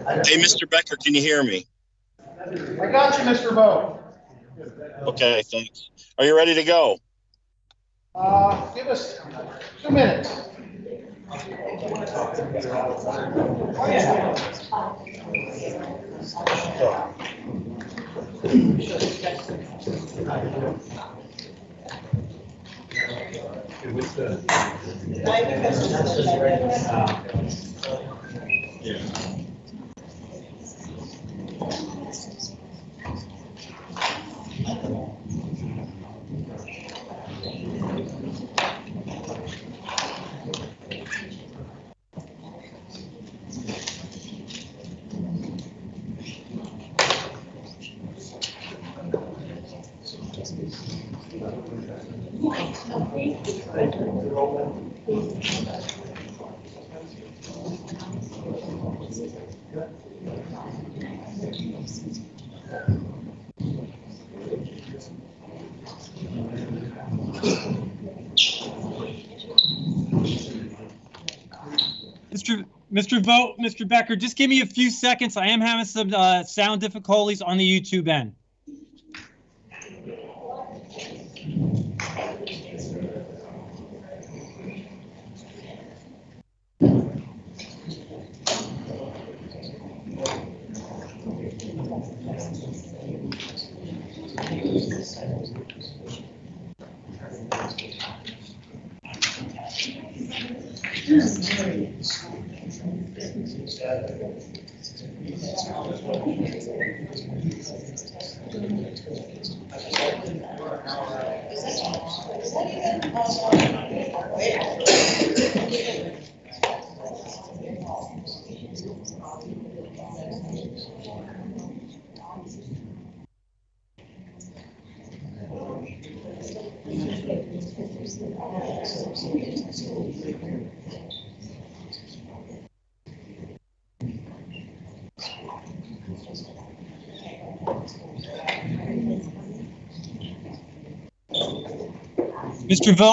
Hey, Mr. Becker, can you hear me? I got you, Mr. Bo. Okay, thanks. Are you ready to go? Give us 2 minutes. Mr. Becker, just give me a few seconds. I am having some sound difficulties on the YouTube end.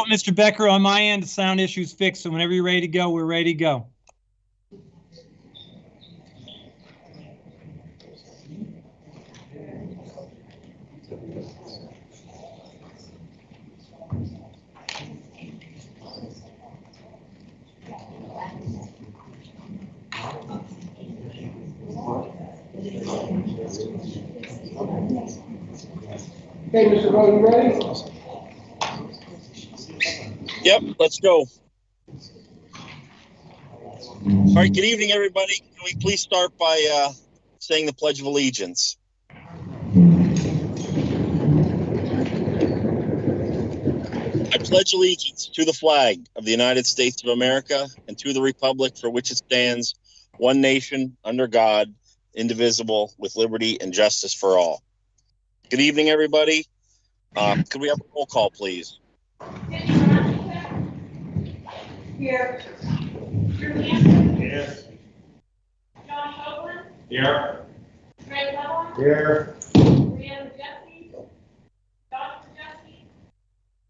Mr. Becker, on my end, the sound issue is fixed. So whenever you're ready to go, we're ready to go. Okay, Mr. Bo, you ready? Yep, let's go. All right, good evening, everybody. Can we please start by saying the Pledge of Allegiance? I pledge allegiance to the flag of the United States of America and to the republic for which it stands, one nation, under God, indivisible, with liberty and justice for all. Good evening, everybody. Could we have a roll call, please? Here. Yes. John Copeland. Here. Greg Levon. Here. Brianna Jesse. Dr. Jesse.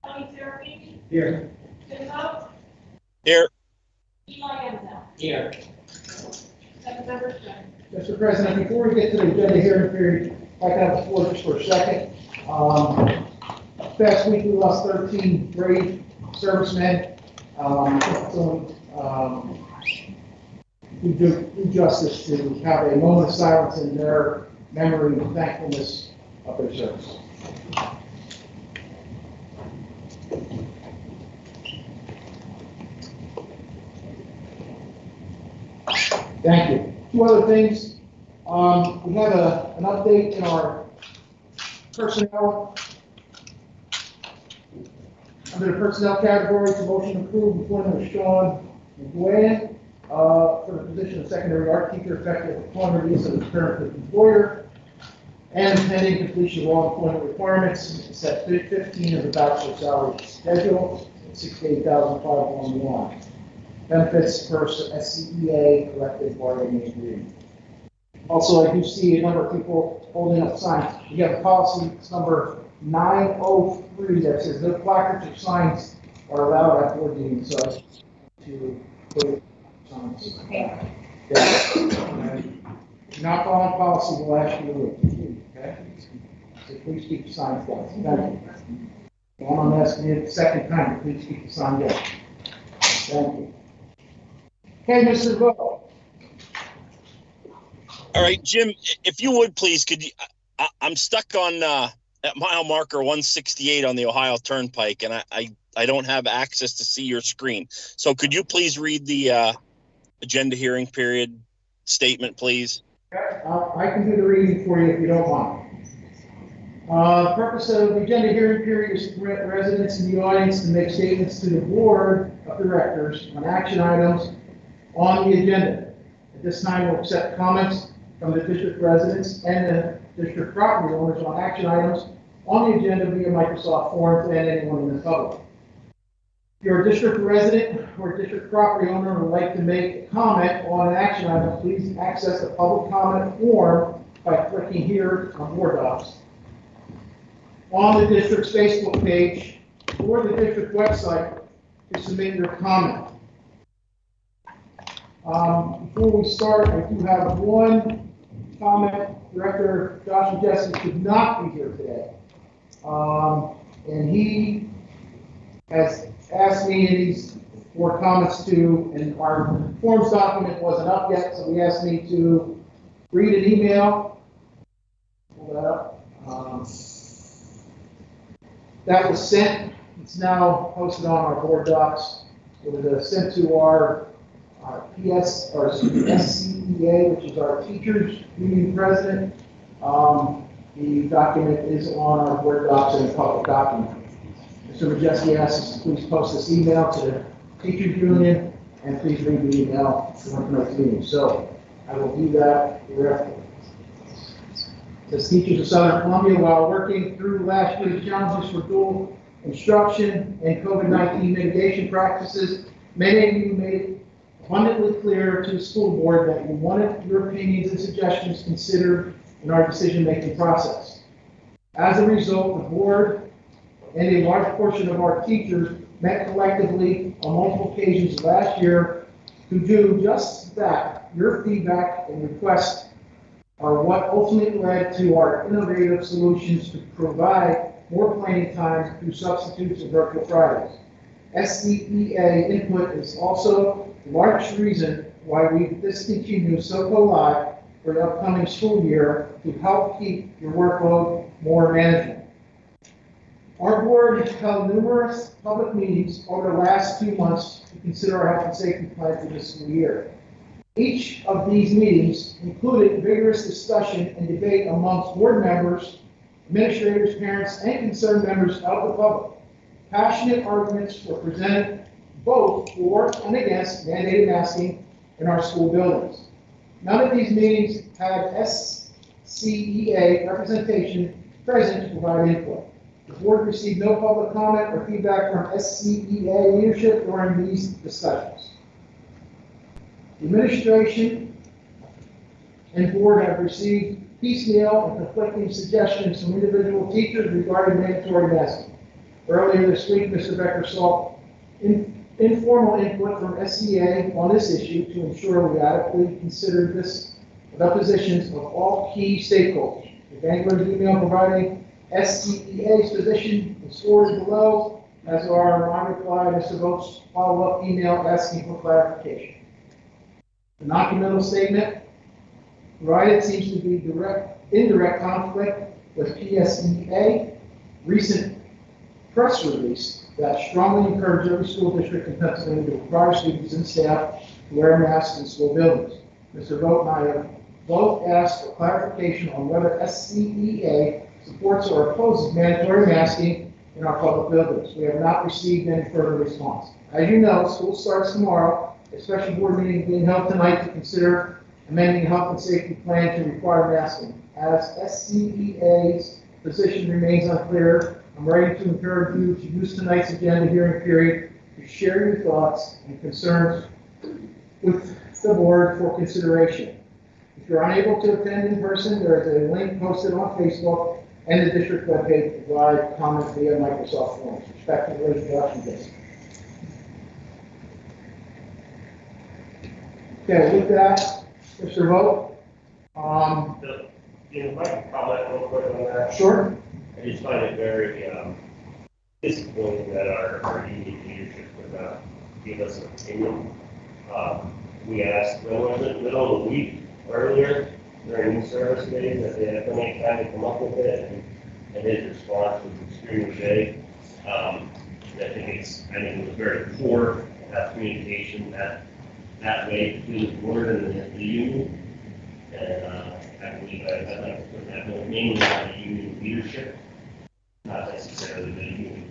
Tony Serafini. Here. Tim Hope. Here. Eli Enzel. Here. 7 members present. Mr. President, before we get to the agenda hearing period, I'd like to have the floor just for a second. Past week, we lost 13 brave servicemen. We do justice to have a moment of silence in their memory and thankfulness of their service. Thank you. Two other things. We have an update in our personnel. Under the personnel category, the motion to approve employment of Sean McGuane for the position of secondary art teacher effective upon release of his current employer and pending completion of all employment requirements. Set 15 of the bachelor salary schedule, $68,511. Benefits per SCEA collective bargaining agreement. Also, I do see a number of people holding up signs. We have a policy number 903 that says no placards or signs are allowed at board meetings. So to put signs. not following policy, we'll ask you to leave, okay? So please keep the signs down. Thank you. And I'm asking you the second time, please keep the sign down. Thank you. Okay, Mr. Vogt. All right, Jim, if you would please, could you? I'm stuck on at mile marker 168 on the Ohio Turnpike, and I don't have access to see your screen. So could you please read the agenda hearing period statement, please? I can do the reading for you if you don't mind. The purpose of the agenda hearing period is to permit residents in the audience to make statements to the board of directors on action items on the agenda. At this time, we'll accept comments from the district residents and the district property owners on action items on the agenda via Microsoft Forms and anyone in the public. If you're a district resident or a district property owner and would like to make a comment on an action item, please access the public comment form by clicking here on Board Docs. On the district's Facebook page or the district website to submit your comment. Before we start, I do have one comment. Director Josh Jesse could not be here today. And he has asked me in these 4 comments to, and our forms document wasn't up yet, so he asked me to read an email. Pull that up. That was sent. It's now posted on our board docs. It was sent to our SCEA, which is our teachers union president. The document is on our board docs and a public document. Mr. Majeski asked us to please post this email to the teachers union and please read the email for tonight's meeting. So I will do that directly. As teachers of Southern Columbia, while working through last year's challenges for dual instruction and COVID-19 mitigation practices, many of you made it abundantly clear to the school board that you wanted your opinions and suggestions considered in our decision-making process. As a result, the board and a large portion of our teachers met collectively on multiple occasions last year to do just that. Your feedback and requests are what ultimately led to our innovative solutions to provide more planning time through substitutes and virtual Fridays. SCEA input is also the largest reason why we discontinue SoCo Live for the upcoming school year to help keep your workload more manageable. Our board held numerous public meetings over the last 2 months to consider our health and safety plan for this school year. Each of these meetings included vigorous discussion and debate amongst board members, administrators, parents, and concerned members of the public. Passionate arguments were presented both for and against mandated masking in our school buildings. None of these meetings had SCEA representation present to provide input. The board received no public comment or feedback from SCEA leadership during these discussions. The administration and board have received piecemeal and conflicting suggestions from individual teachers regarding mandatory masking. Earlier this week, Mr. Becker sought informal input from SCEA on this issue to ensure we adequately consider the positions of all key stakeholders. If anyone's email providing SCEA's position is forwarded below, as are my reply to Mr. Vogt's follow-up email asking for clarification. The non-committal statement provided seems to be in direct conflict with PSEA recent press release that strongly encouraged every school district in Pennsylvania to require students and staff to wear masks in school buildings. Mr. Vogt and I have both asked for clarification on whether SCEA supports or opposes mandatory masking in our public buildings. We have not received any further response. As you know, school starts tomorrow. A special board meeting being held tonight to consider amending health and safety plan to require masking. As SCEA's position remains unclear, I'm ready to encourage you to use tonight's agenda hearing period to share your thoughts and concerns with the board for consideration. If you're unable to attend in person, there is a link posted on Facebook and the district webpage to provide comments via Microsoft Forms. Respectfully, Josh and Jason. Okay, with that, Mr. Vogt. If I can comment real quick on that. Sure. I just find it very disappointing that our union leadership would not give us an opinion. We asked, when was it, middle of the week earlier during new service days, that they had plenty of time to come up with it, and his response was extremely vague. I think it was very poor communication that way between the board and the union. And I believe I'd like to put that mainly on the union leadership, not necessarily the union.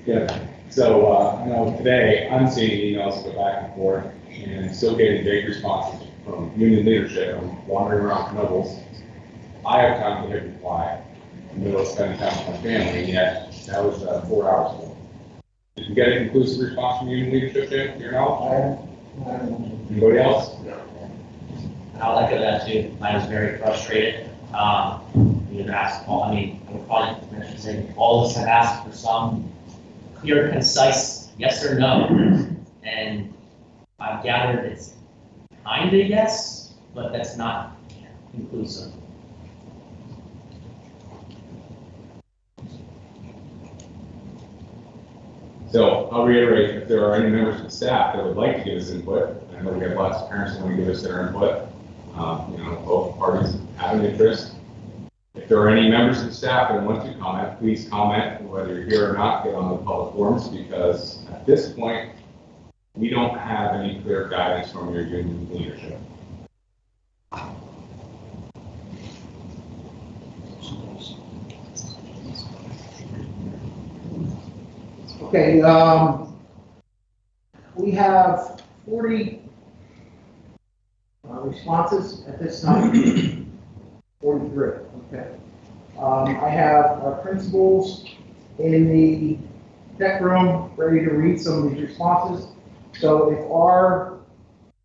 Yeah, so, today I'm seeing emails go back and forth and still getting vague responses from union leadership. I'm wandering around Knoebels. I have time to hit reply in the middle of spending time with my family, and yet that was 4 hours ago. Did you get a conclusive response from union leadership, Jim, to your knowledge? Anybody else? No. I'll echo that too. I was very frustrated. We've asked all, I would probably mention saying all of us have asked for some clear, concise yes or no. And I've gathered it's kind of yes, but that's not conclusive. So I'll reiterate, if there are any members of the staff that would like to give us input, I know we have lots of parents that want to give us their input. Both parties have an interest. If there are any members of the staff that want to comment, please comment, whether you're here or not, get on the public forums, because at this point, we don't have any clear guidance from your union leadership. Okay, we have 40 responses at this time. 43, okay. I have our principals in the tech room ready to read some of these responses. So if our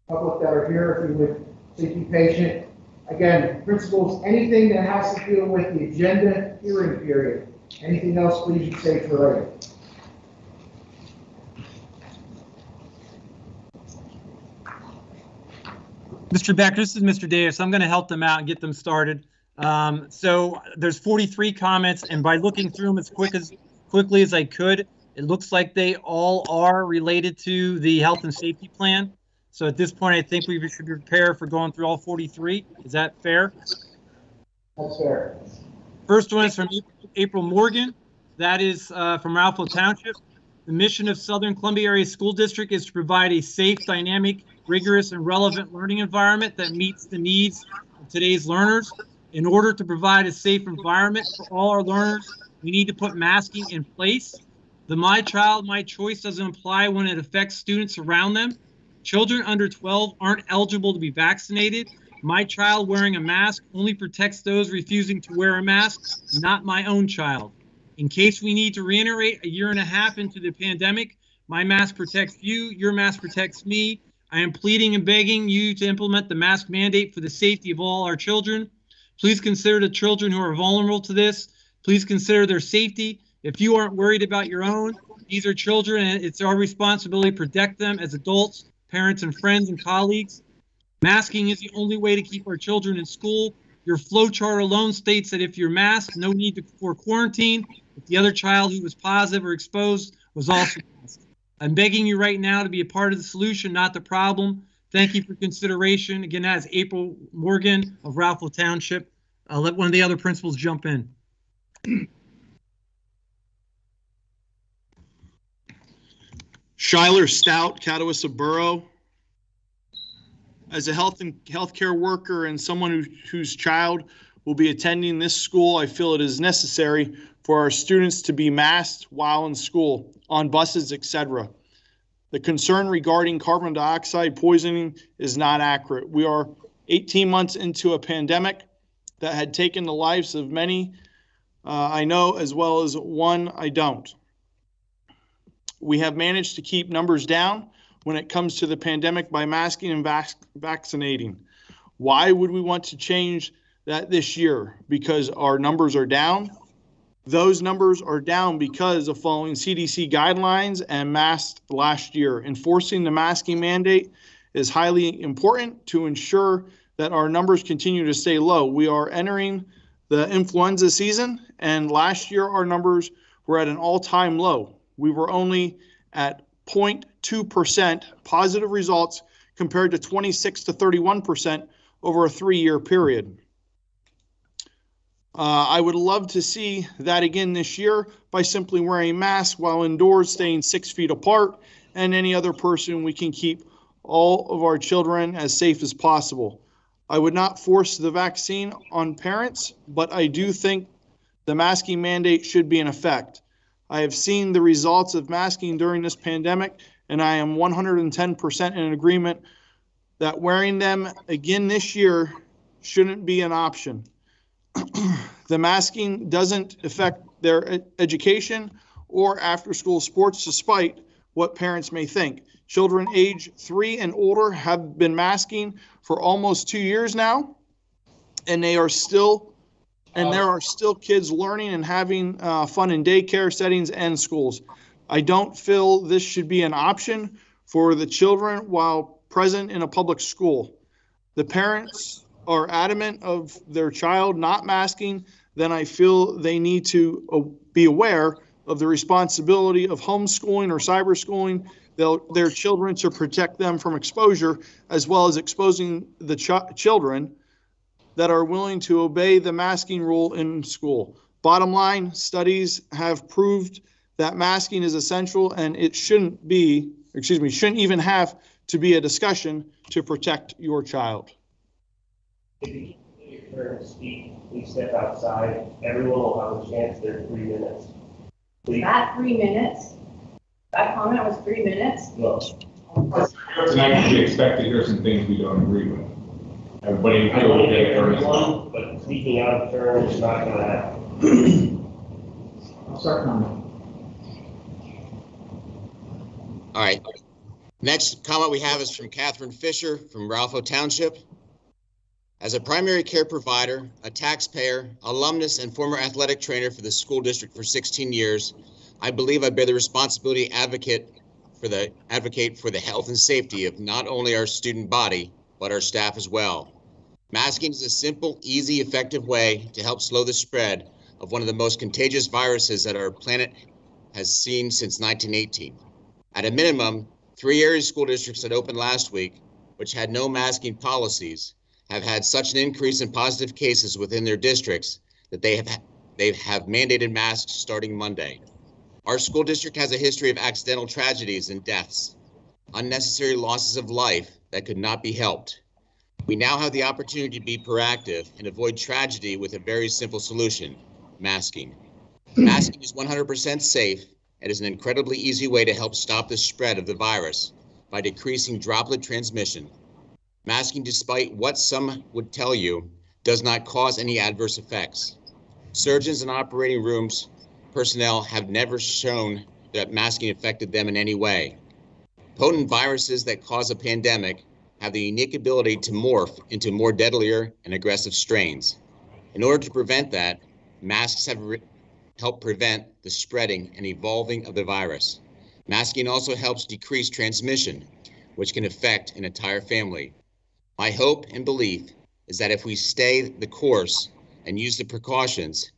public that are here, if you would please be patient. Again, principals, anything that has to deal with the agenda hearing period. Anything else, please say for later. Mr. Becker, this is Mr. Davis. I'm going to help them out and get them started. So there's 43 comments, and by looking through them as quickly as I could, it looks like they all are related to the health and safety plan. So at this point, I think we should prepare for going through all 43. Is that fair? That's fair. First one is from April Morgan. That is from Ralphville Township. The mission of Southern Columbia Area School District is to provide a safe, dynamic, rigorous, and relevant learning environment that meets the needs of today's learners. In order to provide a safe environment for all our learners, we need to put masking in place. The My Child, My Choice doesn't apply when it affects students around them. Children under 12 aren't eligible to be vaccinated. My child wearing a mask only protects those refusing to wear a mask, not my own child. In case we need to reiterate a year and a half into the pandemic, my mask protects you, your mask protects me. I am pleading and begging you to implement the mask mandate for the safety of all our children. Please consider the children who are vulnerable to this. Please consider their safety. If you aren't worried about your own, these are children, and it's our responsibility to protect them as adults, parents, and friends and colleagues. Masking is the only way to keep our children in school. Your flow chart alone states that if you're masked, no need for quarantine. If the other child who was positive or exposed was also masked. I'm begging you right now to be a part of the solution, not the problem. Thank you for consideration. Again, that is April Morgan of Ralphville Township. I'll let one of the other principals jump in. Schuyler Stout, Catawissa Borough. As a healthcare worker and someone whose child will be attending this school, I feel it is necessary for our students to be masked while in school, on buses, etc. The concern regarding carbon dioxide poisoning is not accurate. We are 18 months into a pandemic that had taken the lives of many I know, as well as one I don't. We have managed to keep numbers down when it comes to the pandemic by masking and vaccinating. Why would we want to change that this year? Because our numbers are down? Those numbers are down because of following CDC guidelines and masks last year. Enforcing the masking mandate is highly important to ensure that our numbers continue to stay low. We are entering the influenza season, and last year our numbers were at an all-time low. We were only at 0.2% positive results compared to 26 to 31% over a 3-year period. I would love to see that again this year by simply wearing a mask while indoors, staying 6 feet apart, and any other person we can keep all of our children as safe as possible. I would not force the vaccine on parents, but I do think the masking mandate should be in effect. I have seen the results of masking during this pandemic, and I am 110% in agreement that wearing them again this year shouldn't be an option. The masking doesn't affect their education or after-school sports, despite what parents may think. Children age 3 and older have been masking for almost 2 years now, and there are still kids learning and having fun in daycare settings and schools. I don't feel this should be an option for the children while present in a public school. The parents are adamant of their child not masking, then I feel they need to be aware of the responsibility of homeschooling or cyberschooling their children to protect them from exposure, as well as exposing the children that are willing to obey the masking rule in school. Bottom line, studies have proved that masking is essential, and it shouldn't even have to be a discussion to protect your child. If you get your turn to speak, please step outside. Everyone will have a chance. There's 3 minutes. Please. That 3 minutes? That comment was 3 minutes? No. Tonight, we expect to hear some things we don't agree with. Everybody I will want to get get a turn. everyone, but speaking out of turn is not going to happen. I'll start comment. All right. Next comment we have is from Catherine Fisher from Ralph Township. As a primary care provider, a taxpayer, alumnus, and former athletic trainer for the school district for 16 years, I believe I bear the responsibility to advocate for the health and safety of not only our student body, but our staff as well. Masking is a simple, easy, effective way to help slow the spread of one of the most contagious viruses that our planet has seen since 1918. At a minimum, 3 area school districts that opened last week, which had no masking policies, have had such an increase in positive cases within their districts that they have mandated masks starting Monday. Our school district has a history of accidental tragedies and deaths, unnecessary losses of life that could not be helped. We now have the opportunity to be proactive and avoid tragedy with a very simple solution: masking. Masking is 100% safe and is an incredibly easy way to help stop the spread of the virus by decreasing droplet transmission. Masking, despite what some would tell you, does not cause any adverse effects. Surgeons and operating rooms personnel have never shown that masking affected them in any way. Potent viruses that cause a pandemic have the unique ability to morph into more deadlier and aggressive strains. In order to prevent that, masks have helped prevent the spreading and evolving of the virus. Masking also helps decrease transmission, which can affect an entire family. My hope and belief is that if we stay the course and use the precautions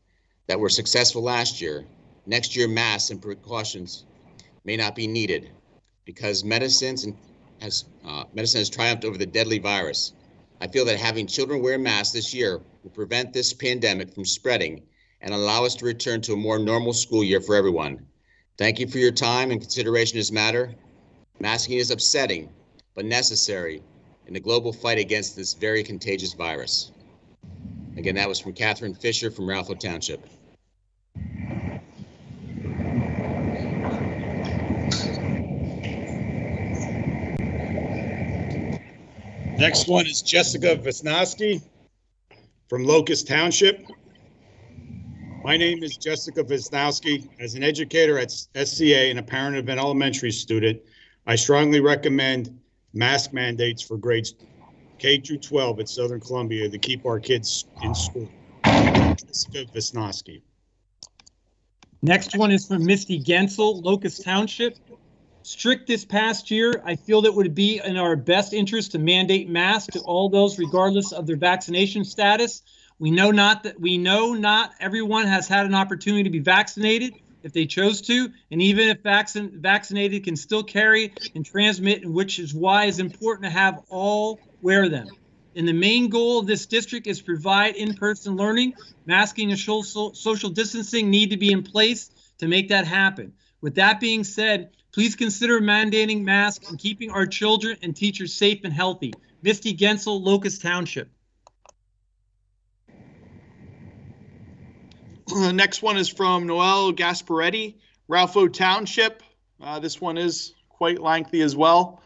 that were successful last year, next year masks and precautions may not be needed because medicine has triumphed over the deadly virus. I feel that having children wear masks this year will prevent this pandemic from spreading and allow us to return to a more normal school year for everyone. Thank you for your time and consideration in this matter. Masking is upsetting, but necessary in the global fight against this very contagious virus. Again, that was from Catherine Fisher from Ralph Township. Next one is Jessica Wisnowski from Locust Township. My name is Jessica Wisnowski. As an educator at SCA and a parent of an elementary student, I strongly recommend mask mandates for grades K through 12 at Southern Columbia to keep our kids in school. Jessica Wisnowski. Next one is from Misty Gensel, Locust Township. strict this past year, I feel that it would be in our best interest to mandate masks to all those regardless of their vaccination status. We know not everyone has had an opportunity to be vaccinated if they chose to, and even if vaccinated can still carry and transmit, which is why it's important to have all wear them. And the main goal of this district is to provide in-person learning. Masking and social distancing need to be in place to make that happen. With that being said, please consider mandating masks and keeping our children and teachers safe and healthy. Misty Gensel, Locust Township. The next one is from Noel Gasparetti, Ralpho Township. This one is quite lengthy as well.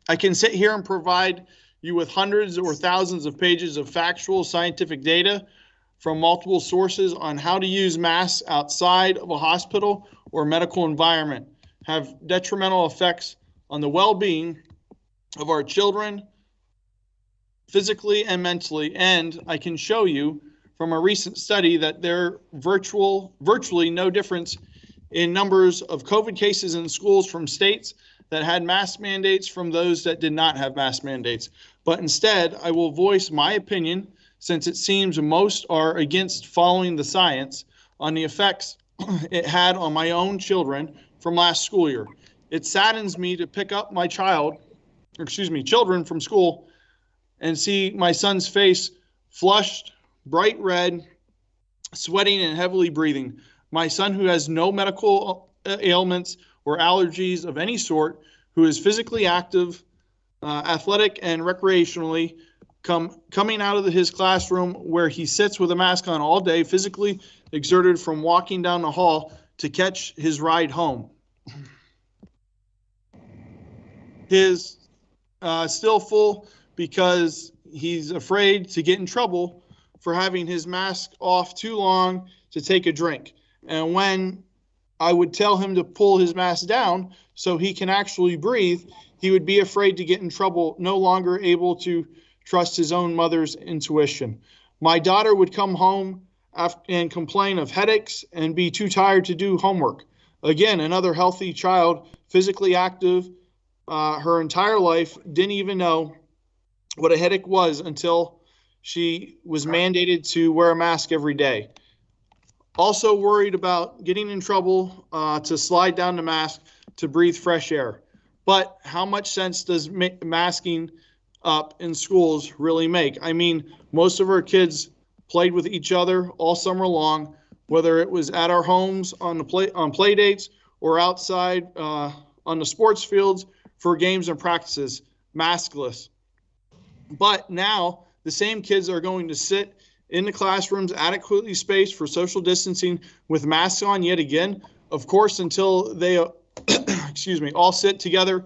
I can sit here and provide you with hundreds or thousands of pages of factual scientific data from multiple sources on how to use masks outside of a hospital or medical environment have detrimental effects on the well-being of our children, physically and mentally. And I can show you from a recent study that there virtually no difference in numbers of COVID cases in schools from states that had mask mandates from those that did not have mask mandates. But instead, I will voice my opinion, since it seems most are against following the science, on the effects it had on my own children from last school year. It saddens me to pick up my children from school and see my son's face flushed, bright red, sweating and heavily breathing. My son, who has no medical ailments or allergies of any sort, who is physically active, athletic and recreationally, coming out of his classroom where he sits with a mask on all day, physically exerted from walking down the hall to catch his ride home. His still full because he's afraid to get in trouble for having his mask off too long to take a drink. And when I would tell him to pull his mask down so he can actually breathe, he would be afraid to get in trouble, no longer able to trust his own mother's intuition. My daughter would come home and complain of headaches and be too tired to do homework. Again, another healthy child, physically active her entire life, didn't even know what a headache was until she was mandated to wear a mask every day. Also worried about getting in trouble to slide down the mask to breathe fresh air. But how much sense does masking up in schools really make? I mean, most of our kids played with each other all summer long, whether it was at our homes on play dates or outside on the sports fields for games and practices, maskless. But now the same kids are going to sit in the classrooms adequately spaced for social distancing with masks on yet again, of course, until they all sit together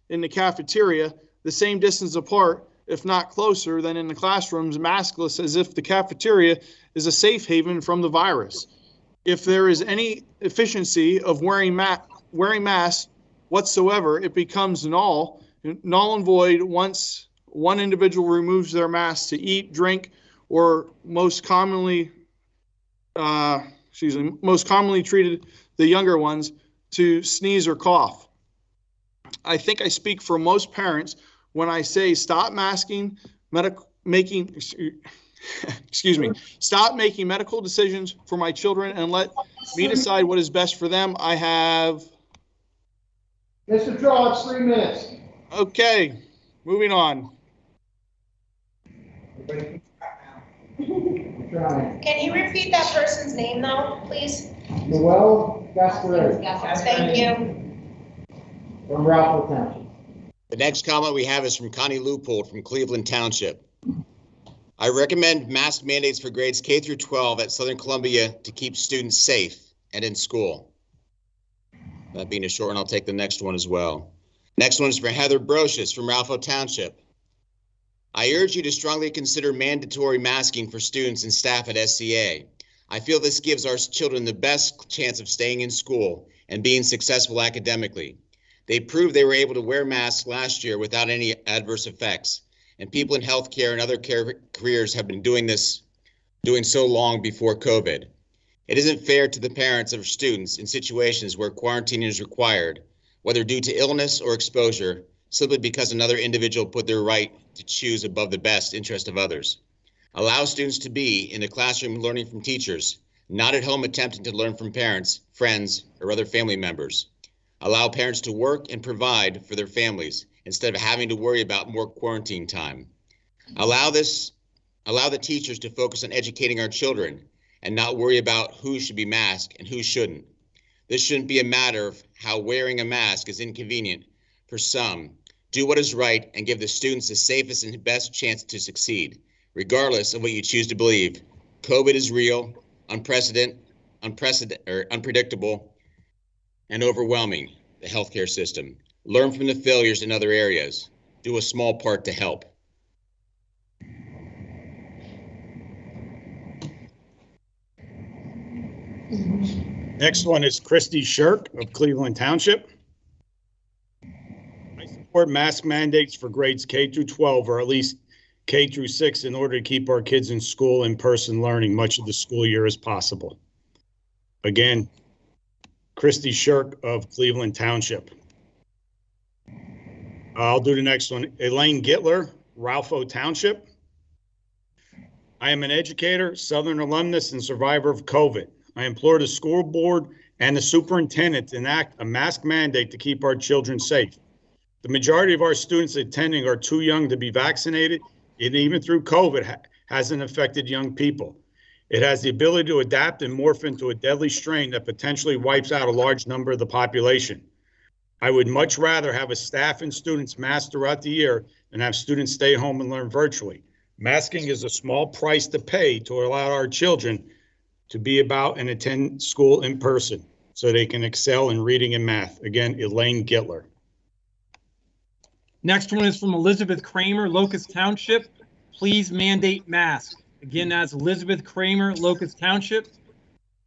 in the cafeteria, the same distance apart, if not closer than in the classrooms, maskless, as if the cafeteria is a safe haven from the virus. If there is any efficiency of wearing masks whatsoever, it becomes null and void once one individual removes their mask to eat, drink, or most commonly treated the younger ones to sneeze or cough. I think I speak for most parents when I say stop stop making medical decisions for my children and let me decide what is best for them. I have... Mr. Troll, it's 3 minutes. Okay, moving on. Trying. Can you repeat that person's name though, please? Noel Gasparetti Thank you. from Ralph Township. The next comment we have is from Connie Leupold from Cleveland Township. I recommend mask mandates for grades K through 12 at Southern Columbia to keep students safe and in school. That being a short one, I'll take the next one as well. Next one is for Heather Brocious from Ralpho Township. I urge you to strongly consider mandatory masking for students and staff at SCA. I feel this gives our children the best chance of staying in school and being successful academically. They proved they were able to wear masks last year without any adverse effects, and people in healthcare and other careers have been doing so long before COVID. It isn't fair to the parents of students in situations where quarantine is required whether due to illness or exposure, simply because another individual put their right to choose above the best interest of others. Allow students to be in the classroom learning from teachers, not at home attempting to learn from parents, friends, or other family members. Allow parents to work and provide for their families instead of having to worry about more quarantine time. Allow the teachers to focus on educating our children and not worry about who should be masked and who shouldn't. This shouldn't be a matter of how wearing a mask is inconvenient for some. Do what is right and give the students the safest and best chance to succeed, regardless of what you choose to believe. COVID is real, unprecedented, unpredictable, and overwhelming the healthcare system. Learn from the failures in other areas. Do a small part to help. Next one is Christy Shirk of Cleveland Township. I support mask mandates for grades K through 12, or at least K through 6, in order to keep our kids in school in-person learning much of the school year as possible. Again, Christy Shirk of Cleveland Township. I'll do the next one. Elaine Gittler, Ralpho Township. I am an educator, Southern alumnus, and survivor of COVID. I implore the school board and the superintendent to enact a mask mandate to keep our children safe. The majority of our students attending are too young to be vaccinated, and even through COVID hasn't affected young people. It has the ability to adapt and morph into a deadly strain that potentially wipes out a large number of the population. I would much rather have a staff and students masked throughout the year than have students stay home and learn virtually. Masking is a small price to pay to allow our children to be about and attend school in person so they can excel in reading and math. Again, Elaine Gittler. Next one is from Elizabeth Kramer, Locust Township. Please mandate masks. Again, that's Elizabeth Kramer, Locust Township.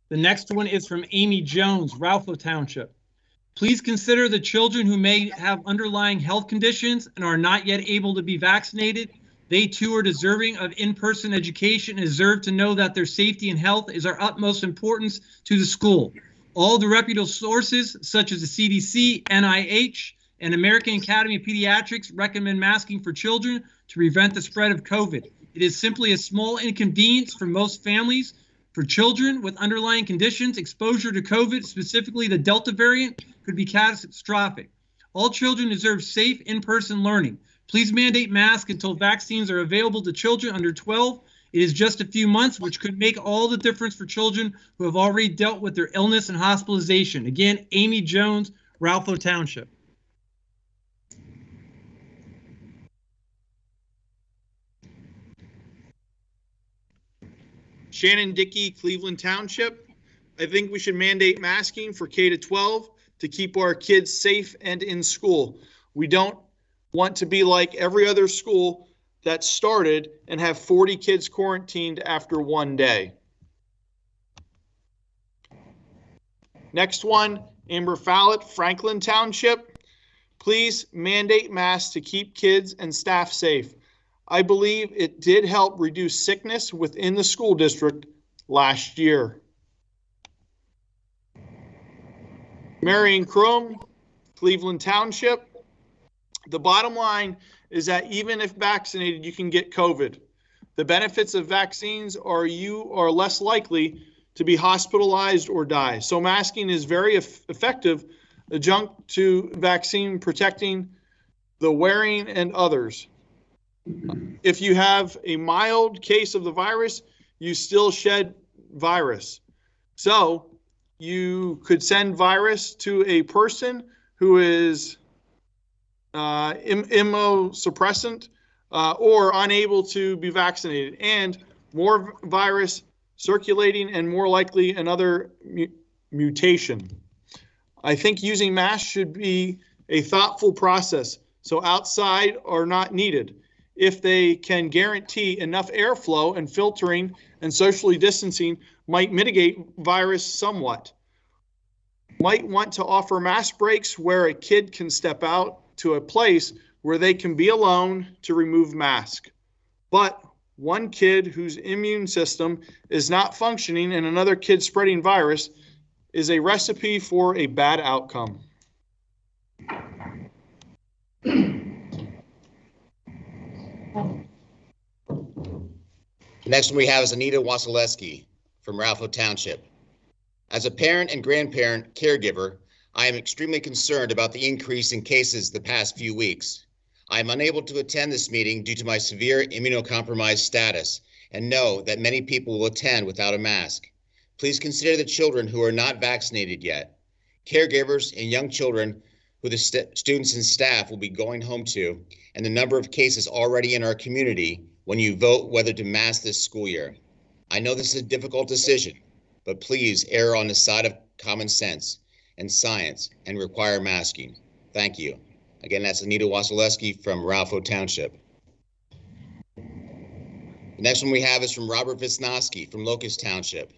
The next one is from Amy Jones, Ralpho Township. Please consider the children who may have underlying health conditions and are not yet able to be vaccinated. They too are deserving of in-person education and deserve to know that their safety and health is our utmost importance to the school. All the reputable sources, such as the CDC, NIH, and American Academy of Pediatrics, recommend masking for children to prevent the spread of COVID. It is simply a small inconvenience for most families. For children with underlying conditions, exposure to COVID, specifically the Delta variant, could be catastrophic. All children deserve safe in-person learning. Please mandate masks until vaccines are available to children under 12. It is just a few months, which could make all the difference for children who have already dealt with their illness and hospitalization. Again, Amy Jones, Ralpho Township. Shannon Dickey, Cleveland Township. I think we should mandate masking for K to 12 to keep our kids safe and in school. We don't want to be like every other school that started and have 40 kids quarantined after one day. Next one, Amber Fallett, Franklin Township. Please mandate masks to keep kids and staff safe. I believe it did help reduce sickness within the school district last year. Marion Crum, Cleveland Township. The bottom line is that even if vaccinated, you can get COVID. The benefits of vaccines are you are less likely to be hospitalized or die. So masking is very effective adjunct to vaccine protecting the wearing and others. If you have a mild case of the virus, you still shed virus. So you could send virus to a person who is immunosuppressant or unable to be vaccinated, and more virus circulating and more likely another mutation. I think using masks should be a thoughtful process, so outside are not needed. If they can guarantee enough airflow and filtering and socially distancing might mitigate virus somewhat. Might want to offer mask breaks where a kid can step out to a place where they can be alone to remove mask. But one kid whose immune system is not functioning and another kid spreading virus is a recipe for a bad outcome. The next one we have is Anita Wasilewski from Ralpho Township. As a parent and grandparent caregiver, I am extremely concerned about the increase in cases the past few weeks. I am unable to attend this meeting due to my severe immunocompromised status and know that many people will attend without a mask. Please consider the children who are not vaccinated yet, caregivers and young children who the students and staff will be going home to, and the number of cases already in our community when you vote whether to mask this school year. I know this is a difficult decision, but please err on the side of common sense and science and require masking. Thank you. Again, that's Anita Wasilewski from Ralpho Township. The next one we have is from Robert Wisnowski from Locust Township.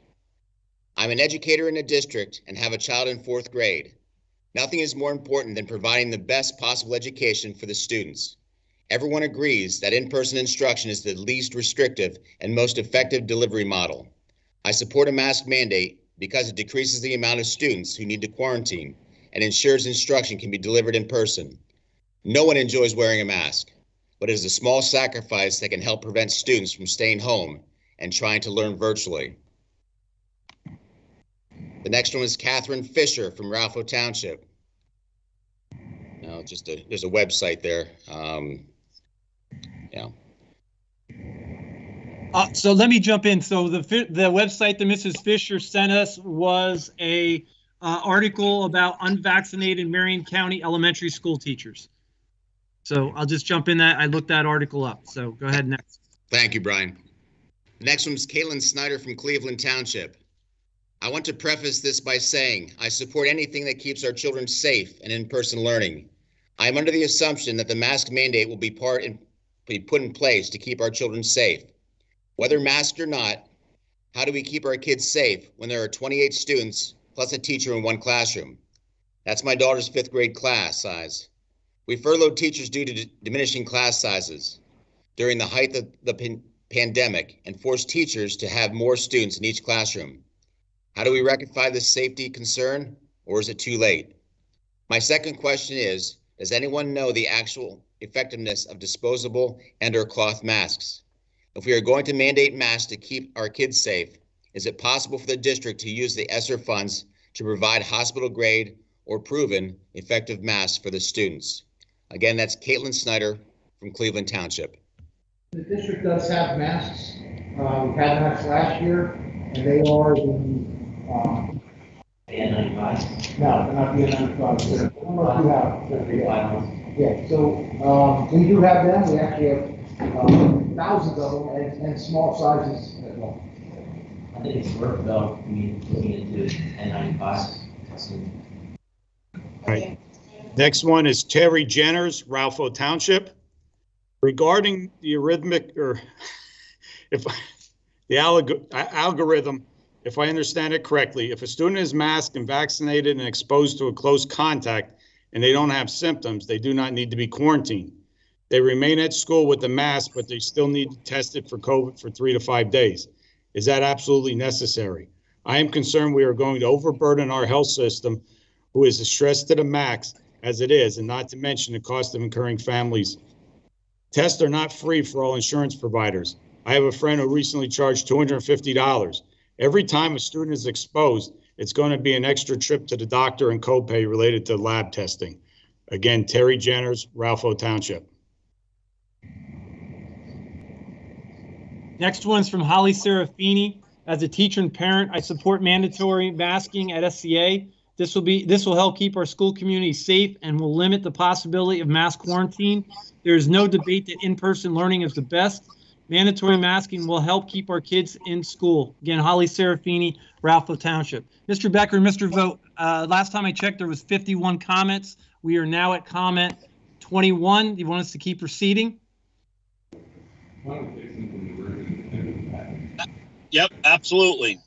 I'm an educator in a district and have a child in 4th grade. Nothing is more important than providing the best possible education for the students. Everyone agrees that in-person instruction is the least restrictive and most effective delivery model. I support a mask mandate because it decreases the amount of students who need to quarantine and ensures instruction can be delivered in person. No one enjoys wearing a mask, but it is a small sacrifice that can help prevent students from staying home and trying to learn virtually. The next one is Catherine Fisher from Ralpho Township. No, there's a website there. Yeah. So let me jump in. So the website that Mrs. Fisher sent us was a article about unvaccinated Marion County elementary school teachers. So I'll just jump in that. I looked that article up. So go ahead next. Thank you, Brian. The next one is Caitlin Snyder from Cleveland Township. I want to preface this by saying I support anything that keeps our children safe and in-person learning. I am under the assumption that the mask mandate will be put in place to keep our children safe. Whether masked or not, how do we keep our kids safe when there are 28 students plus a teacher in one classroom? That's my daughter's 5th grade class size. We furloughed teachers due to diminishing class sizes during the height of the pandemic and forced teachers to have more students in each classroom. How do we rectify this safety concern, or is it too late? My second question is, does anyone know the actual effectiveness of disposable and/or cloth masks? If we are going to mandate masks to keep our kids safe, is it possible for the district to use the ESSER funds to provide hospital-grade or proven effective masks for the students? Again, that's Caitlin Snyder from Cleveland Township. The district does have masks. We had masks last year, and they are the N95. no, they're not the N95. Yeah, so we do have them. We actually have thousands of them and small sizes as well. I think it's worth though, looking into N95. Right. Next one is Terry Jenners, Ralpho Township. Regarding the algorithm, if I understand it correctly, if a student is masked and vaccinated and exposed to a close contact and they don't have symptoms, they do not need to be quarantined. They remain at school with the mask, but they still need to test it for COVID for 3 to 5 days. Is that absolutely necessary? I am concerned we are going to overburden our health system, who is stressed to the max as it is, and not to mention the cost of incurring families. Tests are not free for all insurance providers. I have a friend who recently charged $250. Every time a student is exposed, it's going to be an extra trip to the doctor and copay related to lab testing. Again, Terry Jenners, Ralpho Township. Next one's from Holly Serafini. As a teacher and parent, I support mandatory masking at SCA. This will help keep our school community safe and will limit the possibility of mass quarantine. There is no debate that in-person learning is the best. Mandatory masking will help keep our kids in school. Again, Holly Serafini, Ralpho Township. Mr. Becker, Mr. Vogt, last time I checked, there was 51 comments. We are now at comment 21. Do you want us to keep proceeding? Yep, absolutely.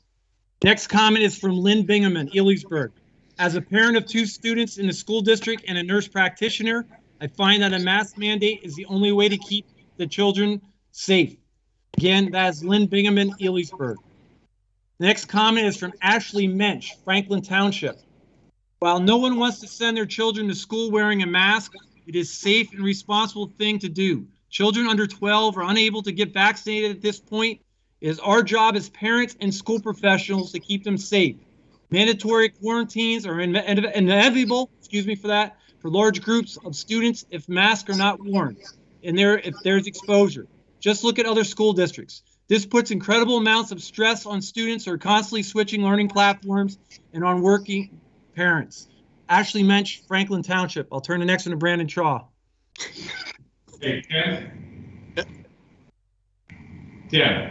Next comment is from Lynn Bingaman, Ellisburg. As a parent of 2 students in the school district and a nurse practitioner, I find that a mask mandate is the only way to keep the children safe. Again, that's Lynn Bingaman, Ellisburg. The next comment is from Ashley Mensch, Franklin Township. While no one wants to send their children to school wearing a mask, it is a safe and responsible thing to do. Children under 12 are unable to get vaccinated at this point. It is our job as parents and school professionals to keep them safe. Mandatory quarantines are inevitable, for large groups of students if masks are not worn and if there's exposure. Just look at other school districts. This puts incredible amounts of stress on students who are constantly switching learning platforms and on working parents. Ashley Mensch, Franklin Township. I'll turn the next one to Brandon Shaw. Hey, Tim,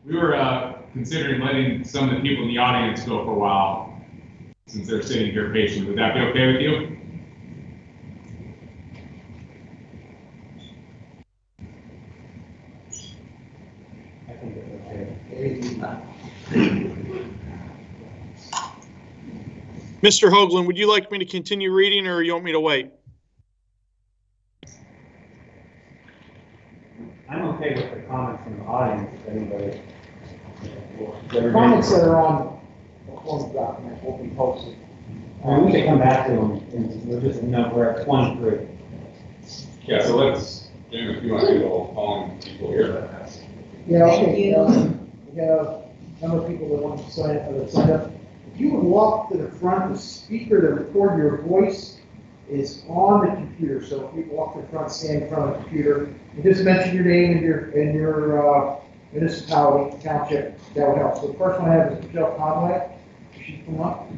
we were considering letting some of the people in the audience go for a while, since they're sitting here patiently. Would that be okay with you? Mr. Hoagland, would you like me to continue reading or you want me to wait? I'm okay with the comments from the audience, if anybody. The comments that are on the closed document will be posted. We should come back to them, and we're just, we're at 23. Yeah, so let's, Jim, if you want to go calling people here. Yeah, okay, we have a number of people that want to sign up. If you would walk to the front, the speaker to record your voice is on the computer. So if you walk to the front, stand in front of the computer, and just mention your name and your municipality, township, that would help. So the first one I have is Michelle Conway. She come up.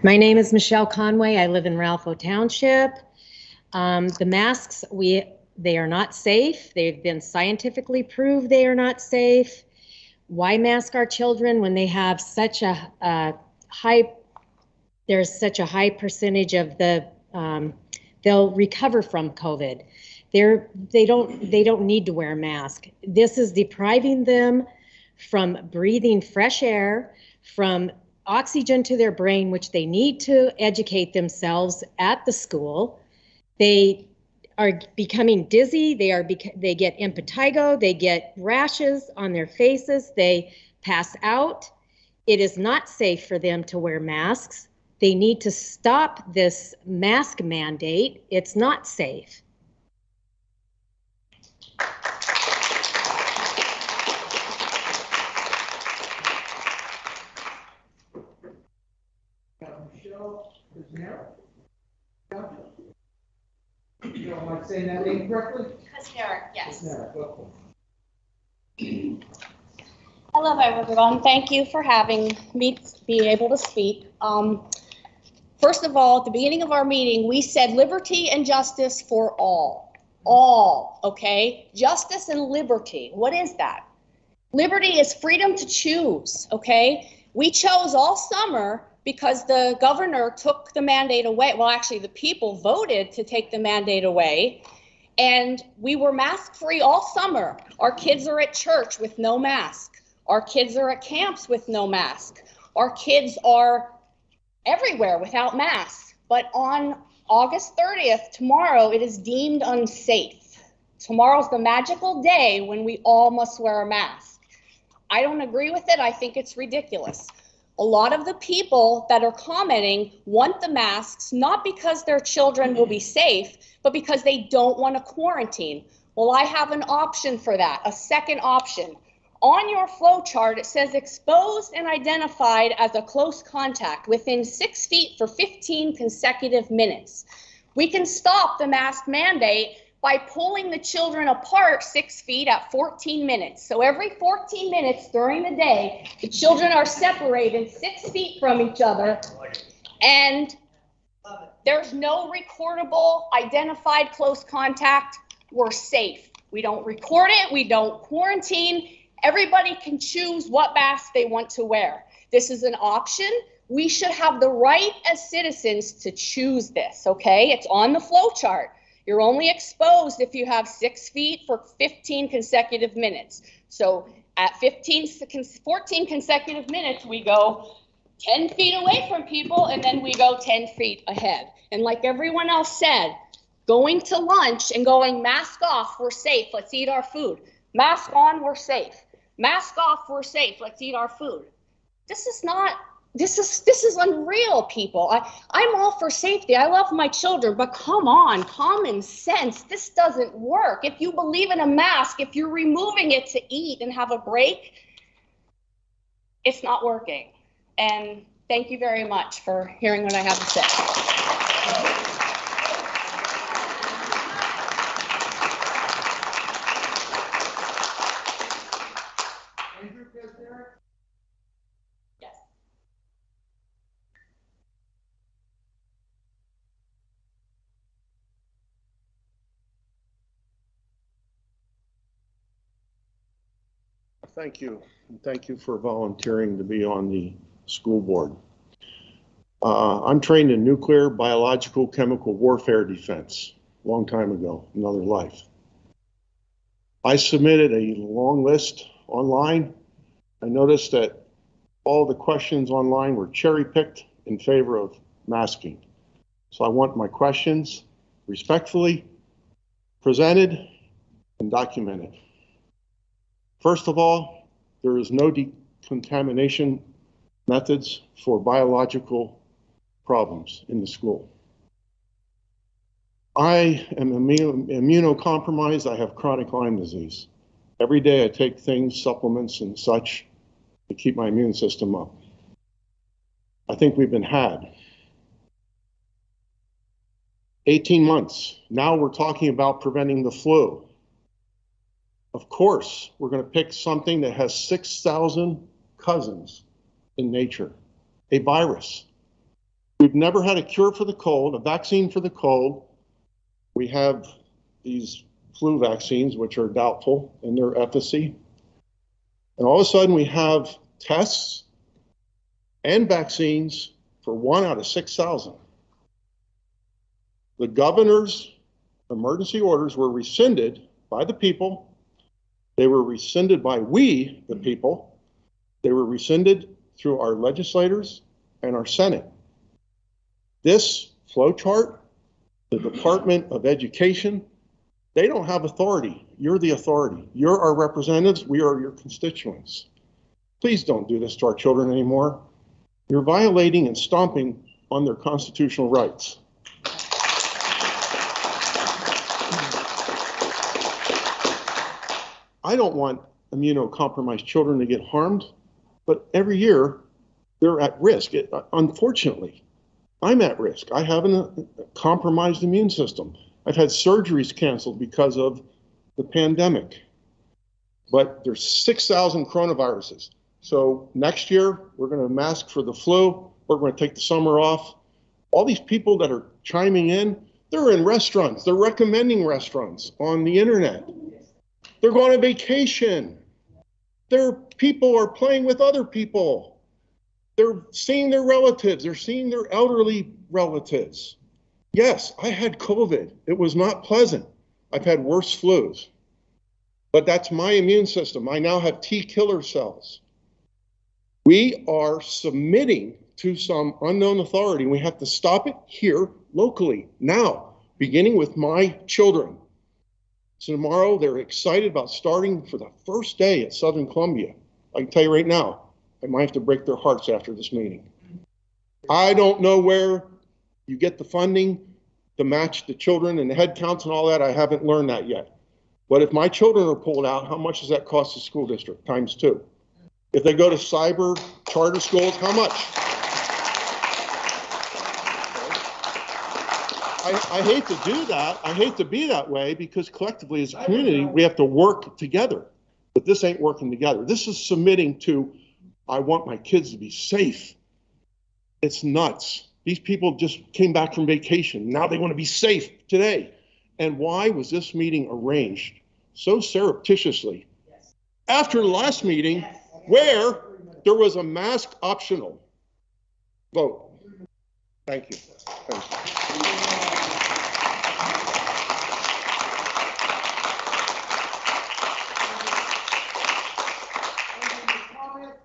My name is Michelle Conway. I live in Ralpho Township. The masks, they are not safe. They've been scientifically proved they are not safe. Why mask our children when they have such a there's such a high percentage of they'll recover from COVID. They don't need to wear a mask. This is depriving them from breathing fresh air, from oxygen to their brain, which they need to educate themselves at the school. They are becoming dizzy. They get impetigo. They get rashes on their faces. They pass out. It is not safe for them to wear masks. They need to stop this mask mandate. It's not safe. Michelle Kuznera. Am I saying that name correctly? Kuznera, yes. Kuznera, go for it. Hello, everyone. Thank you for having me be able to speak. First of all, at the beginning of our meeting, we said liberty and justice for all. All, okay? Justice and liberty. What is that? Liberty is freedom to choose, okay? We chose all summer because the governor took the mandate away. Well, actually, the people voted to take the mandate away, and we were mask-free all summer. Our kids are at church with no mask. Our kids are at camps with no mask. Our kids are everywhere without masks. But on August 30th, tomorrow, it is deemed unsafe. Tomorrow's the magical day when we all must wear a mask. I don't agree with it. I think it's ridiculous. A lot of the people that are commenting want the masks not because their children will be safe, but because they don't want to quarantine. Well, I have an option for that, a second option. On your flow chart, it says exposed and identified as a close contact within 6 feet for 15 consecutive minutes. We can stop the mask mandate by pulling the children apart 6 feet at 14 minutes. So every 14 minutes during the day, the children are separated 6 feet from each other, and there's no recordable identified close contact. We're safe. We don't record it. We don't quarantine. Everybody can choose what mask they want to wear. This is an option. We should have the right as citizens to choose this, okay? It's on the flow chart. You're only exposed if you have 6 feet for 15 consecutive minutes. So at 14 consecutive minutes, we go 10 feet away from people, and then we go 10 feet ahead. And like everyone else said, going to lunch and going mask off, we're safe. Let's eat our food. Mask on, we're safe. Mask off, we're safe, let's eat our food. This is not, this is unreal, people. I'm all for safety. I love my children, but come on, common sense. This doesn't work. If you believe in a mask, if you're removing it to eat and have a break, it's not working. And thank you very much for hearing what I have to say. Yes. Thank you. And thank you for volunteering to be on the school board. I'm trained in nuclear, biological, chemical warfare defense, a long time ago, another life. I submitted a long list online. I noticed that all the questions online were cherry-picked in favor of masking. So I want my questions respectfully presented and documented. First of all, there is no decontamination methods for biological problems in the school. I am immunocompromised. I have chronic Lyme disease. Every day I take things, supplements and such to keep my immune system up. I think we've been had. 18 months. Now we're talking about preventing the flu. Of course, we're going to pick something that has 6,000 cousins in nature, a virus. We've never had a cure for the cold, a vaccine for the cold. We have these flu vaccines, which are doubtful in their efficacy. And all of a sudden we have tests and vaccines for 1 out of 6,000. The governor's emergency orders were rescinded by the people. They were rescinded by we, the people. They were rescinded through our legislators and our Senate. This flow chart, the Department of Education, they don't have authority. You're the authority. You're our representatives. We are your constituents. Please don't do this to our children anymore. You're violating and stomping on their constitutional rights. I don't want immunocompromised children to get harmed, but every year they're at risk. Unfortunately, I'm at risk. I have a compromised immune system. I've had surgeries canceled because of the pandemic. But there's 6,000 coronaviruses. So next year, we're going to mask for the flu. We're going to take the summer off. All these people that are chiming in, they're in restaurants. They're recommending restaurants on the internet. They're going on vacation. Their people are playing with other people. They're seeing their relatives. They're seeing their elderly relatives. Yes, I had COVID. It was not pleasant. I've had worse flus. But that's my immune system. I now have T killer cells. We are submitting to some unknown authority. We have to stop it here locally, now, beginning with my children. So tomorrow, they're excited about starting for the first day at Southern Columbia. I can tell you right now, I might have to break their hearts after this meeting. I don't know where you get the funding to match the children and the head counts and all that. I haven't learned that yet. But if my children are pulled out, how much does that cost the school district? Times 2. If they go to cyber charter schools, how much? I hate to do that. I hate to be that way because collectively as a community, we have to work together. But this ain't working together. This is submitting to, I want my kids to be safe. It's nuts. These people just came back from vacation. Now they want to be safe today. And why was this meeting arranged so surreptitiously? After the last meeting where there was a mask optional vote. Thank you. Thank you.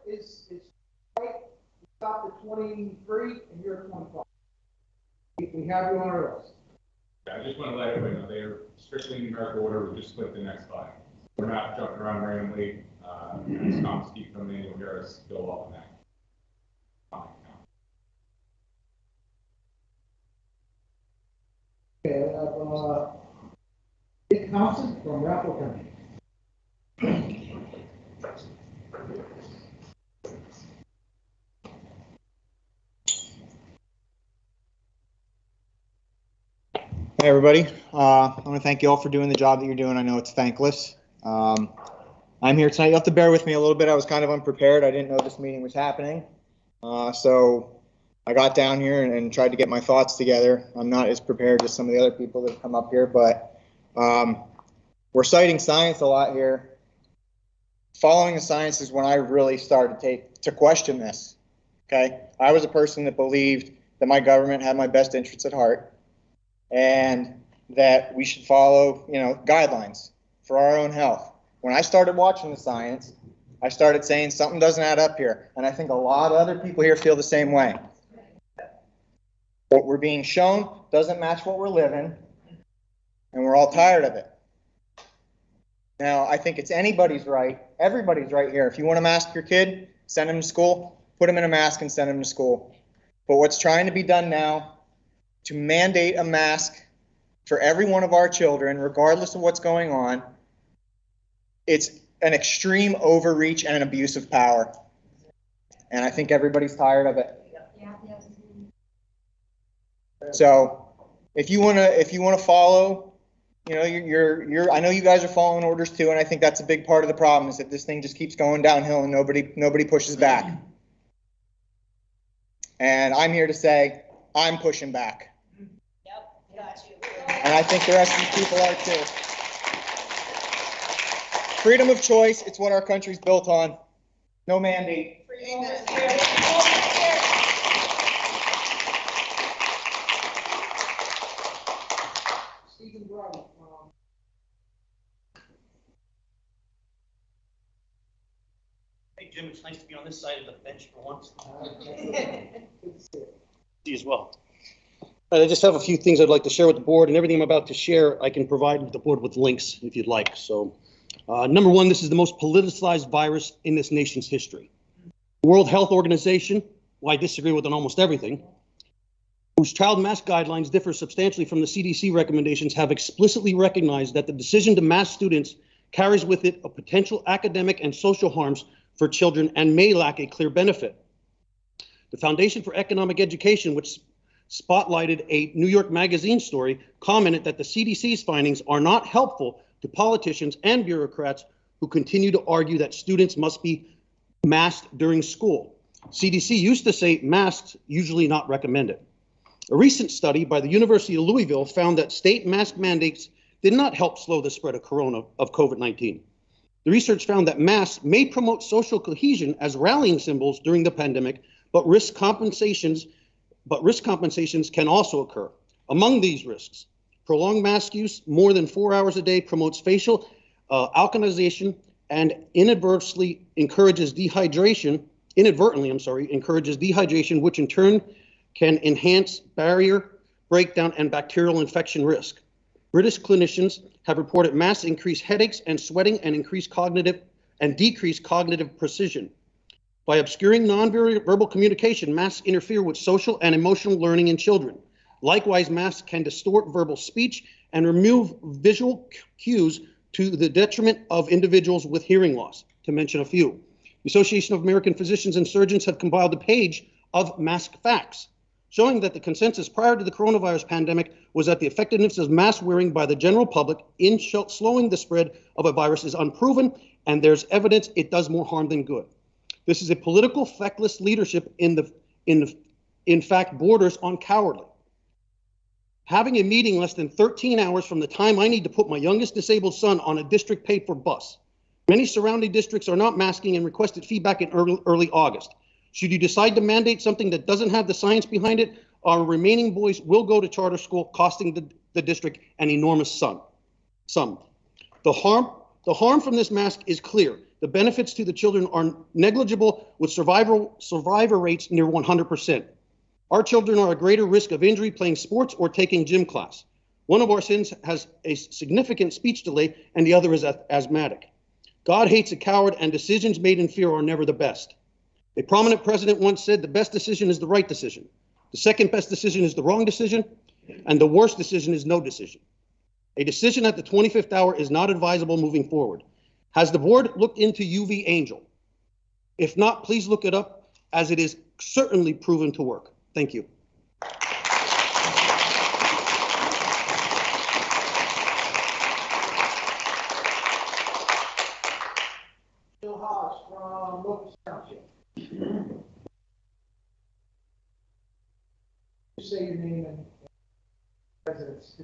Is right. You stopped at 23 and you're at 25. We have you on our list. I just want to let everybody know they are strictly numerical order. We just split the next 5. We're not jumping around randomly. As comments keep coming in, you'll hear us go up on that. Okay, I have, Dick Thompson from Raffle County. Hey, everybody. I want to thank you all for doing the job that you're doing. I know it's thankless. I'm here tonight. You have to bear with me a little bit. I was kind of unprepared. I didn't know this meeting was happening. So I got down here and tried to get my thoughts together. I'm not as prepared as some of the other people that have come up here, but we're citing science a lot here. Following the science is when I really started to question this. Okay, I was a person that believed that my government had my best interests at heart, and that we should follow, guidelines for our own health. When I started watching the science, I started saying something doesn't add up here, and I think a lot of other people here feel the same way. What we're being shown doesn't match what we're living, and we're all tired of it. Now, I think it's everybody's right here. If you want to mask your kid, send him to school, put him in a mask and send him to school. But what's trying to be done now, to mandate a mask for every one of our children, regardless of what's going on, it's an extreme overreach and an abuse of power. And I think everybody's tired of it. So if you want to follow, I know you guys are following orders too, and I think that's a big part of the problem, is that this thing just keeps going downhill and nobody pushes back. And I'm here to say I'm pushing back. Yep, got you. And I think the rest of these people are too. Freedom of choice, it's what our country's built on. No mandate. Hey, Jim, it's nice to be on this side of the bench for once. You as well. I just have a few things I'd like to share with the board, and everything I'm about to share, I can provide the board with links if you'd like. So, number one, this is the most politicized virus in this nation's history. The World Health Organization, well, I disagree with on almost everything, whose child mask guidelines differ substantially from the CDC recommendations, have explicitly recognized that the decision to mask students carries with it a potential academic and social harms for children and may lack a clear benefit. The Foundation for Economic Education, which spotlighted a New York Magazine story, commented that the CDC's findings are not helpful to politicians and bureaucrats who continue to argue that students must be masked during school. CDC used to say masks usually not recommended. A recent study by the University of Louisville found that state mask mandates did not help slow the spread of COVID-19. The research found that masks may promote social cohesion as rallying symbols during the pandemic, but risk compensations can also occur. Among these risks, prolonged mask use more than 4 hours a day promotes facial alkalization and inadvertently encourages dehydration, which in turn can enhance barrier breakdown and bacterial infection risk. British clinicians have reported masks increase headaches and sweating and decrease cognitive precision. By obscuring nonverbal communication, masks interfere with social and emotional learning in children. Likewise, masks can distort verbal speech and remove visual cues to the detriment of individuals with hearing loss, to mention a few. The Association of American Physicians and Surgeons have compiled a page of mask facts, showing that the consensus prior to the coronavirus pandemic was that the effectiveness of mask wearing by the general public in slowing the spread of a virus is unproven, and there's evidence it does more harm than good. This is a political feckless leadership in fact borders on cowardly. Having a meeting less than 13 hours from the time I need to put my youngest disabled son on a district paid for bus. Many surrounding districts are not masking and requested feedback in early August. Should you decide to mandate something that doesn't have the science behind it, our remaining boys will go to charter school, costing the district an enormous sum. The harm from this mask is clear. The benefits to the children are negligible, with survivor rates near 100%. Our children are at greater risk of injury playing sports or taking gym class. One of our sons has a significant speech delay and the other is asthmatic. God hates a coward, and decisions made in fear are never the best. A prominent president once said the best decision is the right decision. The second best decision is the wrong decision, and the worst decision is no decision. A decision at the 25th hour is not advisable moving forward. Has the board looked into UV Angel? If not, please look it up, as it is certainly proven to work. Thank you. Bill Haas from Locust Township. Say your name and residence.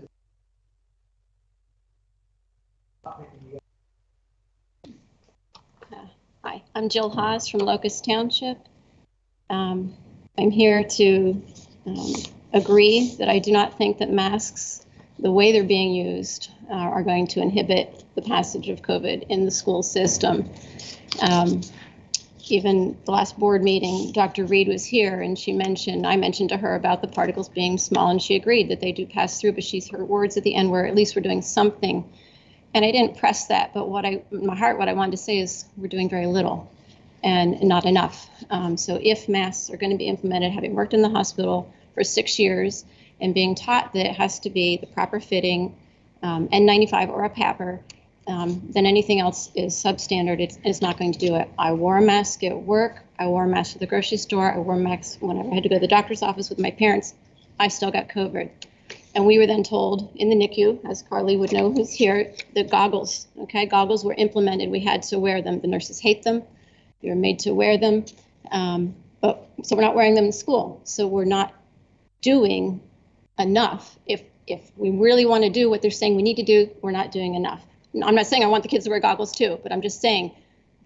Hi, I'm Jill Haas from Locust Township. I'm here to agree that I do not think that masks, the way they're being used, are going to inhibit the passage of COVID in the school system. Even the last board meeting, Dr. Reed was here and I mentioned to her about the particles being small, and she agreed that they do pass through, but her words at the end were, at least we're doing something. And I didn't press that, but what I wanted to say is we're doing very little and not enough. So if masks are going to be implemented, having worked in the hospital for 6 years and being taught that it has to be the proper fitting N95 or a PAPR, then anything else is substandard. It's not going to do it. I wore a mask at work. I wore a mask at the grocery store. I wore a mask whenever I had to go to the doctor's office with my parents. I still got COVID. And we were then told in the NICU, as Carly would know who's here, that goggles were implemented. We had to wear them. The nurses hate them. They were made to wear them. So we're not wearing them in school. So we're not doing enough. If we really want to do what they're saying we need to do, we're not doing enough. I'm not saying I want the kids to wear goggles too, but I'm just saying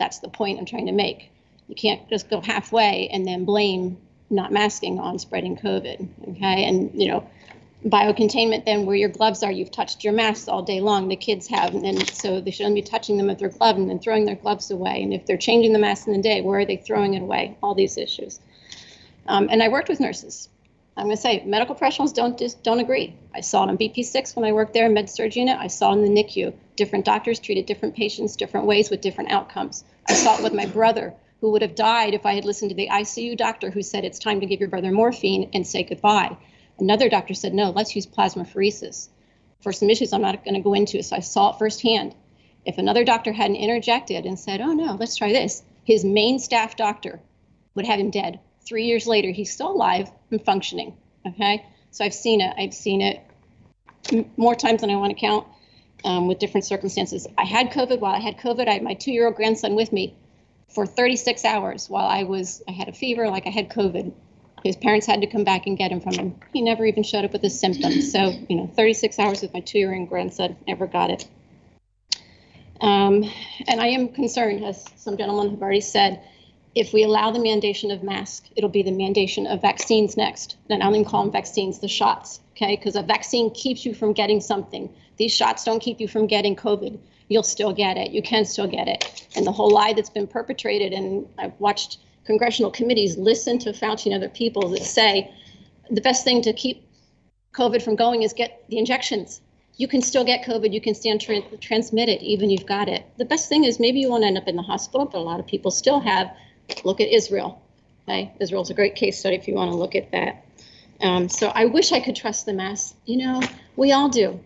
that's the point I'm trying to make. You can't just go halfway and then blame not masking on spreading COVID, okay? And, biocontainment, then where your gloves are, you've touched your masks all day long, the kids have, and so they shouldn't be touching them with their glove and then throwing their gloves away. And if they're changing the mask in the day, where are they throwing it away? All these issues. And I worked with nurses. I'm going to say medical professionals don't agree. I saw it on BP6 when I worked there in med-surg unit. I saw it in the NICU. Different doctors treated different patients different ways with different outcomes. I saw it with my brother, who would have died if I had listened to the ICU doctor who said it's time to give your brother morphine and say goodbye. Another doctor said, no, let's use plasmapheresis for some issues I'm not going to go into. So I saw it firsthand. If another doctor hadn't interjected and said, oh no, let's try this, his main staff doctor would have him dead. 3 years later, he's still alive and functioning, okay? So I've seen it. I've seen it more times than I want to count with different circumstances. I had COVID. While I had COVID, I had my 2-year-old grandson with me for 36 hours while I had a fever like I had COVID. His parents had to come back and get him from him. He never even showed up with his symptoms. So, 36 hours with my 2-year-old grandson, never got it. And I am concerned, as some gentlemen have already said, if we allow the mandation of masks, it'll be the mandation of vaccines next. And I don't even call them vaccines, the shots, okay? Because a vaccine keeps you from getting something. These shots don't keep you from getting COVID. You'll still get it. You can still get it. And the whole lie that's been perpetrated, and I've watched congressional committees listen to Fauci and other people that say the best thing to keep COVID from going is get the injections. You can still get COVID. You can still transmit it, even you've got it. The best thing is maybe you won't end up in the hospital, but a lot of people still have. Look at Israel. Okay? Israel's a great case study if you want to look at that. So I wish I could trust the masks. We all do.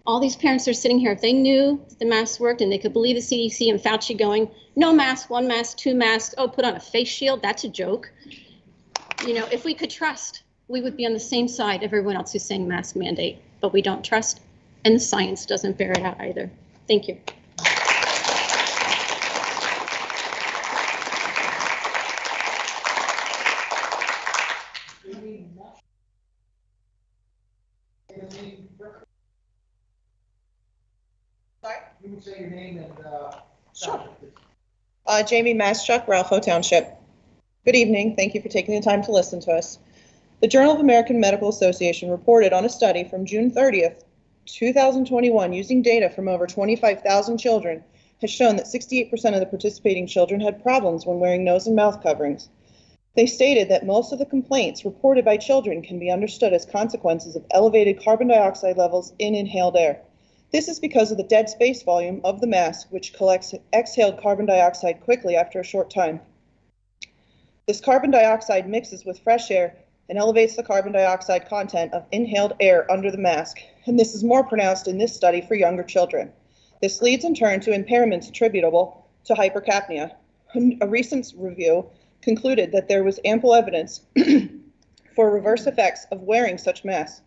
All these parents are sitting here. If they knew the masks worked and they could believe the CDC and Fauci going, no mask, 1 mask, 2 masks, oh, put on a face shield, that's a joke. If we could trust, we would be on the same side of everyone else who's saying mask mandate, but we don't trust, and the science doesn't bear it out either. Thank you. You can say your name and Sure. Jamie Maschuk, Ralpho Township. Good evening. Thank you for taking the time to listen to us. The Journal of American Medical Association reported on a study from June 30th, 2021, using data from over 25,000 children, has shown that 68% of the participating children had problems when wearing nose and mouth coverings. They stated that most of the complaints reported by children can be understood as consequences of elevated carbon dioxide levels in inhaled air. This is because of the dead space volume of the mask, which collects exhaled carbon dioxide quickly after a short time. This carbon dioxide mixes with fresh air and elevates the carbon dioxide content of inhaled air under the mask, and this is more pronounced in this study for younger children. This leads in turn to impairments attributable to hypercapnia. A recent review concluded that there was ample evidence for reverse effects of wearing such masks.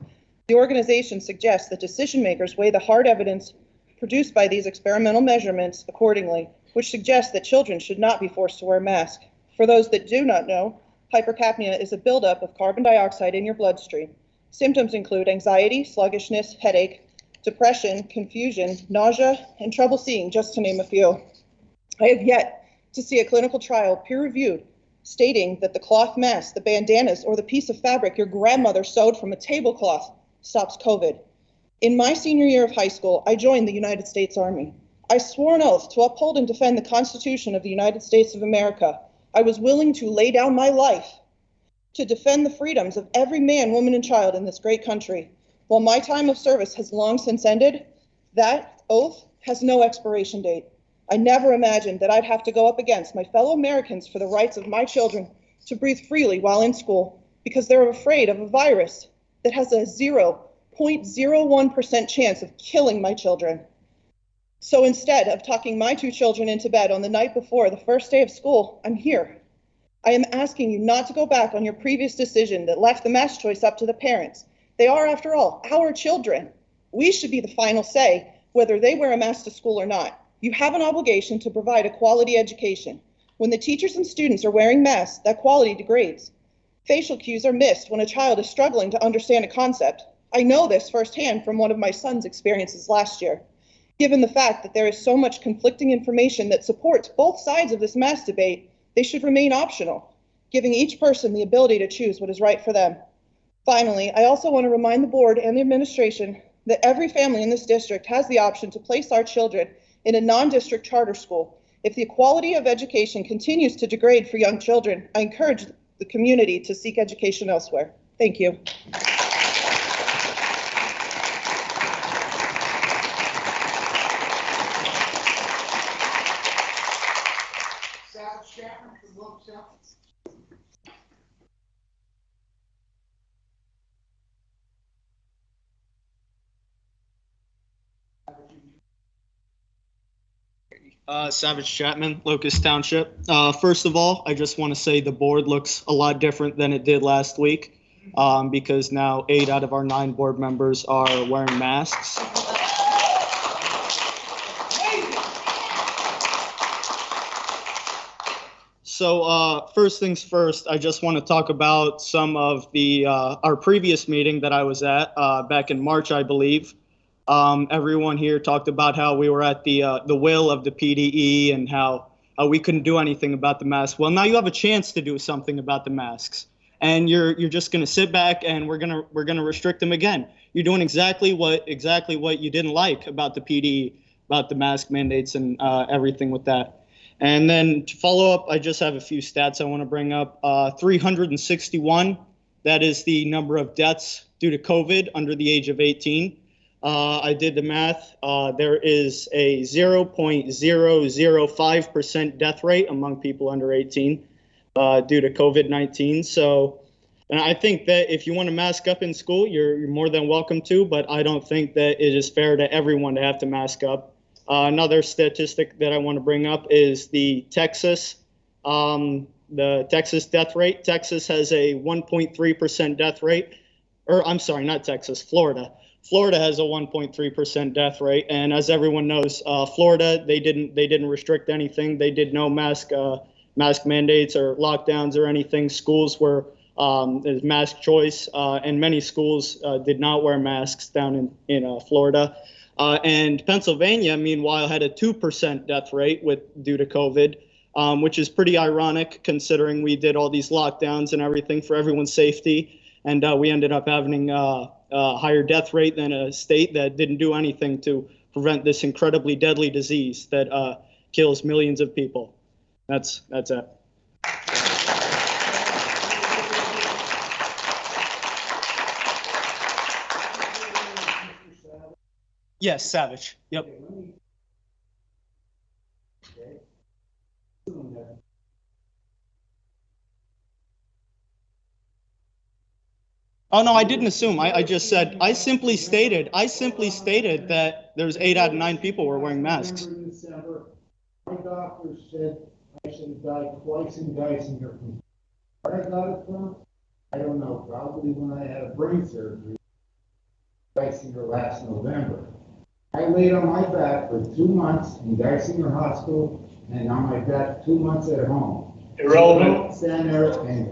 The organization suggests that decision makers weigh the hard evidence produced by these experimental measurements accordingly, which suggests that children should not be forced to wear masks. For those that do not know, hypercapnia is a buildup of carbon dioxide in your bloodstream. Symptoms include anxiety, sluggishness, headache, depression, confusion, nausea, and trouble seeing, just to name a few. I have yet to see a clinical trial peer-reviewed stating that the cloth mask, the bandanas, or the piece of fabric your grandmother sewed from a tablecloth stops COVID. In my senior year of high school, I joined the United States Army. I swore an oath to uphold and defend the Constitution of the United States of America. I was willing to lay down my life to defend the freedoms of every man, woman, and child in this great country. While my time of service has long since ended, that oath has no expiration date. I never imagined that I'd have to go up against my fellow Americans for the rights of my children to breathe freely while in school because they're afraid of a virus that has a 0.01% chance of killing my children. So instead of tucking my two children into bed on the night before the first day of school, I'm here. I am asking you not to go back on your previous decision that left the mask choice up to the parents. They are, after all, our children. We should be the final say whether they wear a mask to school or not. You have an obligation to provide a quality education. When the teachers and students are wearing masks, that quality degrades. Facial cues are missed when a child is struggling to understand a concept. I know this firsthand from one of my son's experiences last year. Given the fact that there is so much conflicting information that supports both sides of this mask debate, they should remain optional, giving each person the ability to choose what is right for them. Finally, I also want to remind the board and the administration that every family in this district has the option to place our children in a non-district charter school. If the quality of education continues to degrade for young children, I encourage the community to seek education elsewhere. Thank you. Savage Chapman, Locust Township. First of all, I just want to say the board looks a lot different than it did last week because now 8 out of our 9 board members are wearing masks. So first things first, I just want to talk about some of the our previous meeting that I was at back in March, I believe. Everyone here talked about how we were at the will of the PDE and how we couldn't do anything about the masks. Well, now you have a chance to do something about the masks, and you're just going to sit back and we're gonna restrict them again. You're doing exactly what you didn't like about the PDE, about the mask mandates and everything with that. And then to follow up, I just have a few stats I want to bring up. 361, that is the number of deaths due to COVID under the age of 18. I did the math. There is a 0.005% death rate among people under 18 due to COVID-19. So, and I think that if you want to mask up in school, you're more than welcome to, but I don't think that it is fair to everyone to have to mask up. Another statistic that I want to bring up is the Texas death rate. Texas has a 1.3% death rate, or I'm sorry, not Texas, Florida. Florida has a 1.3% death rate, and as everyone knows, Florida, they didn't restrict anything. They did no mask mandates or lockdowns or anything. Schools were mask choice, and many schools did not wear masks down in Florida. And Pennsylvania, meanwhile, had a 2% death rate due to COVID, which is pretty ironic considering we did all these lockdowns and everything for everyone's safety, and we ended up having a higher death rate than a state that didn't do anything to prevent this incredibly deadly disease that kills millions of people. That's it. Yes, Savage. Yep. Oh, no, I didn't assume. I just said, I simply stated that there's 8 out of 9 people were wearing masks. My doctor said I should have died twice in Geisinger. Where I got it from, I don't know, probably when I had a brain surgery, Geisinger last November. I laid on my back for 2 months in Geisinger Hospital and on my back 2 months at home. Irrelevant. So don't stand there and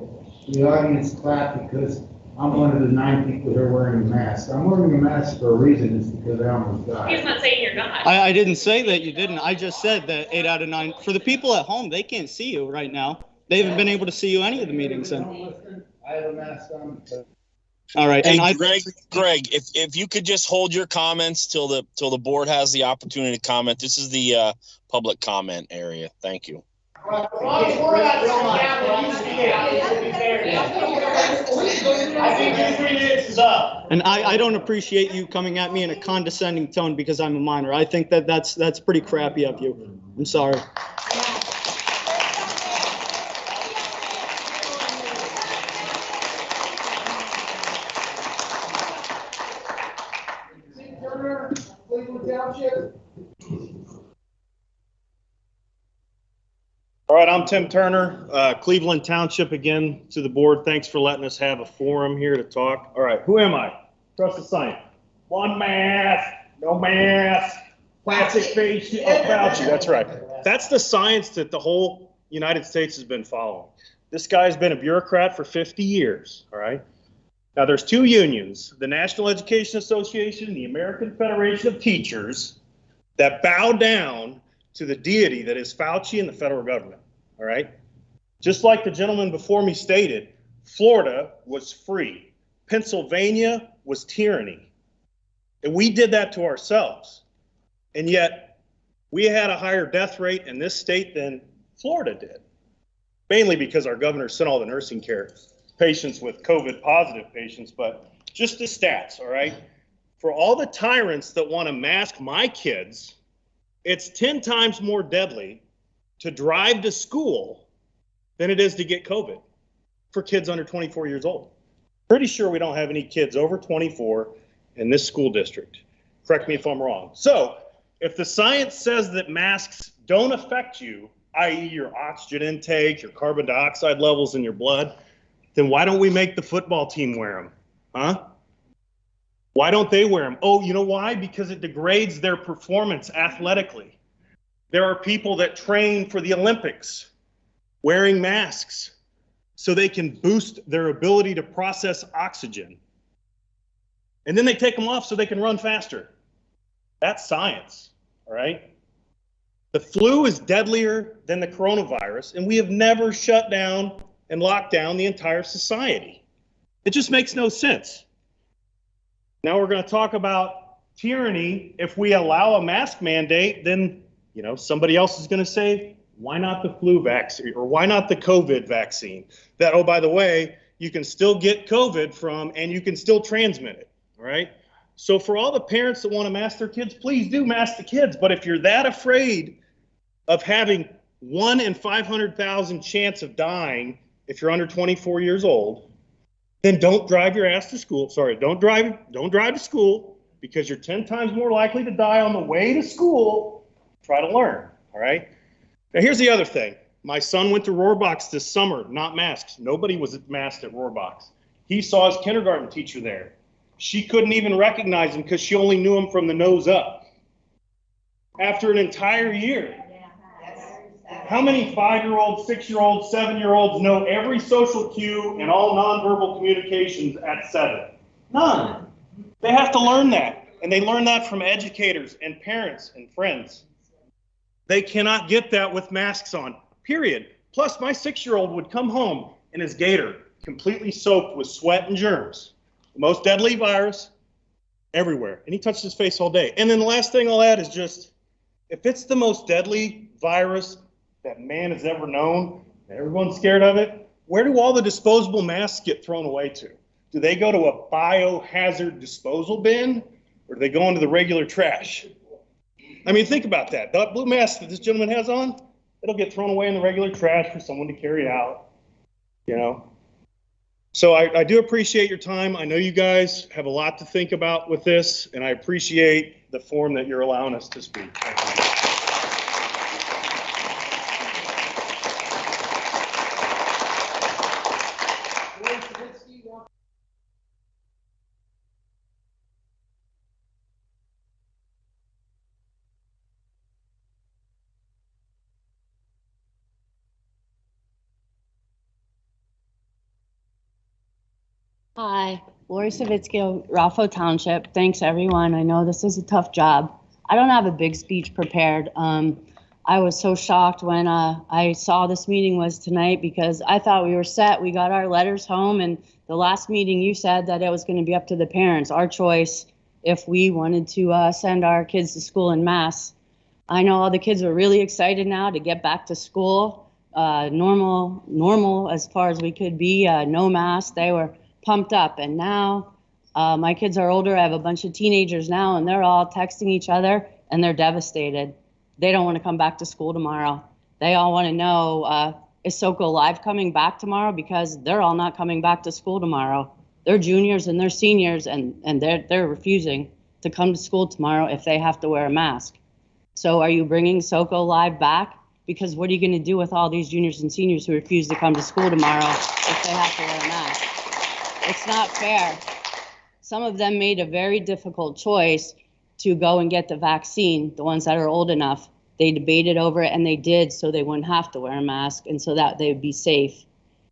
the audience clap because I'm one of the 9 people here wearing a mask. I'm wearing a mask for a reason, it's because I almost died. He's not saying you're not. I didn't say that you didn't. I just said that 8 out of 9. For the people at home, they can't see you right now. They haven't been able to see you any of the meetings. And I have a mask on. all right. Hey, And Greg, if you could just hold your comments till the board has the opportunity to comment. This is the public comment area. Thank you. And I don't appreciate you coming at me in a condescending tone because I'm a minor. I think that's pretty crappy of you. I'm sorry. Turner, Cleveland Township. All right, I'm Tim Turner, Cleveland Township again to the board. Thanks for letting us have a forum here to talk. All right, who am I? Trust the science. One mask, no mask, plastic face, Fauci. That's right. That's the science that the whole United States has been following. This guy's been a bureaucrat for 50 years, all right? Now, there's 2 unions, the National Education Association and the American Federation of Teachers, that bow down to the deity that is Fauci and the federal government, all right? Just like the gentleman before me stated, Florida was free. Pennsylvania was tyranny. And we did that to ourselves. And yet, we had a higher death rate in this state than Florida did, mainly because our governor sent all the nursing care patients with COVID positive patients, but just the stats, all right? For all the tyrants that want to mask my kids, it's 10 times more deadly to drive to school than it is to get COVID for kids under 24 years old. Pretty sure we don't have any kids over 24 in this school district. Correct me if I'm wrong. So if the science says that masks don't affect you, i.e. your oxygen intake, your carbon dioxide levels in your blood, then why don't we make the football team wear them? Huh? Why don't they wear them? Oh, you know why? Because it degrades their performance athletically. There are people that train for the Olympics wearing masks so they can boost their ability to process oxygen. And then they take them off so they can run faster. That's science, all right? The flu is deadlier than the coronavirus, and we have never shut down and locked down the entire society. It just makes no sense. Now we're going to talk about tyranny. If we allow a mask mandate, then, you know, somebody else is going to say, why not the flu vaccine or why not the COVID vaccine? That, oh, by the way, you can still get COVID from and you can still transmit it, all right? So for all the parents that want to mask their kids, please do mask the kids. But if you're that afraid of having 1 in 500,000 chance of dying if you're under 24 years old, then don't drive your ass to school. Sorry, don't drive to school because you're 10 times more likely to die on the way to school. Try to learn, all right? Now, here's the other thing. My son went to Rohrbox this summer, not masks. Nobody was masked at Rohrbox. He saw his kindergarten teacher there. She couldn't even recognize him because she only knew him from the nose up. After an entire year. How many 5-year-olds, 6-year-olds, 7-year-olds know every social cue and all nonverbal communications at 7? None. They have to learn that. And they learn that from educators and parents and friends. They cannot get that with masks on, period. Plus, my 6-year-old would come home in his gaiter, completely soaked with sweat and germs. The most deadly virus everywhere. And he touched his face all day. And then the last thing I'll add is just, if it's the most deadly virus that man has ever known, and everyone's scared of it, where do all the disposable masks get thrown away to? Do they go to a biohazard disposal bin? or do they go into the regular trash? I mean, think about that. That blue mask that this gentleman has on, it'll get thrown away in the regular trash for someone to carry out, you know? So I do appreciate your time. I know you guys have a lot to think about with this, and I appreciate the forum that you're allowing us to speak. Thank you. Hi, Lori Savitsky, Ralpho Township. Thanks, everyone. I know this is a tough job. I don't have a big speech prepared. I was so shocked when I saw this meeting was tonight because I thought we were set. We got our letters home, and the last meeting you said that it was going to be up to the parents, our choice, if we wanted to send our kids to school en masse. I know all the kids are really excited now to get back to school, normal as far as we could be, no mask. They were pumped up, and now my kids are older. I have a bunch of teenagers now, and they're all texting each other, and they're devastated. They don't want to come back to school tomorrow. They all want to know, is SoCo Live coming back tomorrow? Because they're all not coming back to school tomorrow. They're juniors and they're seniors, and they're refusing to come to school tomorrow if they have to wear a mask. So are you bringing SoCo Live back? Because what are you going to do with all these juniors and seniors who refuse to come to school tomorrow if they have to wear a mask? It's not fair. Some of them made a very difficult choice to go and get the vaccine, the ones that are old enough. They debated over it and they did so they wouldn't have to wear a mask and so that they would be safe.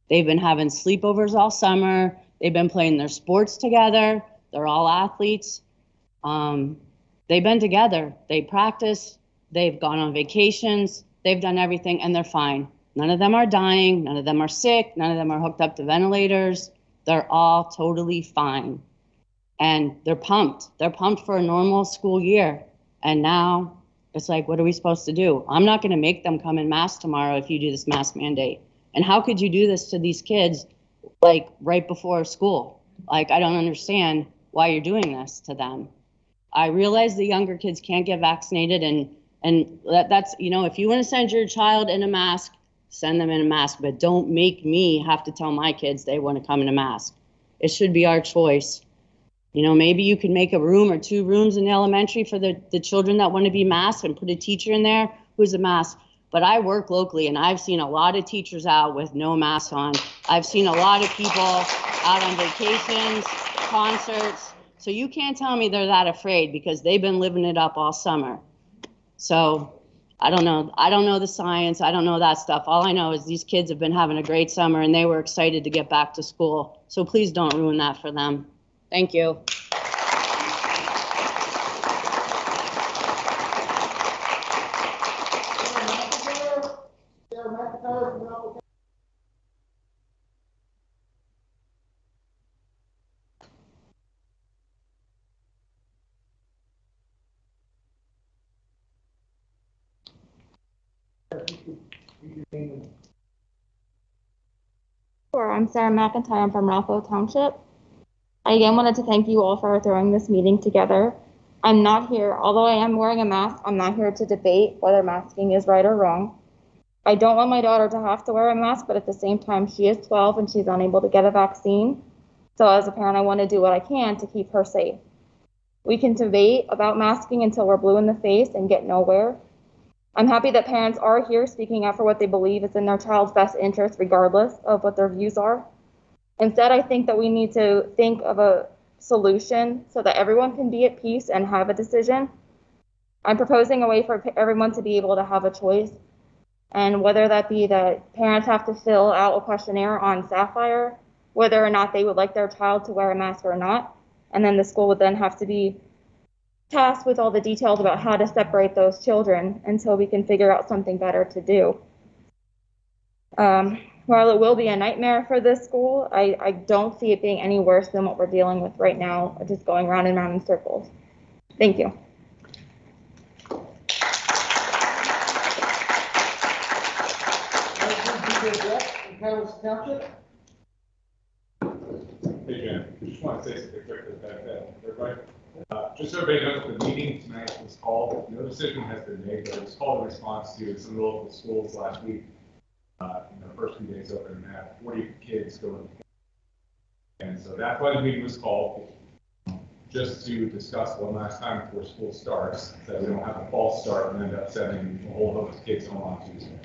They've been having sleepovers all summer. They've been playing their sports together. They're all athletes. They've been together. They practice. They've gone on vacations. They've done everything and they're fine. None of them are dying. None of them are sick. None of them are hooked up to ventilators. They're all totally fine. And they're pumped. They're pumped for a normal school year. And now it's like, what are we supposed to do? I'm not going to make them come in mask tomorrow if you do this mask mandate. And how could you do this to these kids, like, right before school? Like, I don't understand why you're doing this to them. I realize the younger kids can't get vaccinated, and that's, you know, if you want to send your child in a mask, send them in a mask, but don't make me have to tell my kids they want to come in a mask. It should be our choice. You know, maybe you could make a room or 2 rooms in the elementary for the children that want to be masked and put a teacher in there who's a mask. But I work locally and I've seen a lot of teachers out with no masks on. I've seen a lot of people out on vacations, concerts. So you can't tell me they're that afraid because they've been living it up all summer. So I don't know. I don't know the science. I don't know that stuff. All I know is these kids have been having a great summer and they were excited to get back to school. So please don't ruin that for them. Thank you. Sure, I'm Sarah McIntyre. I'm from Ralpho Township. I again wanted to thank you all for throwing this meeting together. I'm not here, although I am wearing a mask, I'm not here to debate whether masking is right or wrong. I don't want my daughter to have to wear a mask, but at the same time, she is 12 and she's unable to get a vaccine. So as a parent, I want to do what I can to keep her safe. We can debate about masking until we're blue in the face and get nowhere. I'm happy that parents are here speaking out for what they believe is in their child's best interest, regardless of what their views are. Instead, I think that we need to think of a solution so that everyone can be at peace and have a decision. I'm proposing a way for everyone to be able to have a choice, and whether that be that parents have to fill out a questionnaire on Sapphire, whether or not they would like their child to wear a mask or not, and then the school would then have to be tasked with all the details about how to separate those children until we can figure out something better to do. While it will be a nightmare for this school, I don't see it being any worse than what we're dealing with right now, just going round and round in circles. Thank you. Hey, Jen, I just want to say something quick about that, everybody. Just so everybody knows, the meeting tonight was called, no decision has been made, but it was called in response to some of the local schools last week. In the first few days open, and had 40 kids going. And so that's why the meeting was called, just to discuss one last time before school starts, so that we don't have a false start and end up sending a whole host of kids home on Tuesday.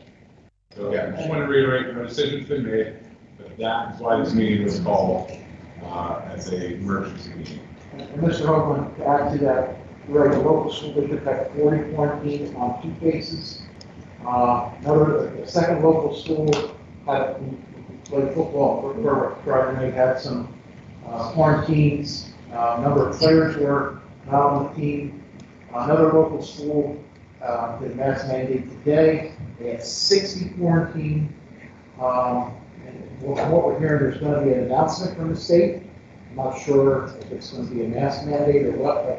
So again, I just want to reiterate, no decision's been made, but that is why this meeting was called as a emergency meeting. And Mr. Hoagland, to add to that, we're at the local school district had 40 quarantines on 2 cases. The second local school had played football for Friday night, had some quarantines. A number of players were not on the team. Another local school did mask mandate today. They had 60 quarantined. And what we're hearing, there's going to be an announcement from the state. I'm not sure if it's going to be a mask mandate or what, but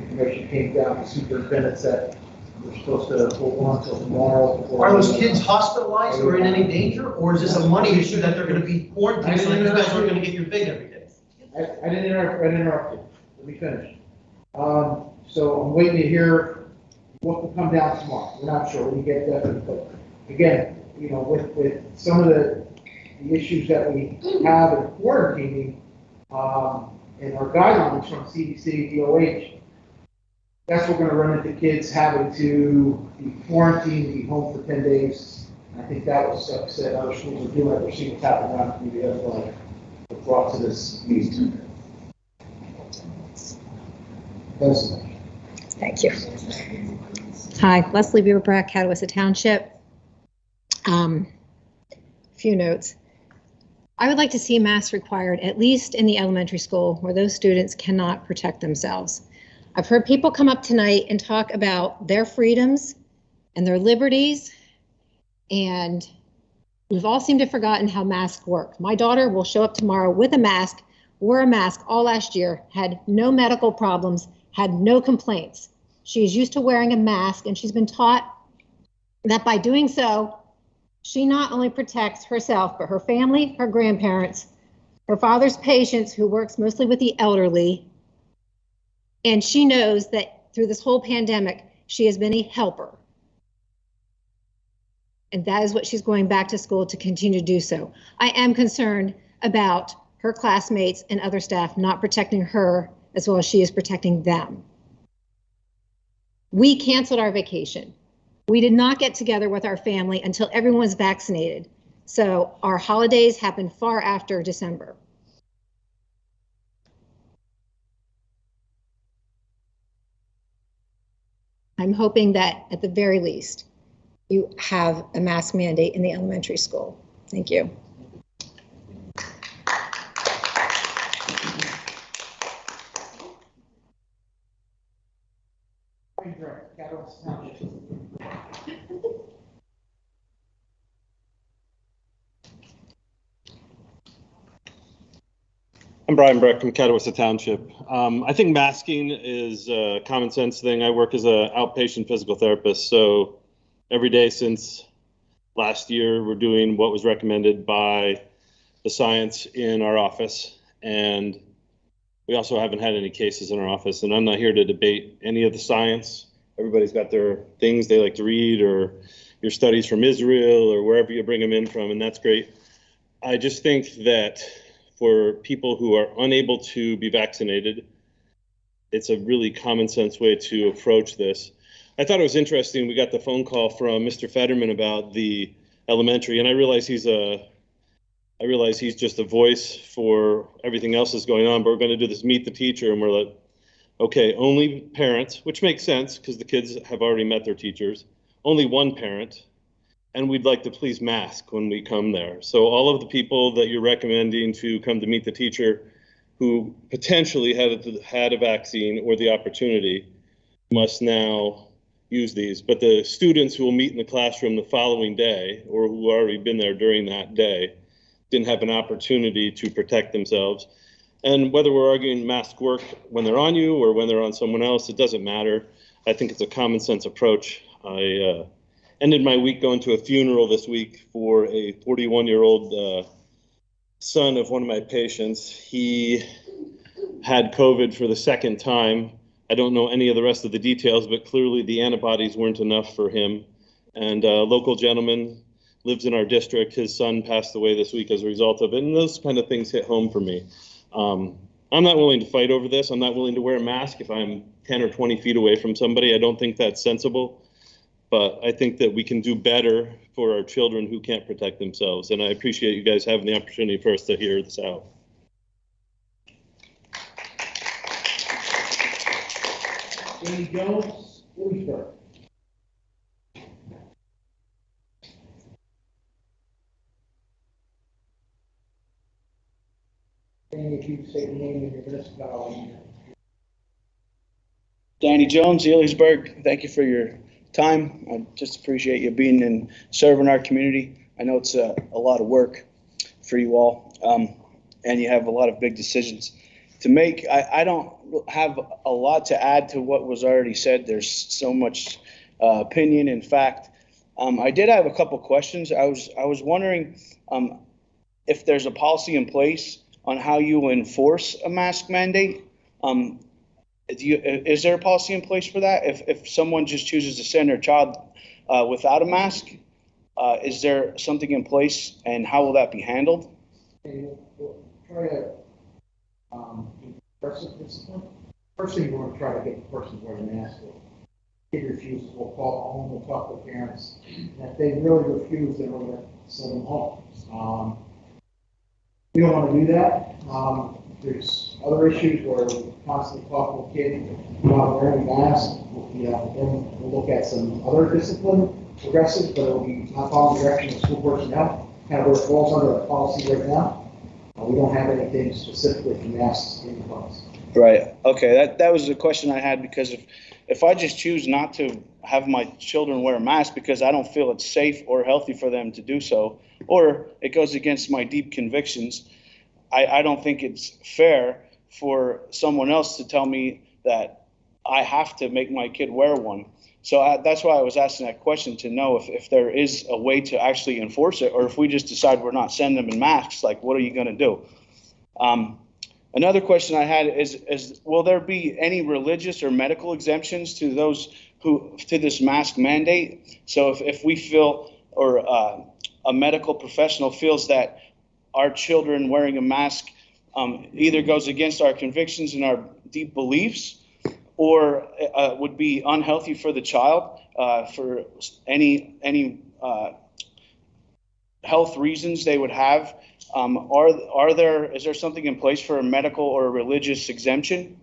information came down to superintendents that we're supposed to hold on until tomorrow. Are those kids hospitalized or in any danger, or is this a money issue that they're going to be quarantined so that you guys aren't going to get your big every day? I didn't interrupt you. Let me finish. So I'm waiting to hear what will come down tomorrow. We're not sure. We get definite, but again, you know, with some of the issues that we have in quarantining and our guidelines from CDC, DOH, that's what we're going to run into kids having to be quarantined, be home for 10 days. And I think that was said other schools are doing it. We're seeing what's happening around the community. That's why it brought to this meeting. Thank you. Hi, Leslie Beaverbrack, Catawissa Township. Few notes. I would like to see masks required, at least in the elementary school, where those students cannot protect themselves. I've heard people come up tonight and talk about their freedoms and their liberties, and we've all seemed to have forgotten how masks work. My daughter will show up tomorrow with a mask, wore a mask all last year, had no medical problems, had no complaints. She is used to wearing a mask, and she's been taught that by doing so, she not only protects herself, but her family, her grandparents, her father's patients, who works mostly with the elderly. And she knows that through this whole pandemic, she has been a helper. And that is what she's going back to school to continue to do so. I am concerned about her classmates and other staff not protecting her as well as she is protecting them. We canceled our vacation. We did not get together with our family until everyone was vaccinated. So our holidays happened far after December. I'm hoping that at the very least, you have a mask mandate in the elementary school. Thank you. I'm Brian Breck from Catawissa Township. I think masking is a common sense thing. I work as an outpatient physical therapist, so every day since last year, we're doing what was recommended by the science in our office, and we also haven't had any cases in our office, and I'm not here to debate any of the science. Everybody's got their things they like to read, or your studies from Israel, or wherever you bring them in from, and that's great. I just think that for people who are unable to be vaccinated, it's a really common sense way to approach this. I thought it was interesting. We got the phone call from Mr. Fetterman about the elementary, and I realize he's just a voice for everything else that's going on, but we're going to do this meet the teacher, and we're like, okay, only parents, which makes sense because the kids have already met their teachers, only one parent, and we'd like to please mask when we come there. So all of the people that you're recommending to come to meet the teacher who potentially had a vaccine or the opportunity must now use these. But the students who will meet in the classroom the following day, or who already been there during that day, didn't have an opportunity to protect themselves. And whether we're arguing mask work when they're on you or when they're on someone else, it doesn't matter. I think it's a common sense approach. I ended my week going to a funeral this week for a 41-year-old son of one of my patients. He had COVID for the second time. I don't know any of the rest of the details, but clearly the antibodies weren't enough for him. And a local gentleman lives in our district. His son passed away this week as a result of it. And those kind of things hit home for me. I'm not willing to fight over this. I'm not willing to wear a mask if I'm 10 or 20 feet away from somebody. I don't think that's sensible. But I think that we can do better for our children who can't protect themselves. And I appreciate you guys having the opportunity for us to hear this out. Jamie Jones, Lewisburg. Danny, if you say the name of your municipality. Danny Jones, Ellisburg. Thank you for your time. I just appreciate you being and serving our community. I know it's a lot of work for you all, and you have a lot of big decisions to make. I don't have a lot to add to what was already said. There's so much opinion and fact. I did have a couple questions. I was wondering if there's a policy in place on how you enforce a mask mandate. Is there a policy in place for that? If someone just chooses to send their child without a mask, is there something in place, and how will that be handled? We'll try to impressive discipline. First thing, we're going to try to get the person to wear a mask. If kid refuses, we'll call home, we'll talk to the parents. And if they really refuse, then we're going to send them home. We don't want to do that. There's other issues where we constantly talk to a kid about wearing a mask. Then we'll look at some other discipline, progressive, but it'll be not following the direction of school personnel, kind of where it falls under the policy right now. We don't have anything specifically for masks in the policy. Right. Okay. That was the question I had, because if I just choose not to have my children wear a mask because I don't feel it's safe or healthy for them to do so, or it goes against my deep convictions, I don't think it's fair for someone else to tell me that I have to make my kid wear one. So that's why I was asking that question, to know if there is a way to actually enforce it, or if we just decide we're not sending them in masks, like, what are you going to do? Another question I had is will there be any religious or medical exemptions to this mask mandate? So if we feel, or a medical professional feels that our children wearing a mask either goes against our convictions and our deep beliefs, or would be unhealthy for the child for any health reasons they would have, is there something in place for a medical or a religious exemption?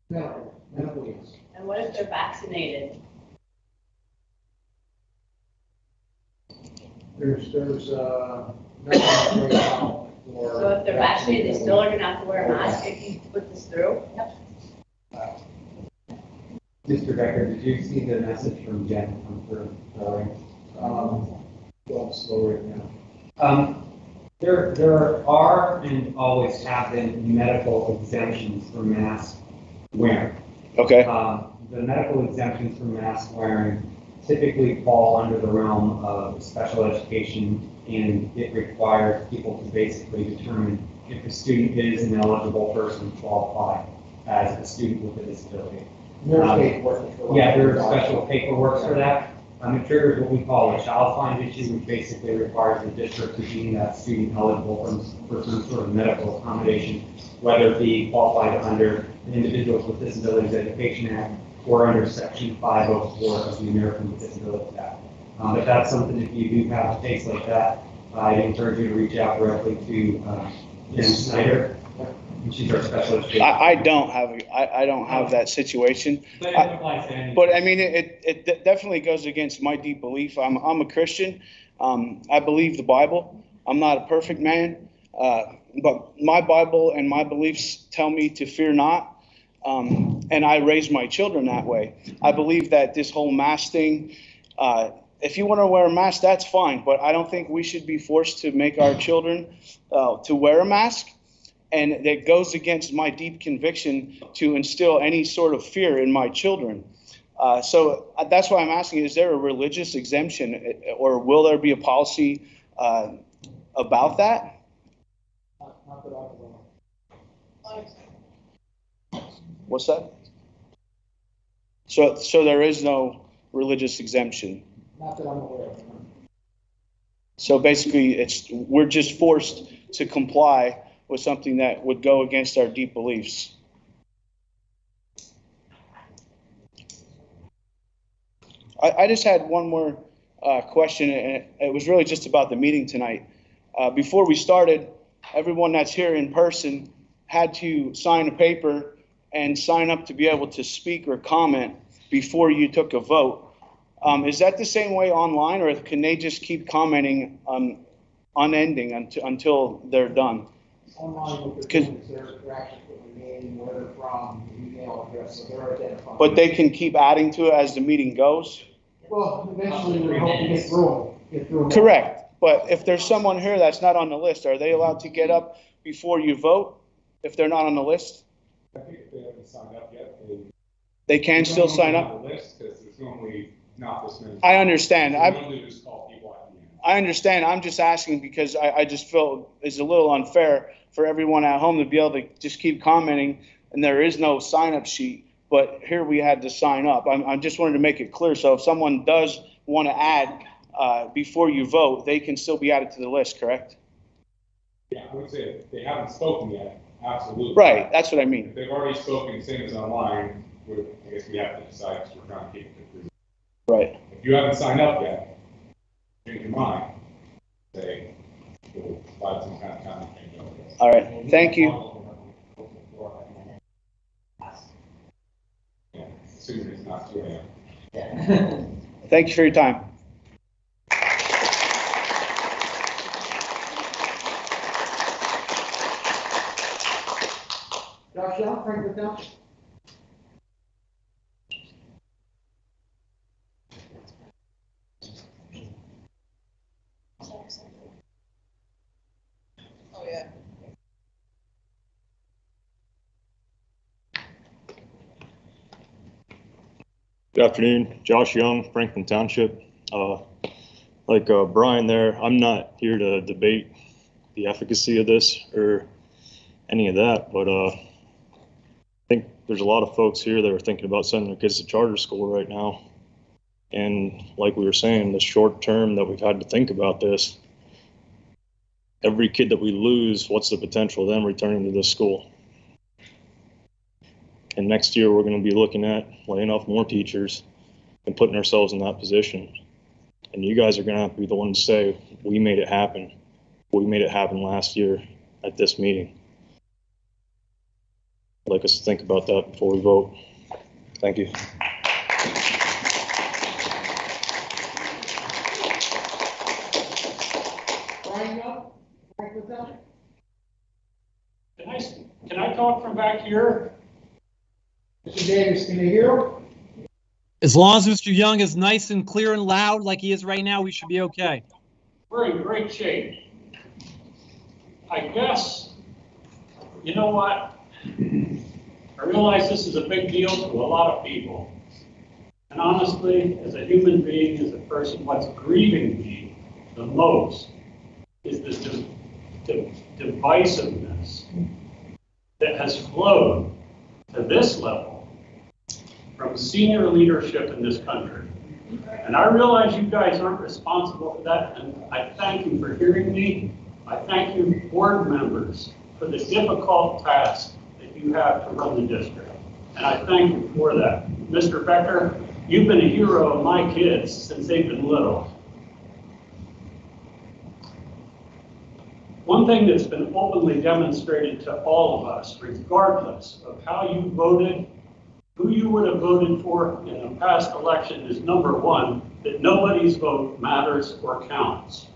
No, medical yes. And what if they're vaccinated? There's nothing right now for. So if they're vaccinated, they still are going to have to wear a mask if you put this through? Yep. Mr. Becker, did you see the message from Jen come through? Going slow right now. There are and always have been medical exemptions for mask wearing. Okay. The medical exemptions for mask wearing typically fall under the realm of special education, and it requires people to basically determine if a student is an eligible person to qualify as a student with a disability. Yeah, there are special paperwork for that. It triggers what we call a child find issue, which basically requires the district to deem that student eligible for some sort of medical accommodation, whether it be qualified under the Individuals with Disabilities Education Act or under Section 504 of the American with Disabilities Act. But that's something, if you do have a case like that, I'd encourage you to reach out directly to Jen Snyder. She's our special education. I don't have that situation. But it applies to anyone. But I mean, it definitely goes against my deep belief. I'm a Christian. I believe the Bible. I'm not a perfect man, but my Bible and my beliefs tell me to fear not. And I raise my children that way. I believe that this whole mask thing, if you want to wear a mask, that's fine. But I don't think we should be forced to make our children to wear a mask. And it goes against my deep conviction to instill any sort of fear in my children. So that's why I'm asking, is there a religious exemption, or will there be a policy about that? Not that I know. What's that? So there is no religious exemption. Not that I'm aware of. So basically, we're just forced to comply with something that would go against our deep beliefs. I just had one more question, and it was really just about the meeting tonight. Before we started, everyone that's here in person had to sign a paper and sign up to be able to speak or comment before you took a vote. Is that the same way online, or can they just keep commenting unending until they're done? Online, what they're doing is they're actually putting the name, where they're from, email address, so they're identifying. But they can keep adding to it as the meeting goes? Well, eventually we're hoping to get through. Correct. But if there's someone here that's not on the list, are they allowed to get up before you vote if they're not on the list? I think if they haven't signed up yet, They can still sign up? On the list, because there's normally not this many. I understand. So normally just call people at the end. I understand. I'm just asking because I just feel it's a little unfair for everyone at home to be able to just keep commenting, and there is no sign-up sheet. But here we had to sign up. I just wanted to make it clear. So if someone does want to add before you vote, they can still be added to the list, correct? Yeah, I would say if they haven't spoken yet, absolutely. Right, that's what I mean. If they've already spoken, same as online, I guess we have to decide because we're trying to keep it confusing. Right. If you haven't signed up yet, change your mind. Say, we'll provide some kind of time to change over. All right, thank you. Yeah, assuming it's not 2 a.m. Thank you for your time. Josh Young, Franklin Township. Oh, yeah. Good afternoon, Josh Young, Franklin Township. Like Brian there, I'm not here to debate the efficacy of this or any of that, but I think there's a lot of folks here that are thinking about sending their kids to charter school right now. And like we were saying, the short term that we've had to think about this, every kid that we lose, what's the potential of them returning to this school? And next year, we're going to be looking at laying off more teachers and putting ourselves in that position. And you guys are going to have to be the ones to say, we made it happen. We made it happen last year at this meeting. I'd like us to think about that before we vote. Thank you. Brian Young, Franklin Township. Can I talk from back here? Mr. Davis, can you hear? As long as Mr. Young is nice and clear and loud like he is right now, we should be okay. We're in great shape. I guess, you know what? I realize this is a big deal to a lot of people. And honestly, as a human being, as a person, what's grieving me the most is this divisiveness that has flowed to this level from senior leadership in this country. And I realize you guys aren't responsible for that, and I thank you for hearing me. I thank you, board members, for the difficult task that you have to run the district. And I thank you for that. Mr. Becker, you've been a hero of my kids since they've been little. One thing that's been openly demonstrated to all of us, regardless of how you voted, who you would have voted for in a past election, is number one, that nobody's vote matters or counts.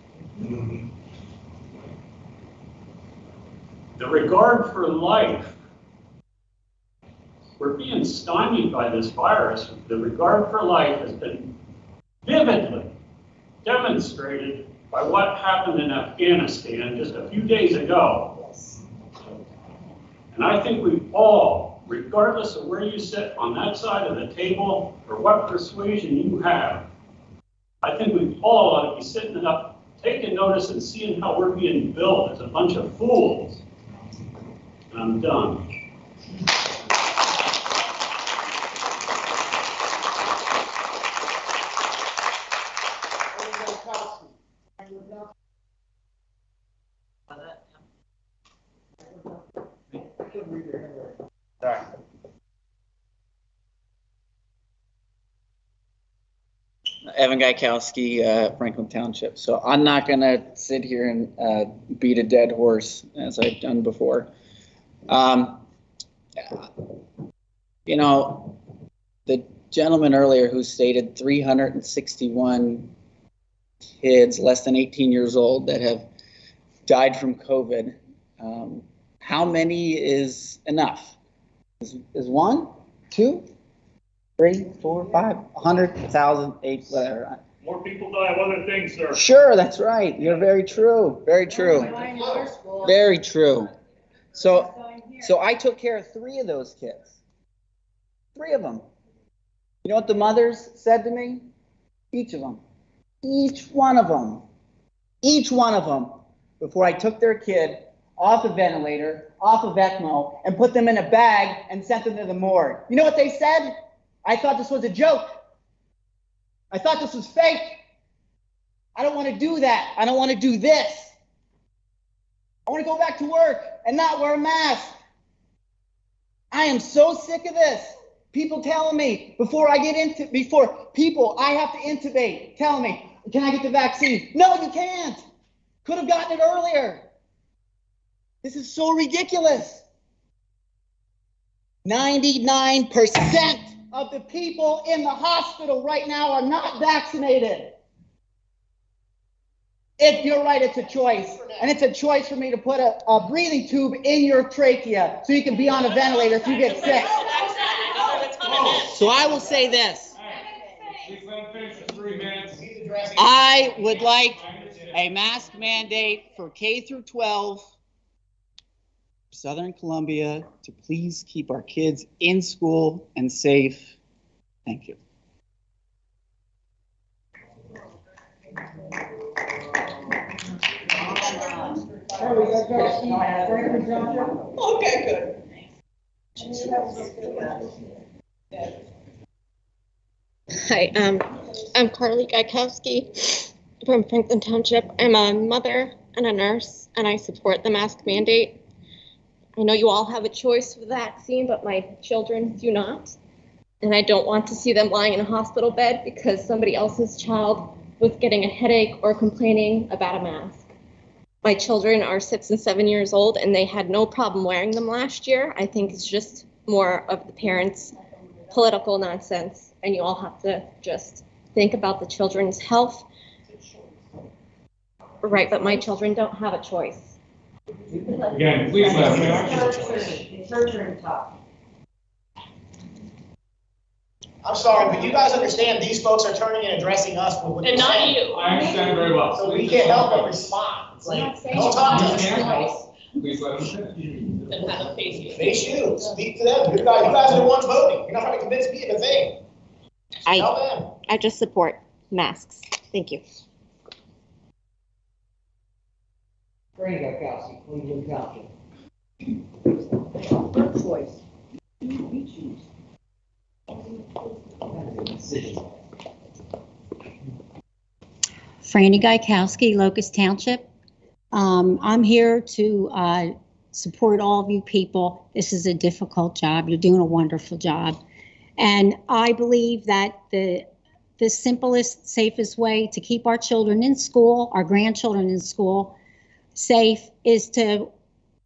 The regard for life, we're being stymied by this virus. The regard for life has been vividly demonstrated by what happened in Afghanistan just a few days ago. And I think we've all, regardless of where you sit on that side of the table or what persuasion you have, I think we all ought to be sitting up, taking notice and seeing how we're being billed as a bunch of fools. And I'm done. Sorry. Evan Gaikowski, Franklin Township. So I'm not going to sit here and beat a dead horse as I've done before. You know, the gentleman earlier who stated 361 kids less than 18 years old that have died from COVID. How many is enough? Is one, two, 3, 4, 5, 100, 1,000, 8, whatever. More people die of other things, sir. Sure, that's right. You're very true. Very true. Very true. So I took care of 3 of those kids. 3 of them. You know what the mothers said to me? Each of them. Each one of them. Each one of them. Before I took their kid off the ventilator, off of ECMO, and put them in a bag and sent them to the morgue. You know what they said? I thought this was a joke. I thought this was fake. I don't want to do that. I don't want to do this. I want to go back to work and not wear a mask. I am so sick of this. People telling me before I have to intubate, telling me, can I get the vaccine? No, you can't. Could have gotten it earlier. This is so ridiculous. 99% of the people in the hospital right now are not vaccinated. If you're right, it's a choice. And it's a choice for me to put a breathing tube in your trachea so you can be on a ventilator if you get sick. So I will say this. I would like a mask mandate for K through 12, Southern Columbia, to please keep our kids in school and safe. Thank you. Okay, Hi, I'm Carly Gaikowski from Franklin Township. I'm a mother and a nurse, and I support the mask mandate. I know you all have a choice for the vaccine, but my children do not. And I don't want to see them lying in a hospital bed because somebody else's child was getting a headache or complaining about a mask. My children are 6 and 7 years old, and they had no problem wearing them last year. I think it's just more of the parents' political nonsense, and you all have to just think about the children's health. Right, but my children don't have a choice. Again, please let It's her turn to talk. I'm sorry, but you guys understand these folks are turning and addressing us with what they're saying. you. I understand very well. So we can't help but respond. It's like, don't talk to us. Please let them finish. Face you, speak to them. You guys are the ones voting. You're not trying to convince me of a thing. Tell them. I just support masks. Thank you. Frank Gaikowski, Cleveland Township. Her choice. We choose. Franny Gaikowski, Locust Township. I'm here to support all of you people. This is a difficult job. You're doing a wonderful job. And I believe that the simplest, safest way to keep our children in school, our grandchildren in school, safe is to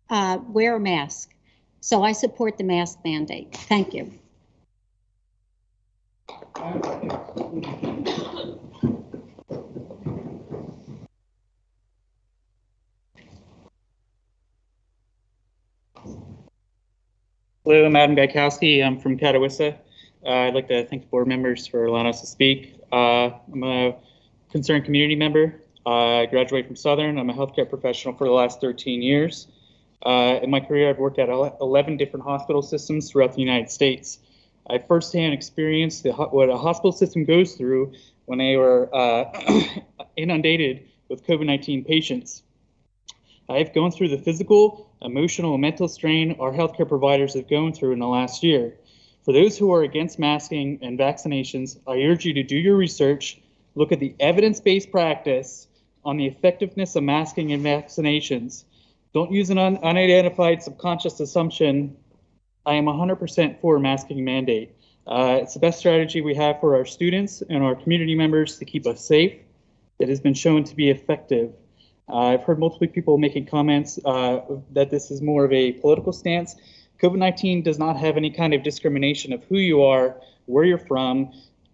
wear a mask. So I support the mask mandate. Thank you. Hello, I'm Adam Gaikowski. I'm from Catawissa. I'd like to thank the board members for allowing us to speak. I'm a concerned community member. I graduated from Southern. I'm a healthcare professional for the last 13 years. In my career, I've worked at 11 different hospital systems throughout the United States. I firsthand experienced what a hospital system goes through when they were inundated with COVID-19 patients. I've gone through the physical, emotional, and mental strain our healthcare providers have gone through in the last year. For those who are against masking and vaccinations, I urge you to do your research, look at the evidence-based practice on the effectiveness of masking and vaccinations. Don't use an unidentified subconscious assumption I am 100% for masking mandate. It's the best strategy we have for our students and our community members to keep us safe. It has been shown to be effective. I've heard multiple people making comments that this is more of a political stance. COVID-19 does not have any kind of discrimination of who you are, where you're from,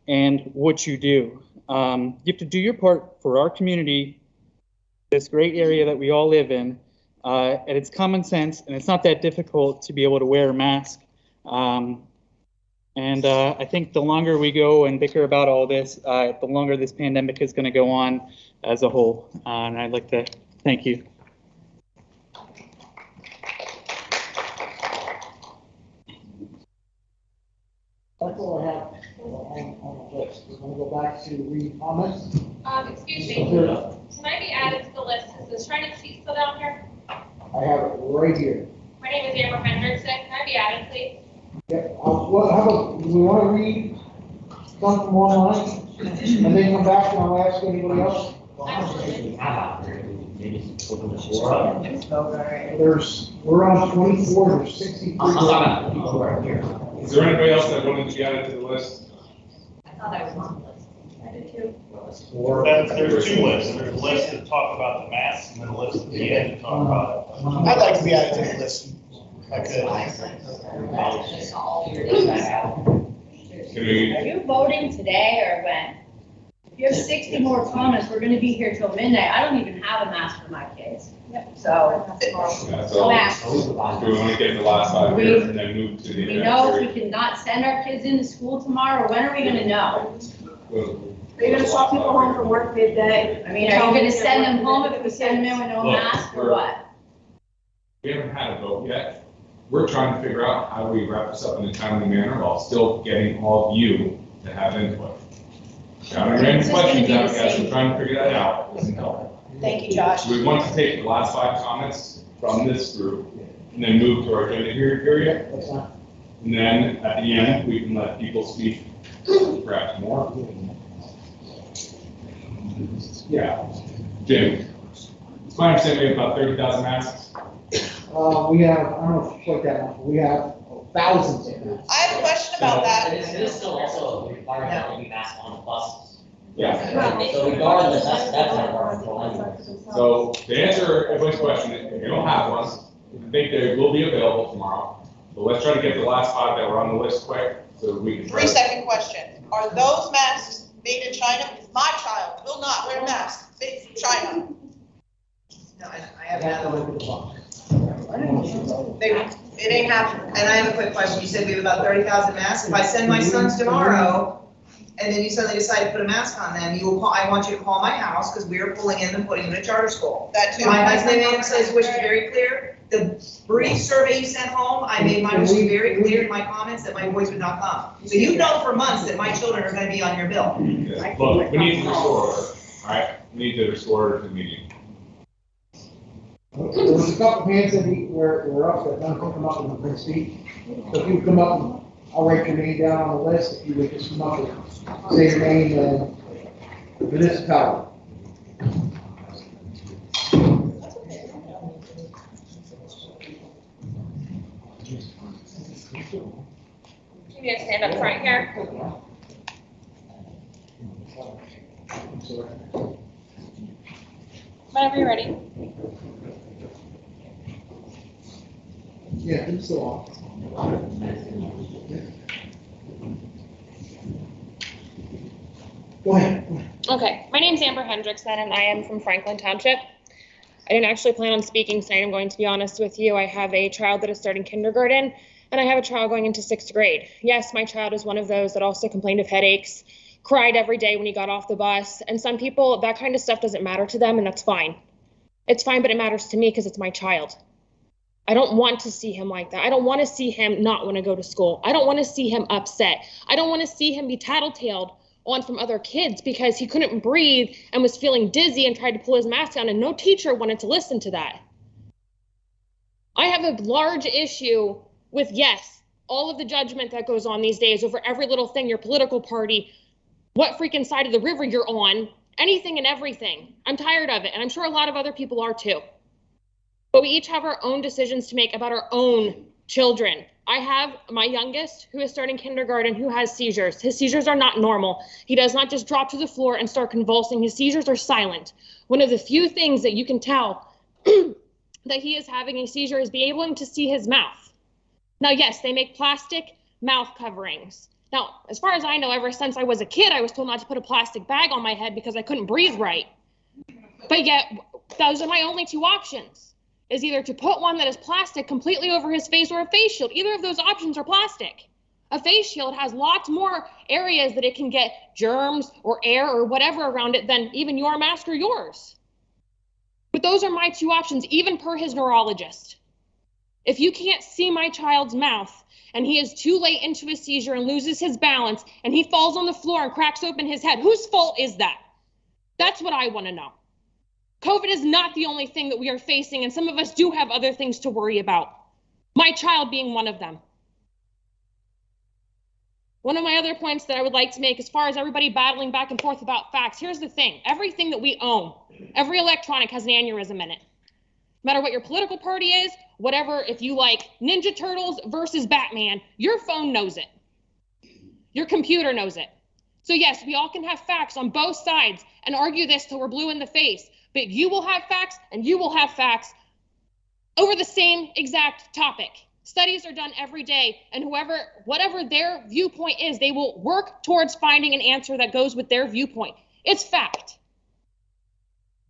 and what you do. You have to do your part for our community, this great area that we all live in, and it's common sense, and it's not that difficult to be able to wear a mask. I think the longer we go and bicker about all this, the longer this pandemic is going to go on as a whole. And I'd like to thank you. That's all I have on the list. We're gonna go back to read comments. Excuse me, can I be added to the list? Is the shredded sheet still down here? I have it right here. My name is Amber Hendrickson. Can I be added, please? Yeah, well, how about, do we want to read some from online? And then come back and I'll ask anybody else? We're on 24, there's 63. Is there anybody else that wanted to be added to the list? I thought I was on the list. I did too. There's two lists. There's a list to talk about the masks and then a list at the end to talk about it. I'd like to be added to the list. I could. Are you voting today or when? If you have 60 more comments, we're gonna be here till midnight. I don't even have a mask for my kids. So. Yeah, so Mask. do we want to get the last 5 here and then move to the We next know area? if we cannot send our kids into school tomorrow, when are we gonna know? Are you gonna send people home from work midday? I mean, are you gonna send them home if we send them in with no Look, mask or what? We haven't had a vote yet. We're trying to figure out how do we wrap this up in a timely manner while still getting all of you to have input. Got any random questions out, guys? We're trying to figure that out. Thank you, Josh. We want to take the last 5 comments from this group and then move to our agenda hearing period. And then at the end, we can let people speak perhaps more. Yeah, Jim, it's my understanding we have about 30,000 masks. We have, I don't know if it's quite that much, but we have thousands of them. I have a question about that. It is still also required that they be masked on the buses. Yeah. So regardless, that's our control anyway. So to answer everybody's question, if you don't have one, I think they will be available tomorrow. But let's try to get the last 5 that were on the list quick so that we can. 3-second question. Are those masks made in China? Because my child will not wear masks made from China. No, I have another one. It ain't happening. And I have a quick question. You said we have about 30,000 masks. If I send my sons tomorrow, and then you suddenly decide to put a mask on them, you will call, I want you to call my house because we are pulling in and putting them in a charter school. That too. My husband made his wish very clear. The brief survey you sent home, I made my wish very clear in my comments that my boys would not come. So you know for months that my children are going to be on your bill. Yeah. Look, we need to restore order, all right? We need to restore order to the meeting. There was a couple of hands that were up that don't come up and bring speak. So if you come up, I'll write your name down on the list. If you would just come up and say your name and municipality. Can you stand up front here? Whenever you're ready. Yeah, it's still on. Go ahead. Okay, my name's Amber Hendrickson and I am from Franklin Township. I didn't actually plan on speaking tonight, I'm going to be honest with you. I have a child that is starting kindergarten and I have a child going into 6th grade. Yes, my child is one of those that also complained of headaches, cried every day when he got off the bus, and some people, that kind of stuff doesn't matter to them and that's fine. It's fine, but it matters to me because it's my child. I don't want to see him like that. I don't want to see him not want to go to school. I don't want to see him upset. I don't want to see him be tattletaled on from other kids because he couldn't breathe and was feeling dizzy and tried to pull his mask down, and no teacher wanted to listen to that. I have a large issue with, yes, all of the judgment that goes on these days over every little thing, your political party, what freaking side of the river you're on, anything and everything. I'm tired of it, and I'm sure a lot of other people are too. But we each have our own decisions to make about our own children. I have my youngest who is starting kindergarten who has seizures. His seizures are not normal. He does not just drop to the floor and start convulsing. His seizures are silent. One of the few things that you can tell that he is having a seizure is being able to see his mouth. Now, yes, they make plastic mouth coverings. Now, as far as I know, ever since I was a kid, I was told not to put a plastic bag on my head because I couldn't breathe right. But yet, those are my only two options, is either to put one that is plastic completely over his face or a face shield. Either of those options are plastic. A face shield has lots more areas that it can get germs or air or whatever around it than even your mask or yours. But those are my two options, even per his neurologist. If you can't see my child's mouth and he is too late into his seizure and loses his balance and he falls on the floor and cracks open his head, whose fault is that? That's what I want to know. COVID is not the only thing that we are facing, and some of us do have other things to worry about. My child being one of them. One of my other points that I would like to make, as far as everybody battling back and forth about facts, here's the thing. Everything that we own, every electronic has an aneurysm in it. No matter what your political party is, whatever, if you like Ninja Turtles versus Batman, your phone knows it. Your computer knows it. So yes, we all can have facts on both sides and argue this till we're blue in the face, but you will have facts and you will have facts over the same exact topic. Studies are done every day, and whatever their viewpoint is, they will work towards finding an answer that goes with their viewpoint. It's fact.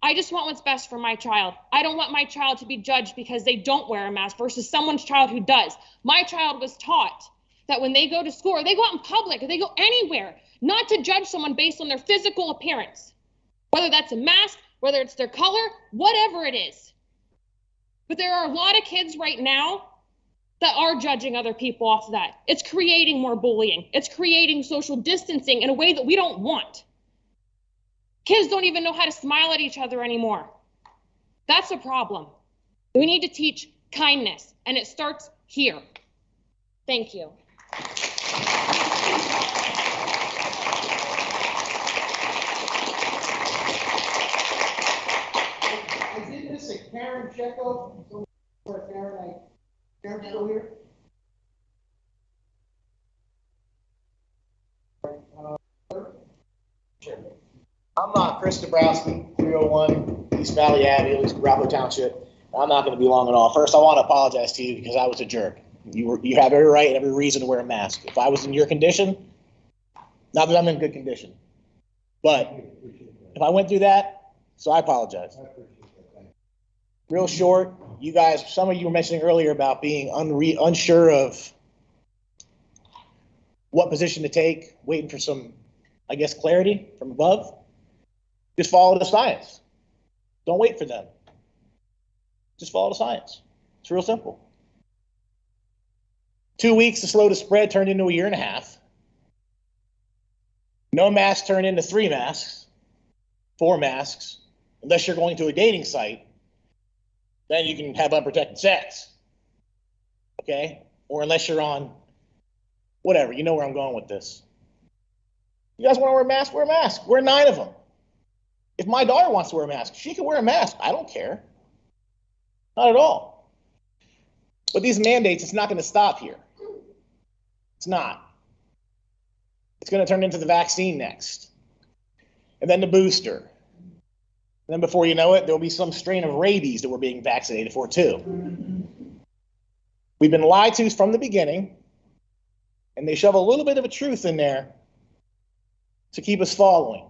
I just want what's best for my child. I don't want my child to be judged because they don't wear a mask versus someone's child who does. My child was taught that when they go to school, or they go out in public, or they go anywhere, not to judge someone based on their physical appearance. Whether that's a mask, whether it's their color, whatever it is. But there are a lot of kids right now that are judging other people off of that. It's creating more bullying. It's creating social distancing in a way that we don't want. Kids don't even know how to smile at each other anymore. That's a problem. We need to teach kindness, and it starts here. Thank you. I did miss a Karen Checo. Karen's still here? I'm Chris Dabrowski, 301 East Valley Ave, East Ralph Township. I'm not going to be long at all. First, I want to apologize to you because I was a jerk. You have every right and every reason to wear a mask. If I was in your condition, not that I'm in good condition, but if I went through that, so I apologize. Real short, you guys, some of you were mentioning earlier about being unsure of what position to take, waiting for some, I guess, clarity from above. Just follow the science. Don't wait for them. Just follow the science. It's real simple. 2 weeks to slow the spread turned into a year and a half. No masks turned into 3 masks, 4 masks, unless you're going to a dating site. Then you can have unprotected sex. Okay? Or unless you're on whatever. You know where I'm going with this. You guys want to wear a mask? Wear a mask. Wear 9 of them. If my daughter wants to wear a mask, she can wear a mask. I don't care. Not at all. But these mandates, it's not going to stop here. It's not. It's going to turn into the vaccine next. And then the booster. And then before you know it, there'll be some strain of rabies that we're being vaccinated for too. We've been lied to from the beginning, and they shove a little bit of a truth in there to keep us following.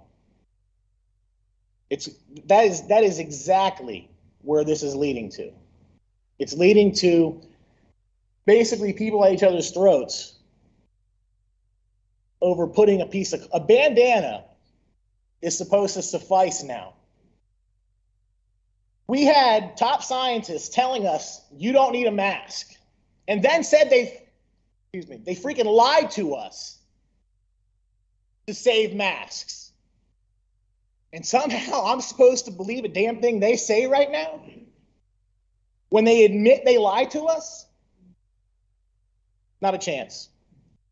That is exactly where this is leading to. It's leading to basically people at each other's throats over putting a bandana is supposed to suffice now. We had top scientists telling us you don't need a mask, and then said they freaking lied to us to save masks. And somehow I'm supposed to believe a damn thing they say right now? When they admit they lied to us? Not a chance.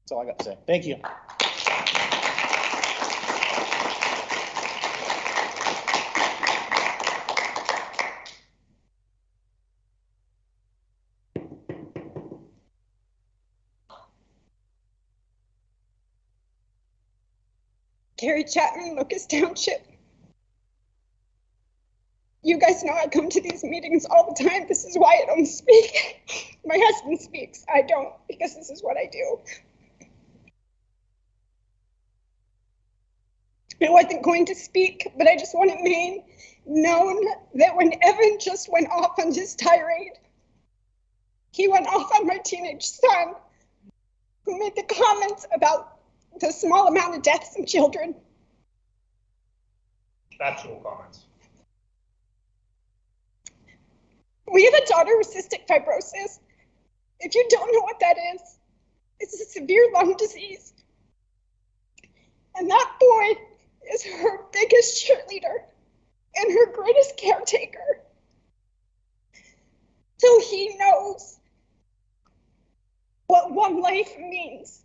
That's all I got to say. Thank you. Carrie Chapman, Lucas Township. You guys know I come to these meetings all the time. This is why I don't speak. My husband speaks. I don't, because this is what I do. I wasn't going to speak, but I just want it made known that when Evan just went off on his tirade, he went off on my teenage son, who made the comments about the small amount of deaths in children. Factual comments. We have a daughter with cystic fibrosis. If you don't know what that is, it's a severe lung disease. And that boy is her biggest cheerleader and her greatest caretaker. So he knows what one life means.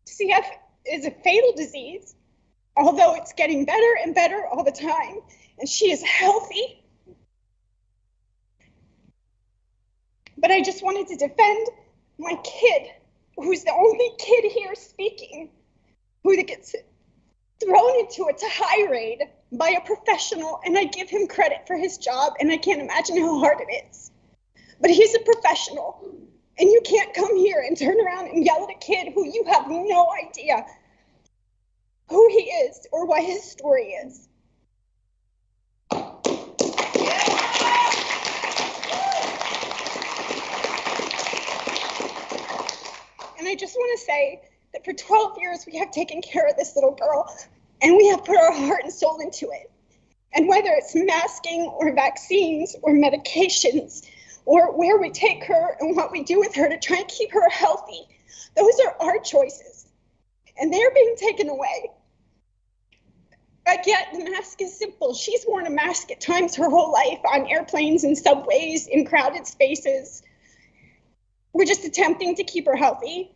CF is a fatal disease, although it's getting better and better all the time, and she is healthy. But I just wanted to defend my kid, who's the only kid here speaking, who gets thrown into a tirade by a professional, and I give him credit for his job, and I can't imagine how hard it is. But he's a professional, and you can't come here and turn around and yell at a kid who you have no idea who he is or what his story is. And I just want to say that for 12 years, we have taken care of this little girl, and we have put our heart and soul into it. And whether it's masking or vaccines or medications or where we take her and what we do with her to try and keep her healthy, those are our choices. And they're being taken away. I get the mask is simple. She's worn a mask at times her whole life on airplanes and subways, in crowded spaces. We're just attempting to keep her healthy.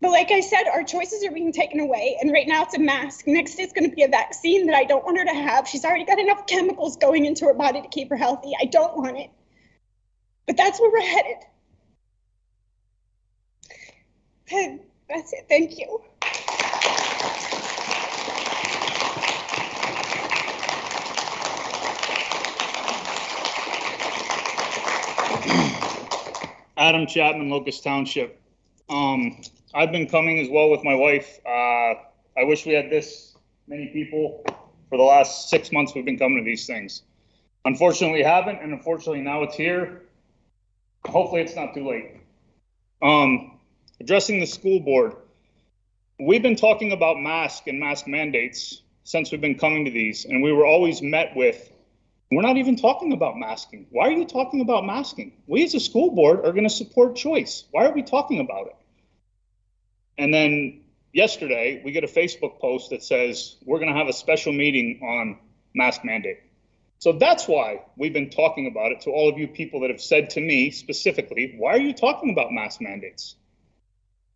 But like I said, our choices are being taken away, and right now it's a mask. Next it's going to be a vaccine that I don't want her to have. She's already got enough chemicals going into her body to keep her healthy. I don't want it. But that's where we're headed. And that's it. Thank you. Adam Chapman, Locust Township. I've been coming as well with my wife. I wish we had this many people. For the last 6 months, we've been coming to these things. Unfortunately, we haven't, and unfortunately now it's here. Hopefully it's not too late. Addressing the school board. We've been talking about mask and mask mandates since we've been coming to these, and we were always met with, we're not even talking about masking. Why are you talking about masking? We as a school board are going to support choice. Why are we talking about it? And then yesterday, we get a Facebook post that says, we're going to have a special meeting on mask mandate. So that's why we've been talking about it to all of you people that have said to me specifically, why are you talking about mask mandates?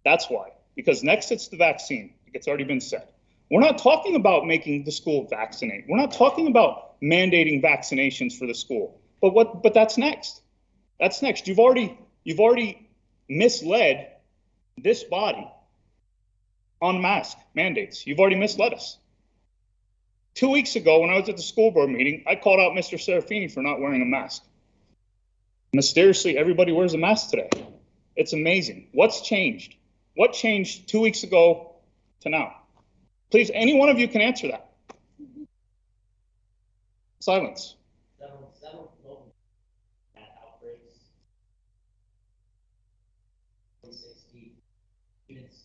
That's why, because next it's the vaccine. It's already been said. We're not talking about making the school vaccinate. We're not talking about mandating vaccinations for the school. But that's next. That's next. You've already misled this body on mask mandates. You've already misled us. 2 weeks ago, when I was at the school board meeting, I called out Mr. Serafini for not wearing a mask. Mysteriously, everybody wears a mask today. It's amazing. What's changed? What changed 2 weeks ago to now? Please, any one of you can answer that. Silence. Several local outbreaks. 60 units.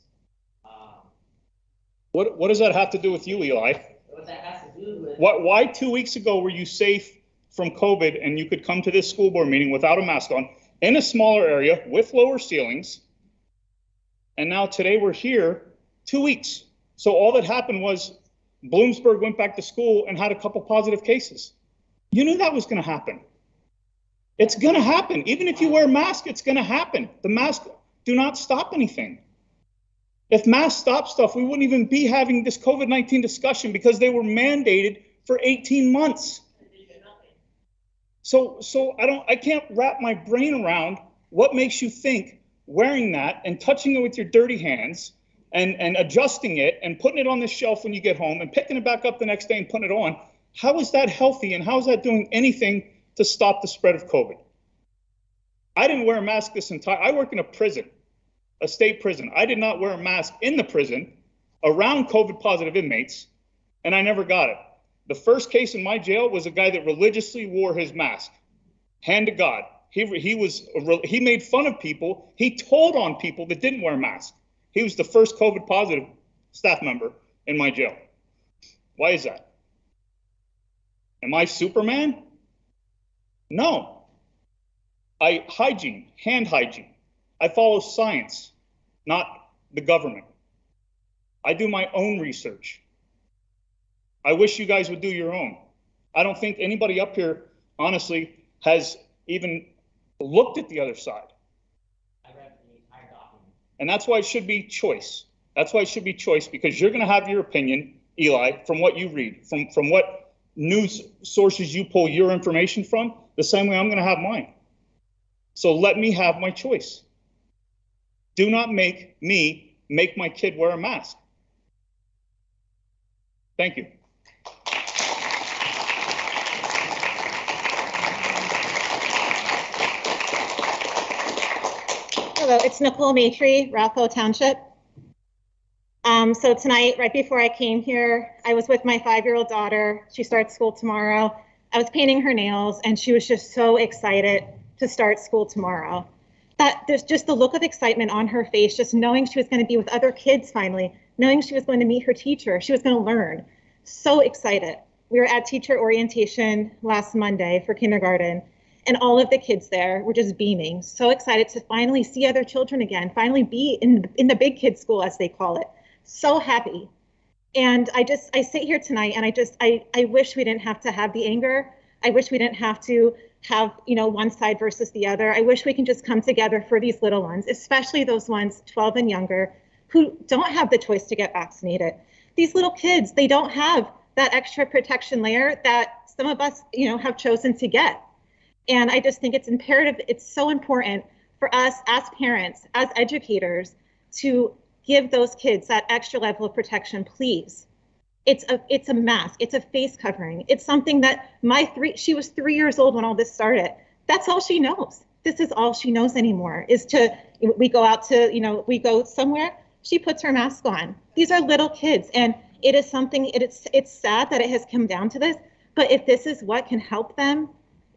What does that have to do with you, Eli? What that has to do with. Why 2 weeks ago were you safe from COVID and you could come to this school board meeting without a mask on in a smaller area with lower ceilings? And now today we're here 2 weeks. So all that happened was Bloomsburg went back to school and had a couple positive cases. You knew that was going to happen. It's going to happen. Even if you wear a mask, it's going to happen. The masks do not stop anything. If masks stop stuff, we wouldn't even be having this COVID-19 discussion because they were mandated for 18 months. So I can't wrap my brain around what makes you think wearing that and touching it with your dirty hands and adjusting it and putting it on the shelf when you get home and picking it back up the next day and putting it on, how is that healthy and how is that doing anything to stop the spread of COVID? I didn't wear a mask I work in a prison, a state prison. I did not wear a mask in the prison around COVID positive inmates, and I never got it. The first case in my jail was a guy that religiously wore his mask. Hand to God. He made fun of people. He told on people that didn't wear masks. He was the first COVID positive staff member in my jail. Why is that? Am I Superman? No. Hand hygiene. I follow science, not the government. I do my own research. I wish you guys would do your own. I don't think anybody up here, honestly, has even looked at the other side. I read the entire document. And that's why it should be choice. That's why it should be choice, because you're going to have your opinion, Eli, from what you read, from what news sources you pull your information from, the same way I'm going to have mine. So let me have my choice. Do not make me make my kid wear a mask. Thank you. Hello, it's Nicole Maitre, Ralph Township. So tonight, right before I came here, I was with my 5-year-old daughter. She starts school tomorrow. I was painting her nails, and she was just so excited to start school tomorrow. That there's just the look of excitement on her face, just knowing she was going to be with other kids finally, knowing she was going to meet her teacher, she was going to learn. So excited. We were at teacher orientation last Monday for kindergarten, and all of the kids there were just beaming, so excited to finally see other children again, finally be in the big kids school, as they call it. So happy. And I sit here tonight and I wish we didn't have to have the anger. I wish we didn't have to have, one side versus the other. I wish we can just come together for these little ones, especially those ones 12 and younger who don't have the choice to get vaccinated. These little kids, they don't have that extra protection layer that some of us, have chosen to get. And I just think it's imperative, it's so important for us as parents, as educators, to give those kids that extra level of protection, please. It's a mask, it's a face covering. It's something that she was 3 years old when all this started. That's all she knows. This is all she knows anymore, is we go out to, we go somewhere, she puts her mask on. These are little kids, and it is something, it's sad that it has come down to this, but if this is what can help them,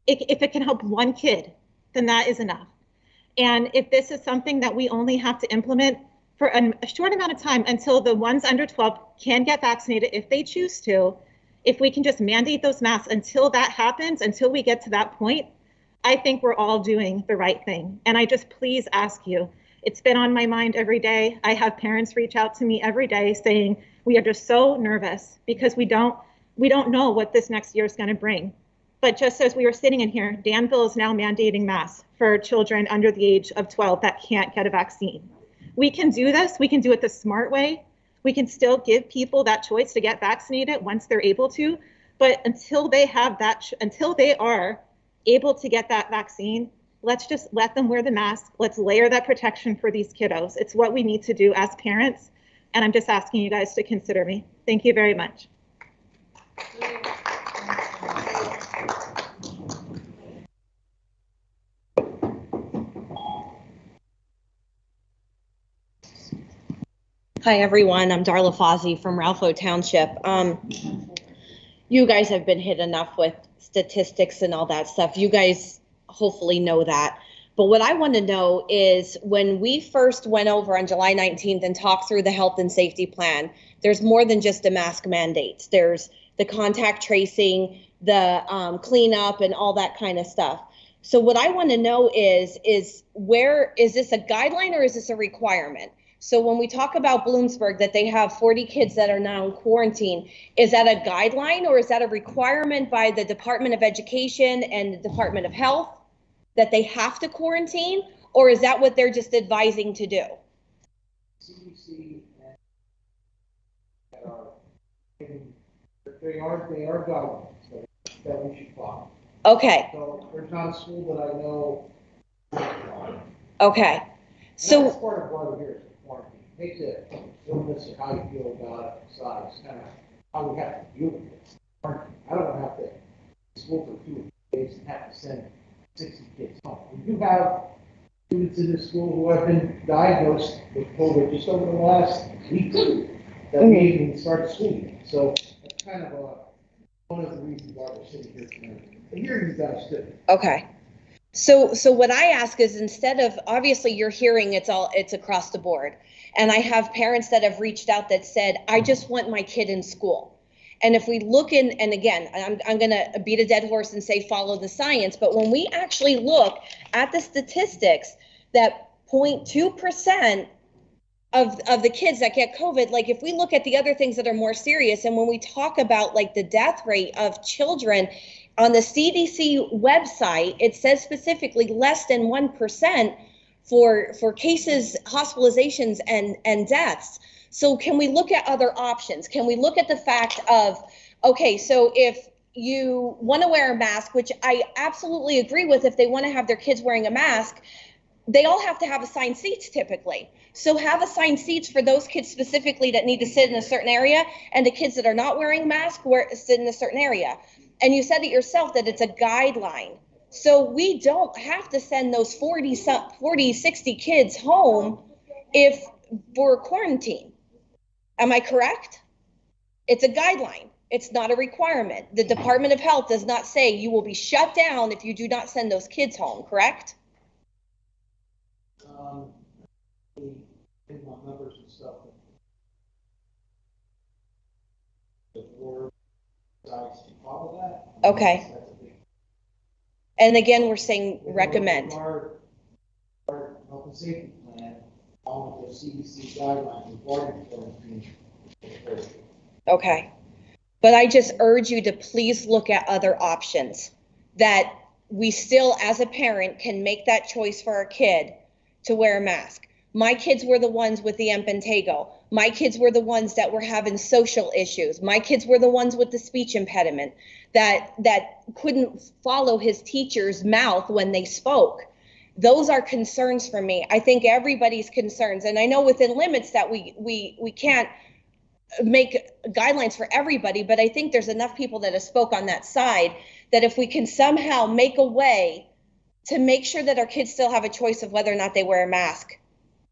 if it can help one kid, then that is enough. And if this is something that we only have to implement for a short amount of time until the ones under 12 can get vaccinated if they choose to, if we can just mandate those masks until that happens, until we get to that point, I think we're all doing the right thing. And I just please ask you, it's been on my mind every day. I have parents reach out to me every day saying, we are just so nervous because we don't know what this next year is going to bring. But just as we were sitting in here, Danville is now mandating masks for children under the age of 12 that can't get a vaccine. We can do this. We can do it the smart way. We can still give people that choice to get vaccinated once they're able to. But until they have that, until they are able to get that vaccine, let's just let them wear the mask. Let's layer that protection for these kiddos. It's what we need to do as parents. And I'm just asking you guys to consider me. Thank you very much. Hi, everyone. I'm Darla Fozzie from Ralpho Township. You guys have been hit enough with statistics and all that stuff. You guys hopefully know that. But what I want to know is when we first went over on July 19th and talked through the health and safety plan, there's more than just a mask mandate. There's the contact tracing, the cleanup, and all that kind of stuff. So what I want to know is where, is this a guideline or is this a requirement? So when we talk about Bloomsburg, that they have 40 kids that are now in quarantine, is that a guideline or is that a requirement by the Department of Education and the Department of Health that they have to quarantine, or is that what they're just advising to do? CDC they are guidelines that we should follow. Okay. So there's not a school that I know. Okay. So that's part of why we're here. hate to illness or how you feel about it, besides kind of how we have to deal with it. I don't have to school for 2 days and have to send 60 kids home. We do have students in this school who have been diagnosed with COVID just over the last week that we even started school year. So that's kind of one of the reasons why we're sitting here tonight. And hearing you guys too. Okay. So what I ask is, instead of, obviously you're hearing it's across the board. And I have parents that have reached out that said, I just want my kid in school. And if we look in, and again, I'm going to beat a dead horse and say follow the science, but when we actually look at the statistics, that 0.2% of the kids that get COVID, like if we look at the other things that are more serious, and when we talk about like the death rate of children on the CDC website, it says specifically less than 1% for cases, hospitalizations, and deaths. So can we look at other options? Can we look at the fact of, okay, so if you want to wear a mask, which I absolutely agree with, if they want to have their kids wearing a mask, they all have to have assigned seats typically. So have assigned seats for those kids specifically that need to sit in a certain area, and the kids that are not wearing masks sit in a certain area. And you said it yourself that it's a guideline. So we don't have to send those 40, 60 kids home if we're quarantined. Am I correct? It's a guideline. It's not a requirement. The Department of Health does not say you will be shut down if you do not send those kids home, correct? In my numbers and stuff. Okay. And again, we're saying recommend. Our health and safety plan, all of the CDC guidelines regarding quarantine. Okay. But I just urge you to please look at other options that we still, as a parent, can make that choice for our kid to wear a mask. My kids were the ones with the empantego. My kids were the ones that were having social issues. My kids were the ones with the speech impediment that couldn't follow his teacher's mouth when they spoke. Those are concerns for me. I think everybody's concerns, and I know within limits that we can't make guidelines for everybody, but I think there's enough people that have spoke on that side that if we can somehow make a way to make sure that our kids still have a choice of whether or not they wear a mask,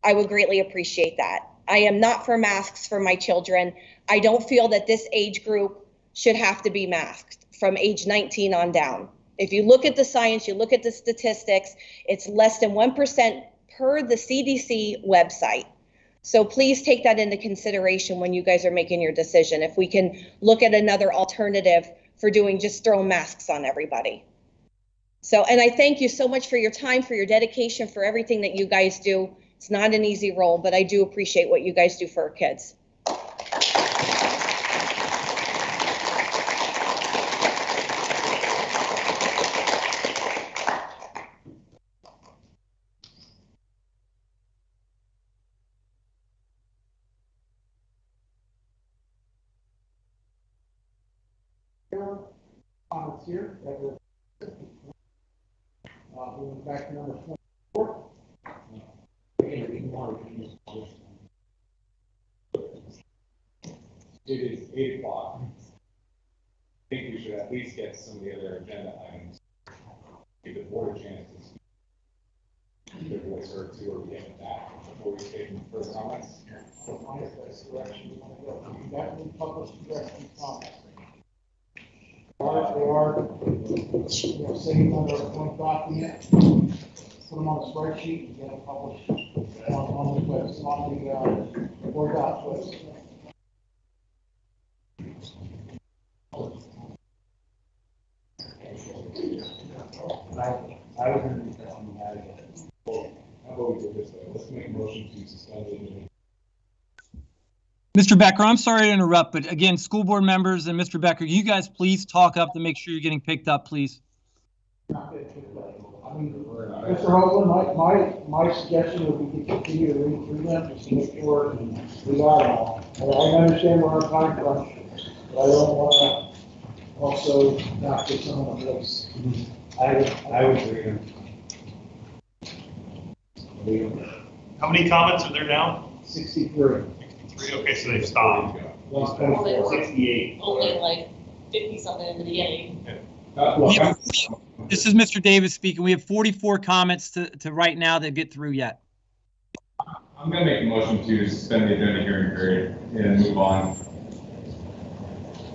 I would greatly appreciate that. I am not for masks for my children. I don't feel that this age group should have to be masked from age 19 on down. If you look at the science, you look at the statistics, it's less than 1% per the CDC website. So please take that into consideration when you guys are making your decision. If we can look at another alternative for doing just throw masks on everybody. So, and I thank you so much for your time, for your dedication, for everything that you guys do. It's not an easy role, but I do appreciate what you guys do for our kids. Comments here. Going back to number 24. It is 8 o'clock. I think we should at least get some of the other agenda items. Give the board a chance to speak. Their voice heard too, or we get it back before we take further comments. Direction. You definitely publish direction comments. They are saved under a point document. Put them on a spreadsheet and get them published on the website, on the Word doc website. I was going to be testing that again. How about we do this way? Let's make a motion to suspend the meeting. Mr. Becker, I'm sorry to interrupt, but again, school board members and Mr. Becker, you guys please talk up to make sure you're getting picked up, please. I mean, Mr. Hoagland, my suggestion would be to continue to read through them just to make sure we got them all. I understand we're on time crunch, but I don't want to also not get someone a voice. I would agree. How many comments are there now? 63. Okay, so they've stopped. 124. Only like 50-something in the beginning. This is Mr. Davis speaking. We have 44 comments to right now that get through yet. I'm going to make a motion to suspend the agenda hearing period and move on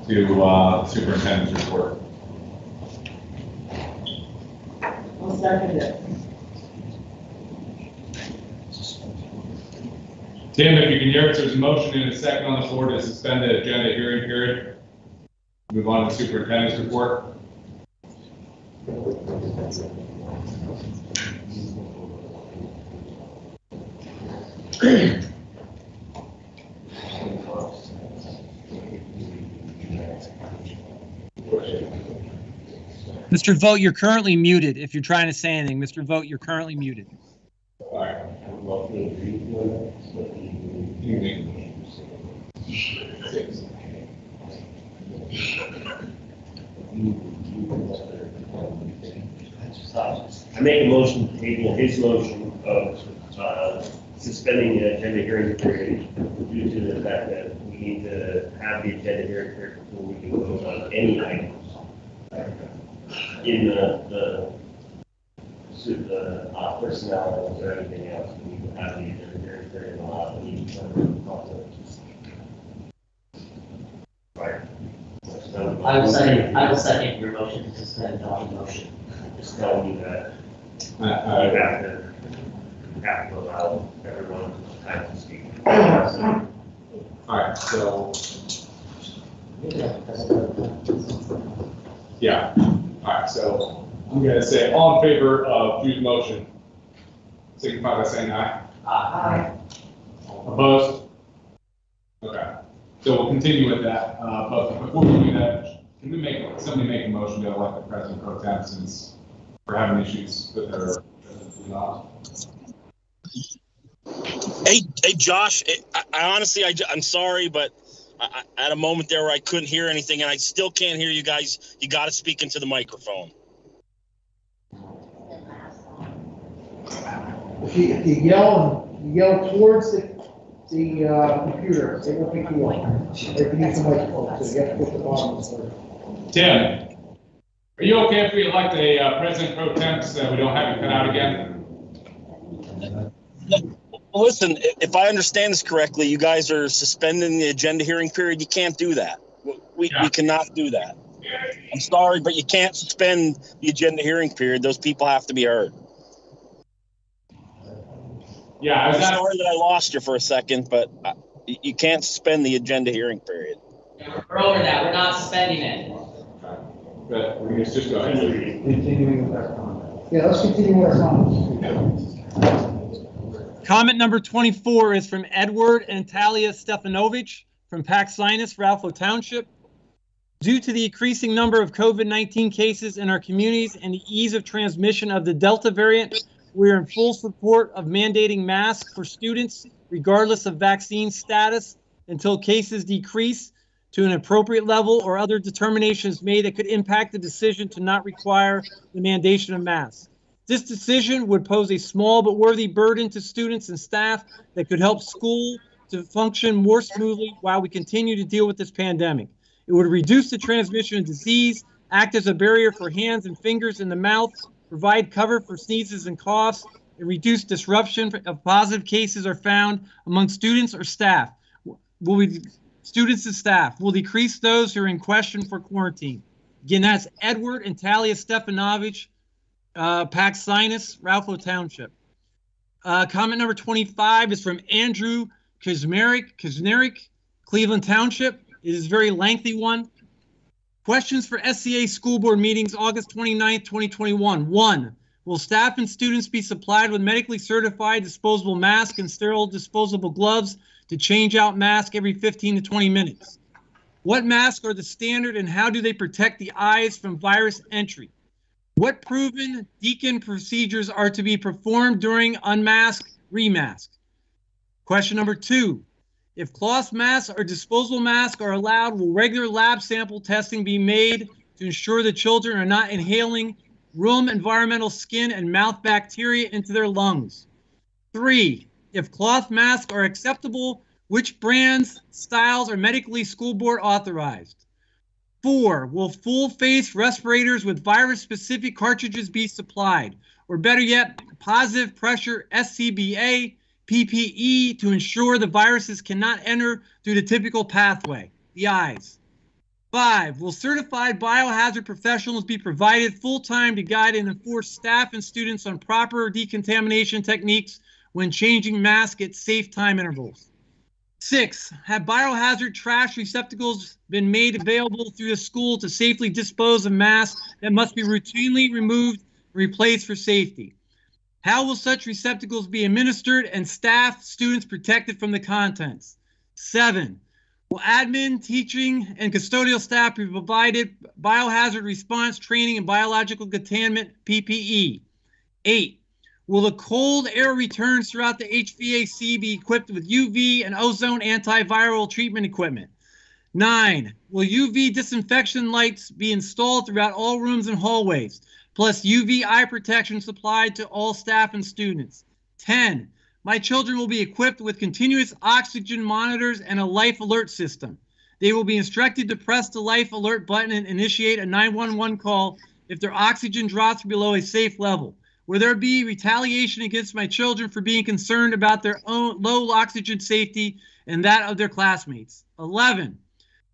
to superintendent's report. I'll second it. Tim, if you can hear us, there's a motion and a second on the floor to suspend the agenda hearing period. Move on to superintendent's report. Mr. Vogt, you're currently muted. If you're trying to say anything, Mr. Vogt, you're currently muted. All right. I make a motion to table his motion of suspending the agenda hearing period due to the fact that we need to have the agenda hearing period before we can vote on any items in the personnel or anything else. We need to have the agenda hearing period and allow the meeting to talk. Right. I will second your motion to suspend Don's motion. Just telling you that you have to allow everyone time to speak. All right, so yeah. All right, so I'm going to say all in favor of Drew's motion, signify by saying aye. Aye. Opposed? Okay. So we'll continue with that. But before we do that, can somebody make a motion to elect the president pro tem since we're having issues with her? Hey, Josh. I honestly, I'm sorry, but I had a moment there where I couldn't hear anything, and I still can't hear you guys. You got to speak into the microphone. If you yell towards the computer, it will pick you up. If you need the microphone, so you have to push the button. Tim, are you okay if we elect a president pro tem so we don't have you cut out again? Listen, if I understand this correctly, you guys are suspending the agenda hearing period. You can't do that. We cannot do that. I'm sorry, but you can't suspend the agenda hearing period. Those people have to be heard. Yeah, I'm sorry that I lost you for a second, but you can't suspend the agenda hearing period. We're over that. We're not suspending it. But we're just go ahead. Continuing with our comments. Yeah, let's continue with our comments. Comment number 24 is from Edward and Talia Stefanovich from Pax Sinus, Ralpho Township. Due to the increasing number of COVID-19 cases in our communities and the ease of transmission of the Delta variant, we are in full support of mandating masks for students, regardless of vaccine status, until cases decrease to an appropriate level or other determinations made that could impact the decision to not require the mandation of masks. This decision would pose a small but worthy burden to students and staff that could help school to function more smoothly while we continue to deal with this pandemic. It would reduce the transmission of disease, act as a barrier for hands and fingers in the mouth, provide cover for sneezes and coughs, and reduce disruption of positive cases are found among students or staff. Students and staff will decrease those who are in question for quarantine. Again, that's Edward and Talia Stefanovich, Pax Sinus, Ralpho Township. Comment number 25 is from Andrew Kuznerik, Cleveland Township. It is a very lengthy one. Questions for SCA school board meetings, August 29th, 2021. 1. Will staff and students be supplied with medically certified disposable masks and sterile disposable gloves to change out masks every 15 to 20 minutes? What masks are the standard and how do they protect the eyes from virus entry? What proven deacon procedures are to be performed during unmask, remask? Question number 2. If cloth masks or disposable masks are allowed, will regular lab sample testing be made to ensure the children are not inhaling room environmental skin and mouth bacteria into their lungs? 3. If cloth masks are acceptable, which brands, styles are medically school board authorized? 4, will full-face respirators with virus-specific cartridges be supplied? Or better yet, positive pressure SCBA, PPE to ensure the viruses cannot enter through the typical pathway, the eyes. 5, will certified biohazard professionals be provided full-time to guide and enforce staff and students on proper decontamination techniques when changing masks at safe time intervals? 6, have biohazard trash receptacles been made available through the school to safely dispose of masks that must be routinely removed and replaced for safety? How will such receptacles be administered and staff, students protected from the contents? 7, will admin, teaching, and custodial staff be provided biohazard response training and biological containment PPE? 8, will the cold air returns throughout the HVAC be equipped with UV and ozone antiviral treatment equipment? 9, will UV disinfection lights be installed throughout all rooms and hallways, plus UV eye protection supplied to all staff and students? 10, my children will be equipped with continuous oxygen monitors and a life alert system. They will be instructed to press the life alert button and initiate a 911 call if their oxygen drops below a safe level. Will there be retaliation against my children for being concerned about their own low oxygen safety and that of their classmates? 11,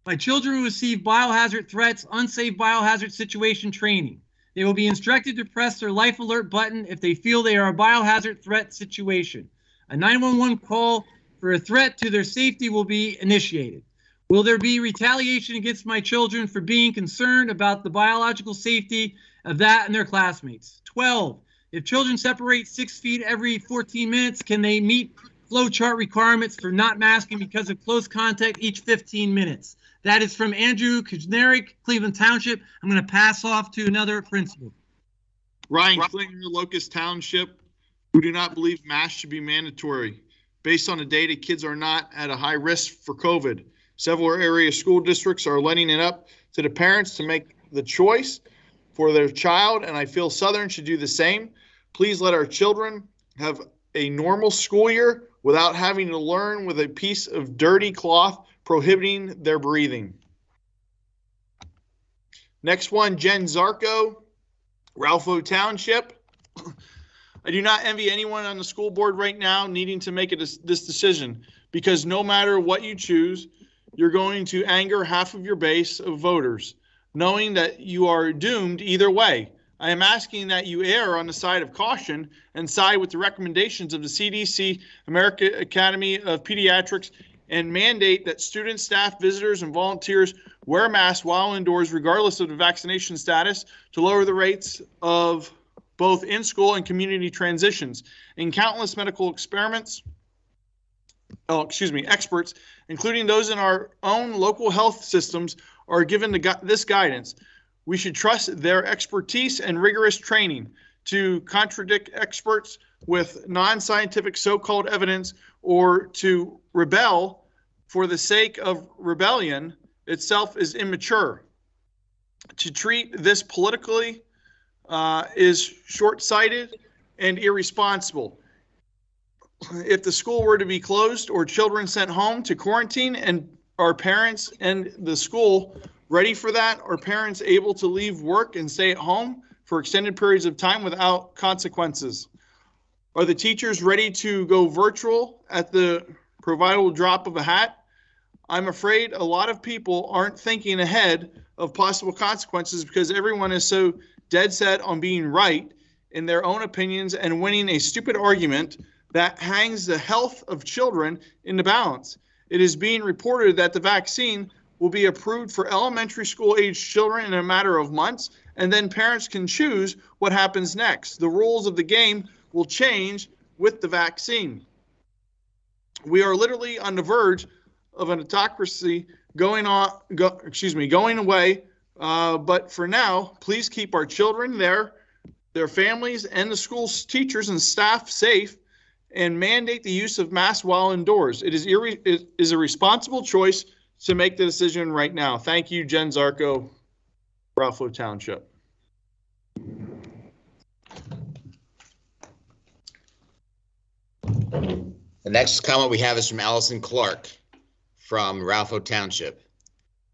my children will receive biohazard threats, unsafe biohazard situation training. They will be instructed to press their life alert button if they feel they are a biohazard threat situation. A 911 call for a threat to their safety will be initiated. Will there be retaliation against my children for being concerned about the biological safety of that and their classmates? 12, if children separate 6 feet every 14 minutes, can they meet flow chart requirements for not masking because of close contact each 15 minutes? That is from Andrew Kajnerick, Cleveland Township. I'm going to pass off to another principal. Ryan Klinger, Locust Township. We do not believe masks should be mandatory. Based on the data, kids are not at a high risk for COVID. Several area school districts are letting it up to the parents to make the choice for their child, and I feel Southern should do the same. Please let our children have a normal school year without having to learn with a piece of dirty cloth prohibiting their breathing. Next one, Jen Zarko, Ralpho Township. I do not envy anyone on the school board right now needing to make this decision, because no matter what you choose, you're going to anger half of your base of voters, knowing that you are doomed either way. I am asking that you err on the side of caution and side with the recommendations of the CDC, American Academy of Pediatrics, and mandate that students, staff, visitors, and volunteers wear masks while indoors, regardless of the vaccination status, to lower the rates of both in-school and community transitions. In countless medical experiments, experts, including those in our own local health systems, are given this guidance. We should trust their expertise and rigorous training. To contradict experts with non-scientific so-called evidence or to rebel for the sake of rebellion itself is immature. To treat this politically is short-sighted and irresponsible. If the school were to be closed or children sent home to quarantine, and are parents and the school ready for that? Are parents able to leave work and stay at home for extended periods of time without consequences? Are the teachers ready to go virtual at the provided drop of a hat? I'm afraid a lot of people aren't thinking ahead of possible consequences because everyone is so dead set on being right in their own opinions and winning a stupid argument that hangs the health of children in the balance. It is being reported that the vaccine will be approved for elementary school age children in a matter of months, and then parents can choose what happens next. The rules of the game will change with the vaccine. We are literally on the verge of an autocracy going away. But for now, please keep our children, their families, and the school's teachers and staff safe, and mandate the use of masks while indoors. It is a responsible choice to make the decision right now. Thank you, Jen Zarko, Ralpho Township. The next comment we have is from Allison Clark from Ralpho Township.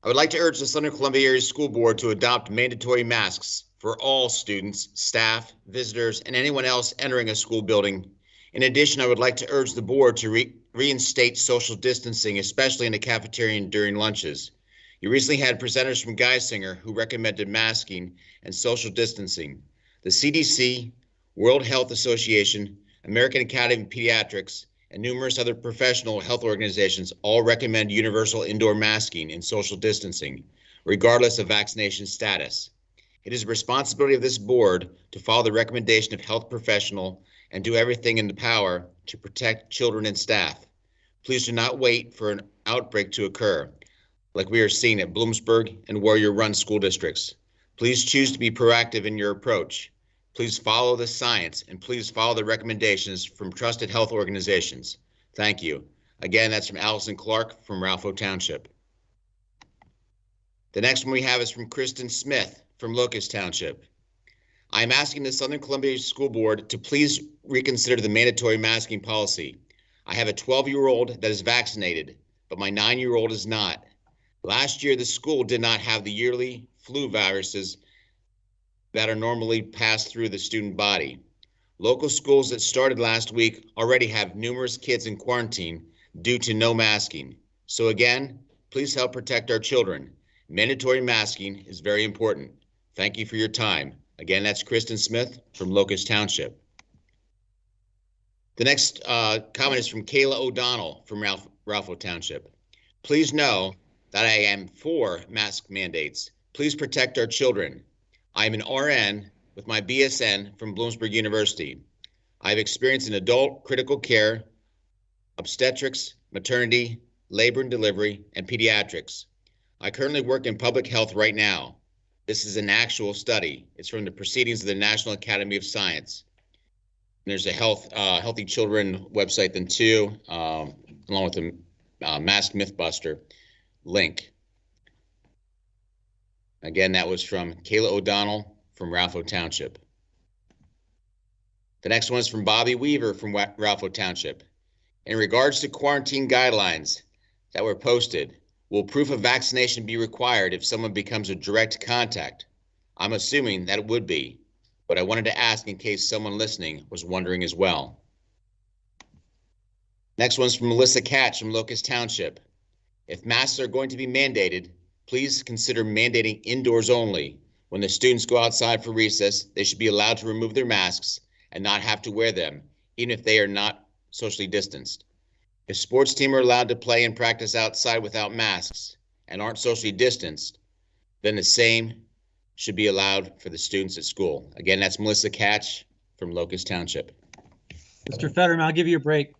I would like to urge the Southern Columbia Area School Board to adopt mandatory masks for all students, staff, visitors, and anyone else entering a school building. In addition, I would like to urge the board to reinstate social distancing, especially in the cafeteria and during lunches. You recently had presenters from Geisinger who recommended masking and social distancing. The CDC, World Health Association, American Academy of Pediatrics, and numerous other professional health organizations all recommend universal indoor masking and social distancing, regardless of vaccination status. It is the responsibility of this board to follow the recommendation of health professional and do everything in the power to protect children and staff. Please do not wait for an outbreak to occur, like we are seeing at Bloomsburg and Warrior Run school districts. Please choose to be proactive in your approach. Please follow the science and please follow the recommendations from trusted health organizations. Thank you. Again, that's from Allison Clark from Ralpho Township. The next one we have is from Kristen Smith from Locust Township. I am asking the Southern Columbia School Board to please reconsider the mandatory masking policy. I have a 12-year-old that is vaccinated, but my 9-year-old is not. Last year, the school did not have the yearly flu viruses that are normally passed through the student body. Local schools that started last week already have numerous kids in quarantine due to no masking. So again, please help protect our children. Mandatory masking is very important. Thank you for your time. Again, that's Kristen Smith from Locust Township. The next comment is from Kayla O'Donnell from Ralpho Township. Please know that I am for mask mandates. Please protect our children. I am an RN with my BSN from Bloomsburg University. I have experience in adult critical care, obstetrics, maternity, labor and delivery, and pediatrics. I currently work in public health right now. This is an actual study. It's from the Proceedings of the National Academy of Science. And there's a Healthy Children website then too, along with the Mask Mythbuster link. Again, that was from Kayla O'Donnell from Ralpho Township. The next one is from Bobby Weaver from Ralpho Township. In regards to quarantine guidelines that were posted, will proof of vaccination be required if someone becomes a direct contact? I'm assuming that it would be, but I wanted to ask in case someone listening was wondering as well. Next one's from Melissa Katz from Locust Township. If masks are going to be mandated, please consider mandating indoors only. When the students go outside for recess, they should be allowed to remove their masks and not have to wear them, even if they are not socially distanced. If sports teams are allowed to play and practice outside without masks and aren't socially distanced, then the same should be allowed for the students at school. Again, that's Melissa Katz from Locust Township. Mr. Fetterman, I'll give you a break.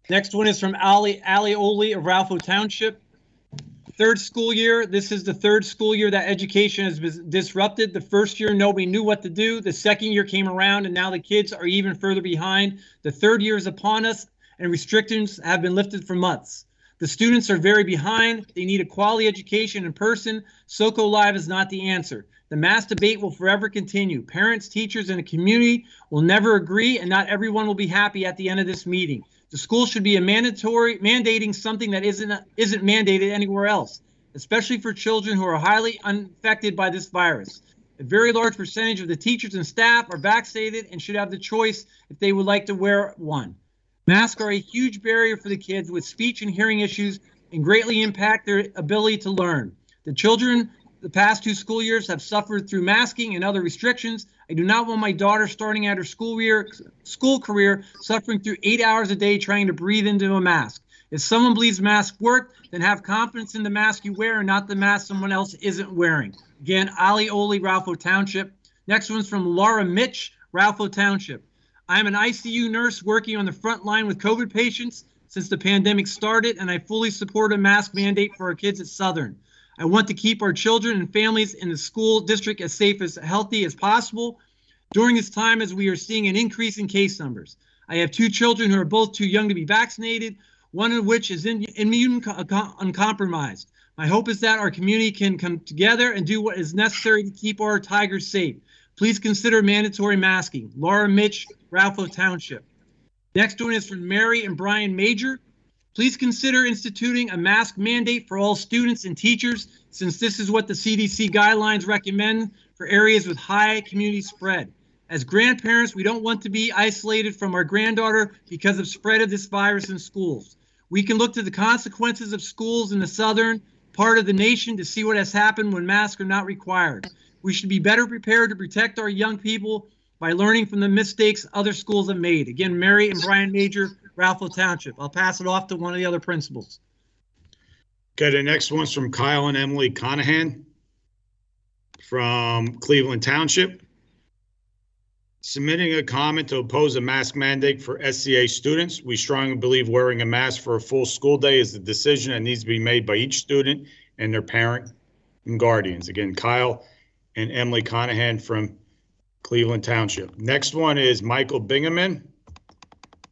Next one is from Ali Oli of Ralpho Township. Third school year. This is the third school year that education has been disrupted. The first year, nobody knew what to do. The second year came around, and now the kids are even further behind. The third year is upon us, and restrictions have been lifted for months. The students are very behind. They need a quality education in person. SoCo Live is not the answer. The mass debate will forever continue. Parents, teachers, and the community will never agree, and not everyone will be happy at the end of this meeting. The school should be mandating something that isn't mandated anywhere else, especially for children who are highly unaffected by this virus. A very large percentage of the teachers and staff are vaccinated and should have the choice if they would like to wear one. Masks are a huge barrier for the kids with speech and hearing issues and greatly impact their ability to learn. The children the past 2 school years have suffered through masking and other restrictions. I do not want my daughter starting out her school career suffering through 8 hours a day trying to breathe into a mask. If someone believes masks work, then have confidence in the mask you wear and not the mask someone else isn't wearing. Again, Ali Oli, Ralpho Township. Next one's from Laura Mitch, Ralpho Township. I am an ICU nurse working on the front line with COVID patients since the pandemic started, and I fully support a mask mandate for our kids at Southern. I want to keep our children and families in the school district as safe as healthy as possible during this time as we are seeing an increase in case numbers. I have 2 children who are both too young to be vaccinated, one of which is immune uncompromised. My hope is that our community can come together and do what is necessary to keep our tigers safe. Please consider mandatory masking. Laura Mitch, Ralpho Township. Next one is from Mary and Brian Major. Please consider instituting a mask mandate for all students and teachers, since this is what the CDC guidelines recommend for areas with high community spread. As grandparents, we don't want to be isolated from our granddaughter because of spread of this virus in schools. We can look to the consequences of schools in the southern part of the nation to see what has happened when masks are not required. We should be better prepared to protect our young people by learning from the mistakes other schools have made. Again, Mary and Brian Major, Ralph Township. I'll pass it off to one of the other principals. Okay, the next one's from Kyle and Emily Conahan from Cleveland Township. Submitting a comment to oppose a mask mandate for SCA students. We strongly believe wearing a mask for a full school day is a decision that needs to be made by each student and their parent and guardians. Again, Kyle and Emily Conahan from Cleveland Township. Next one is Michael Bingaman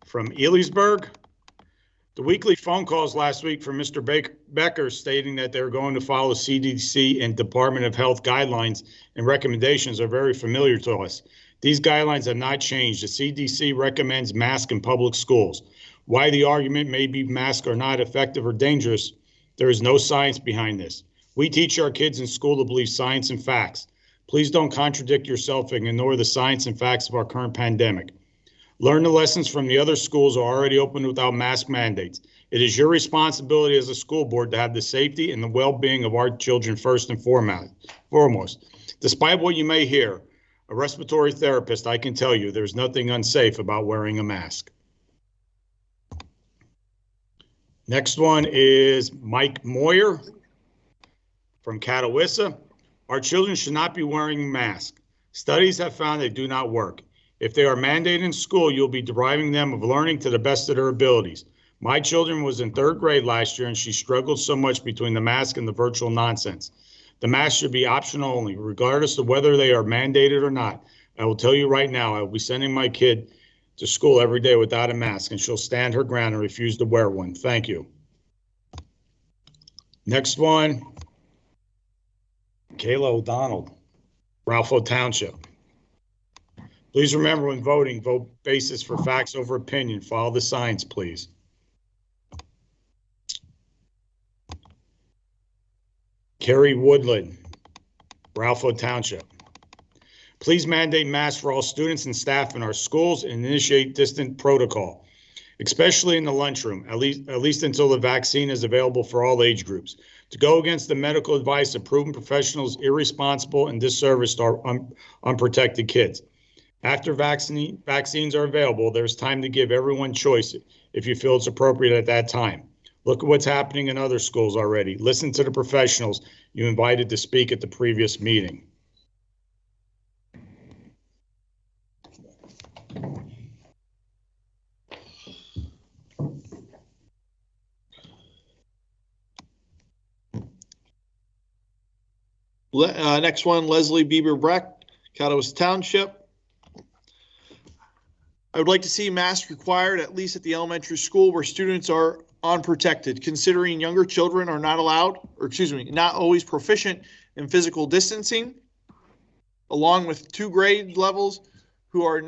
from Elysburg. The weekly phone calls last week from Mr. Becker stating that they're going to follow CDC and Department of Health guidelines and recommendations are very familiar to us. These guidelines have not changed. The CDC recommends masks in public schools. Why the argument may be masks are not effective or dangerous, there is no science behind this. We teach our kids in school to believe science and facts. Please don't contradict yourself and ignore the science and facts of our current pandemic. Learn the lessons from the other schools are already open without mask mandates. It is your responsibility as a school board to have the safety and the well-being of our children first and foremost. Despite what you may hear, a respiratory therapist, I can tell you there's nothing unsafe about wearing a mask. Next one is Mike Moyer from Catawissa. Our children should not be wearing masks. Studies have found they do not work. If they are mandated in school, you'll be depriving them of learning to the best of their abilities. My children was in 3rd grade last year and she struggled so much between the mask and the virtual nonsense. The mask should be optional only, regardless of whether they are mandated or not. I will tell you right now, I will be sending my kid to school every day without a mask and she'll stand her ground and refuse to wear one. Thank you. Next one, Kayla O'Donnell, Ralph Township. Please remember when voting, vote basis for facts over opinion. Follow the science, please. Kerry Woodland, Ralph Township. Please mandate masks for all students and staff in our schools and initiate distant protocol, especially in the lunchroom, at least until the vaccine is available for all age groups. To go against the medical advice of proven professionals, irresponsible and disservice to our unprotected kids. After vaccines are available, there's time to give everyone choice if you feel it's appropriate at that time. Look at what's happening in other schools already. Listen to the professionals you invited to speak at the previous meeting. Next one, Leslie Bieber Breck, Catawissa Township. I would like to see masks required, at least at the elementary school where students are unprotected, considering younger children are not allowed, not always proficient in physical distancing, along with 2 grade levels who are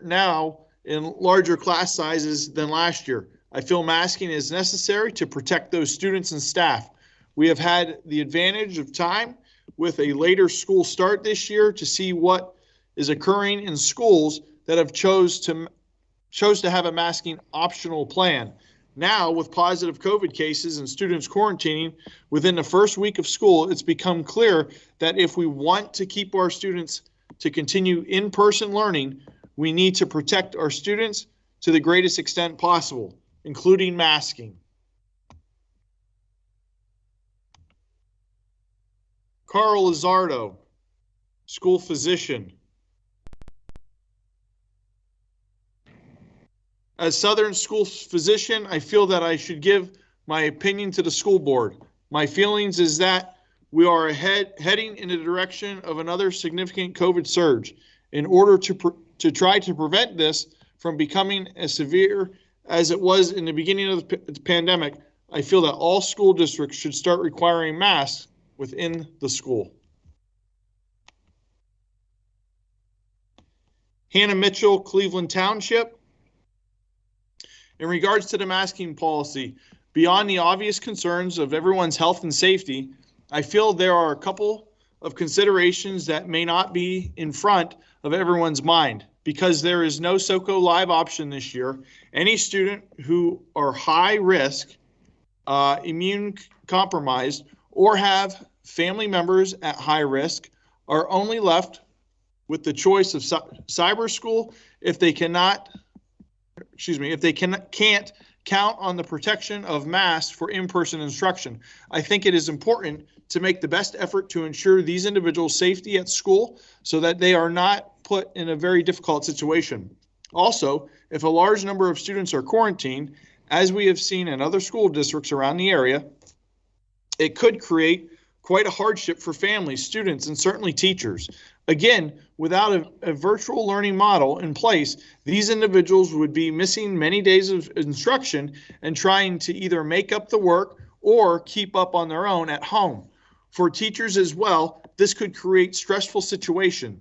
now in larger class sizes than last year. I feel masking is necessary to protect those students and staff. We have had the advantage of time with a later school start this year to see what is occurring in schools that have chose to have a masking optional plan. Now, with positive COVID cases and students quarantining within the first week of school, it's become clear that if we want to keep our students to continue in-person learning, we need to protect our students to the greatest extent possible, including masking. Carl Lizardo, school physician. As Southern school physician, I feel that I should give my opinion to the school board. My feelings is that we are heading in the direction of another significant COVID surge. In order to try to prevent this from becoming as severe as it was in the beginning of the pandemic, I feel that all school districts should start requiring masks within the school. Hannah Mitchell, Cleveland Township. In regards to the masking policy, beyond the obvious concerns of everyone's health and safety, I feel there are a couple of considerations that may not be in front of everyone's mind. Because there is no SoCo Live option this year, any student who are high risk, immune compromised, or have family members at high risk are only left with the choice of cyber school if they can't count on the protection of masks for in-person instruction. I think it is important to make the best effort to ensure these individuals' safety at school so that they are not put in a very difficult situation. Also, if a large number of students are quarantined, as we have seen in other school districts around the area, it could create quite a hardship for families, students, and certainly teachers. Again, without a virtual learning model in place, these individuals would be missing many days of instruction and trying to either make up the work or keep up on their own at home. For teachers as well, this could create stressful situation.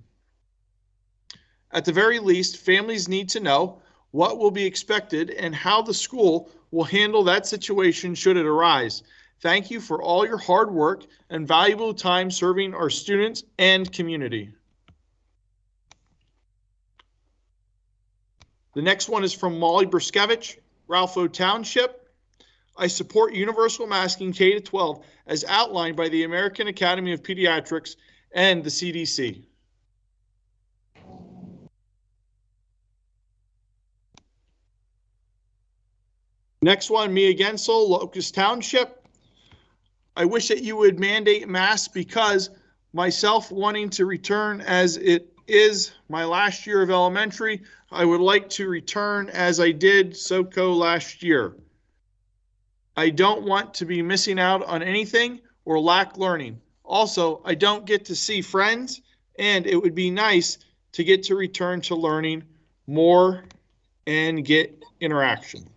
At the very least, families need to know what will be expected and how the school will handle that situation should it arise. Thank you for all your hard work and valuable time serving our students and community. The next one is from Molly Bruskevich, Ralpho Township. I support universal masking K-12 as outlined by the American Academy of Pediatrics and the CDC. Next one, Mia Gensel, Locust Township. I wish that you would mandate masks because myself wanting to return as it is my last year of elementary, I would like to return as I did SoCo last year. I don't want to be missing out on anything or lack learning. Also, I don't get to see friends, and it would be nice to get to return to learning more and get interaction.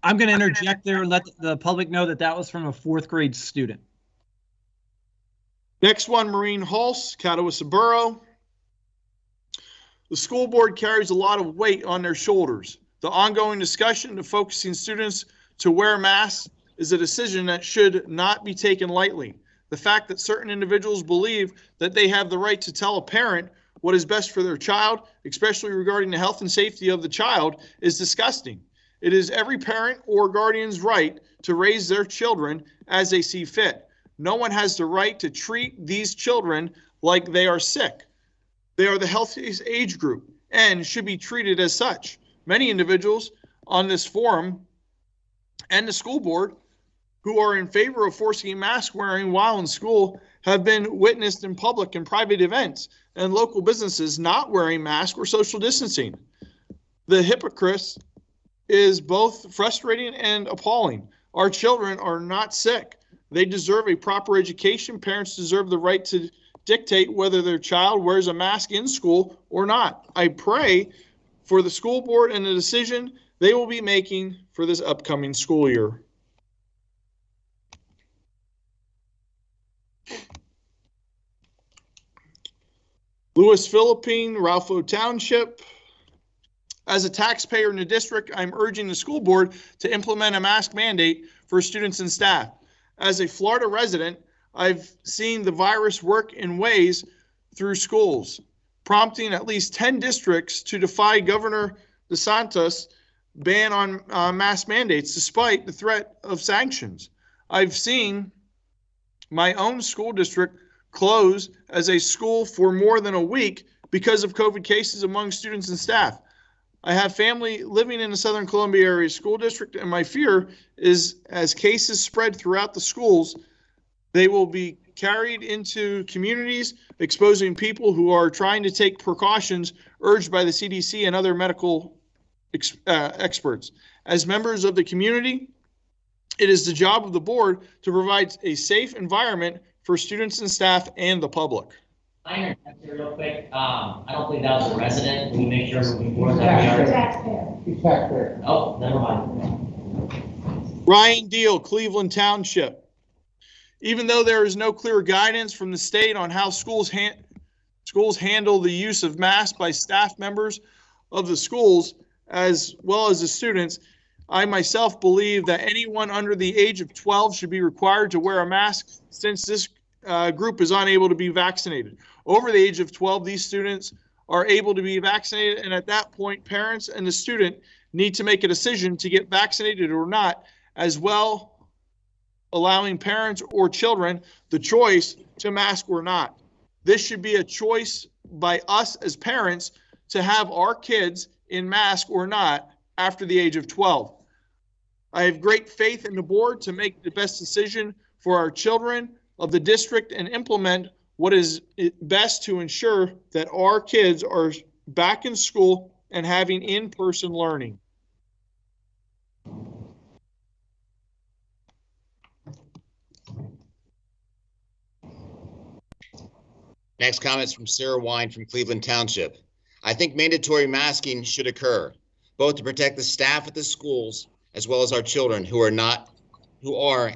I'm going to interject there and let the public know that that was from a 4th grade student. Next one, Maureen Hulse, Catawissa Borough. The school board carries a lot of weight on their shoulders. The ongoing discussion of focusing students to wear masks is a decision that should not be taken lightly. The fact that certain individuals believe that they have the right to tell a parent what is best for their child, especially regarding the health and safety of the child, is disgusting. It is every parent or guardian's right to raise their children as they see fit. No one has the right to treat these children like they are sick. They are the healthiest age group and should be treated as such. Many individuals on this forum and the school board who are in favor of forcing mask wearing while in school have been witnessed in public and private events and local businesses not wearing masks or social distancing. The hypocrites is both frustrating and appalling. Our children are not sick. They deserve a proper education. Parents deserve the right to dictate whether their child wears a mask in school or not. I pray for the school board and the decision they will be making for this upcoming school year. Louis Philippine, Ralpho Township. As a taxpayer in the district, I'm urging the school board to implement a mask mandate for students and staff. As a Florida resident, I've seen the virus work in ways through schools, prompting at least 10 districts to defy Governor DeSantis' ban on mask mandates despite the threat of sanctions. I've seen my own school district close as a school for more than a week because of COVID cases among students and staff. I have family living in the Southern Columbia area school district, and my fear is as cases spread throughout the schools, they will be carried into communities, exposing people who are trying to take precautions urged by the CDC and other medical experts. As members of the community, it is the job of the board to provide a safe environment for students and staff and the public. I interject here real quick. I don't believe that was a resident. Can you make sure moving forward that we are? Taxpayer. Oh, never mind. Ryan Deal, Cleveland Township. Even though there is no clear guidance from the state on how schools handle the use of masks by staff members of the schools as well as the students, I myself believe that anyone under the age of 12 should be required to wear a mask since this group is unable to be vaccinated. Over the age of 12, these students are able to be vaccinated, and at that point, parents and the student need to make a decision to get vaccinated or not, as well allowing parents or children the choice to mask or not. This should be a choice by us as parents to have our kids in mask or not after the age of 12. I have great faith in the board to make the best decision for our children of the district and implement what is best to ensure that our kids are back in school and having in-person learning. Next comments from Sarah Wine from Cleveland Township. I think mandatory masking should occur, both to protect the staff at the schools as well as our children who are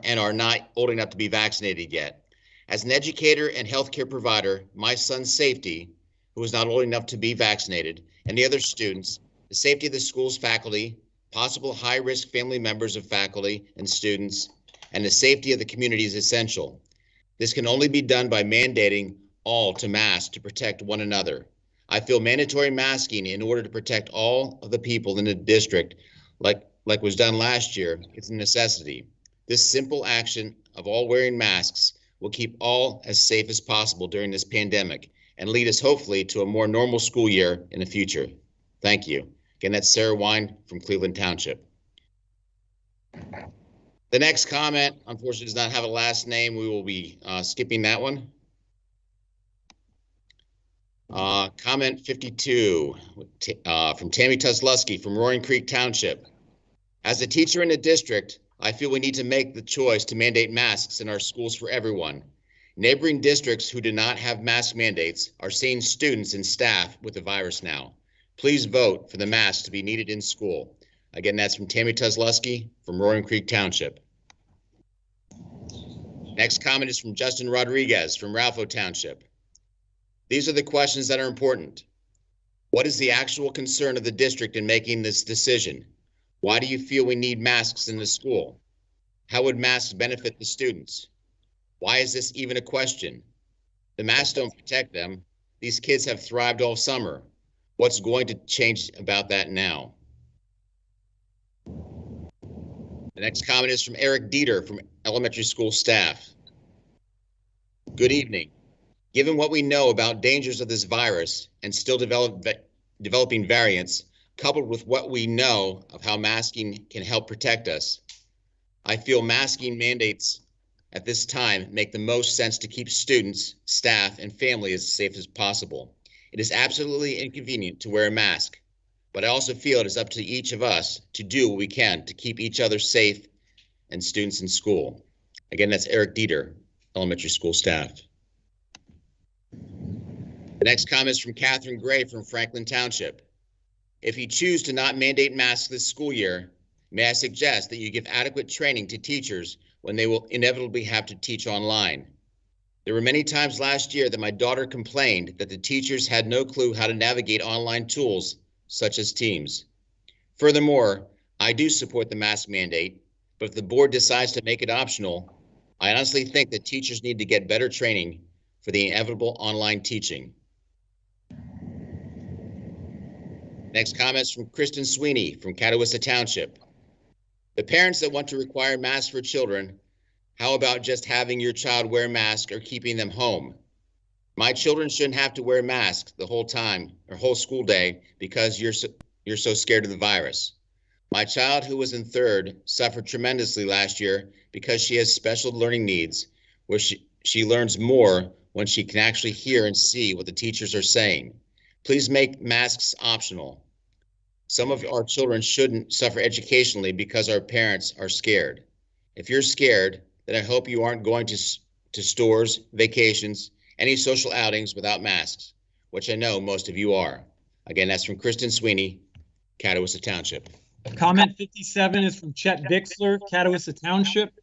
and are not old enough to be vaccinated yet. As an educator and healthcare provider, my son's safety, who is not old enough to be vaccinated, and the other students, the safety of the school's faculty, possible high-risk family members of faculty and students, and the safety of the community is essential. This can only be done by mandating all to mask to protect one another. I feel mandatory masking in order to protect all of the people in the district, like was done last year, is a necessity. This simple action of all wearing masks will keep all as safe as possible during this pandemic and lead us hopefully to a more normal school year in the future. Thank you. Again, that's Sarah Wine from Cleveland Township. The next comment, unfortunately, does not have a last name. We will be skipping that one. Comment 52 from Tammy Tuslusky from Roaring Creek Township. As a teacher in the district, I feel we need to make the choice to mandate masks in our schools for everyone. Neighboring districts who do not have mask mandates are seeing students and staff with the virus now. Please vote for the masks to be needed in school. Again, that's from Tammy Tuslusky from Roaring Creek Township. Next comment is from Justin Rodriguez from Ralpho Township. These are the questions that are important. What is the actual concern of the district in making this decision? Why do you feel we need masks in the school? How would masks benefit the students? Why is this even a question? The masks don't protect them. These kids have thrived all summer. What's going to change about that now? The next comment is from Eric Dieter from elementary school staff. Good evening. Given what we know about dangers of this virus and still developing variants, coupled with what we know of how masking can help protect us, I feel masking mandates at this time make the most sense to keep students, staff, and family as safe as possible. It is absolutely inconvenient to wear a mask, but I also feel it is up to each of us to do what we can to keep each other safe and students in school. Again, that's Eric Dieter, elementary school staff. The next comment is from Catherine Gray from Franklin Township. If you choose to not mandate masks this school year, may I suggest that you give adequate training to teachers when they will inevitably have to teach online. There were many times last year that my daughter complained that the teachers had no clue how to navigate online tools such as Teams. Furthermore, I do support the mask mandate, but if the board decides to make it optional, I honestly think that teachers need to get better training for the inevitable online teaching. Next comments from Kristen Sweeney from Catawissa Township. The parents that want to require masks for children, how about just having your child wear a mask or keeping them home? My children shouldn't have to wear masks the whole time or whole school day because you're so scared of the virus. My child, who was in third, suffered tremendously last year because she has special learning needs where she learns more when she can actually hear and see what the teachers are saying. Please make masks optional. Some of our children shouldn't suffer educationally because our parents are scared. If you're scared, then I hope you aren't going to stores, vacations, any social outings without masks, which I know most of you are. Again, that's from Kristen Sweeney, Catawissa Township. Comment 57 is from Chet Bixler, Catawissa Township.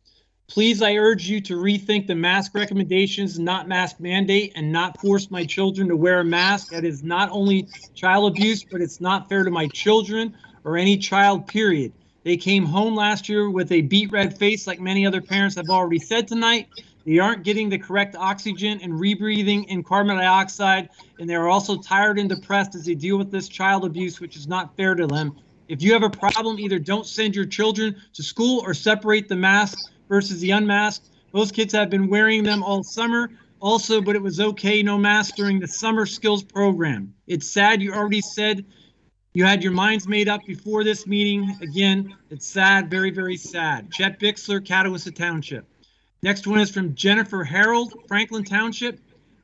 Please, I urge you to rethink the mask recommendations, not mask mandate, and not force my children to wear a mask. That is not only child abuse, but it's not fair to my children or any child, period. They came home last year with a beet red face, like many other parents have already said tonight. They aren't getting the correct oxygen and rebreathing in carbon dioxide, and they're also tired and depressed as they deal with this child abuse, which is not fair to them. If you have a problem, either don't send your children to school or separate the masked versus the unmasked. Most kids have been wearing them all summer also, but it was okay, no mask during the summer skills program. It's sad you already said you had your minds made up before this meeting. Again, it's sad, very, very sad. Chet Bixler, Catawissa Township. Next one is from Jennifer Harold, Franklin Township.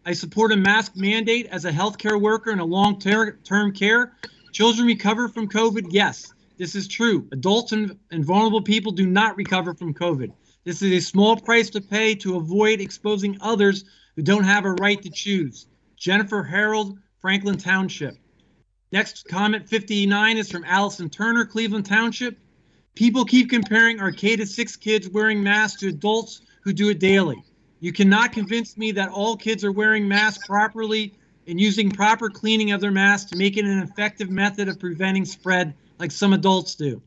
I support a mask mandate as a healthcare worker in a long-term care. Children recover from COVID? Yes, this is true. Adults and vulnerable people do not recover from COVID. This is a small price to pay to avoid exposing others who don't have a right to choose. Jennifer Harold, Franklin Township. Next comment 59 is from Allison Turner, Cleveland Township. People keep comparing our K-6 kids wearing masks to adults who do it daily. You cannot convince me that all kids are wearing masks properly and using proper cleaning of their masks to make it an effective method of preventing spread like some adults do.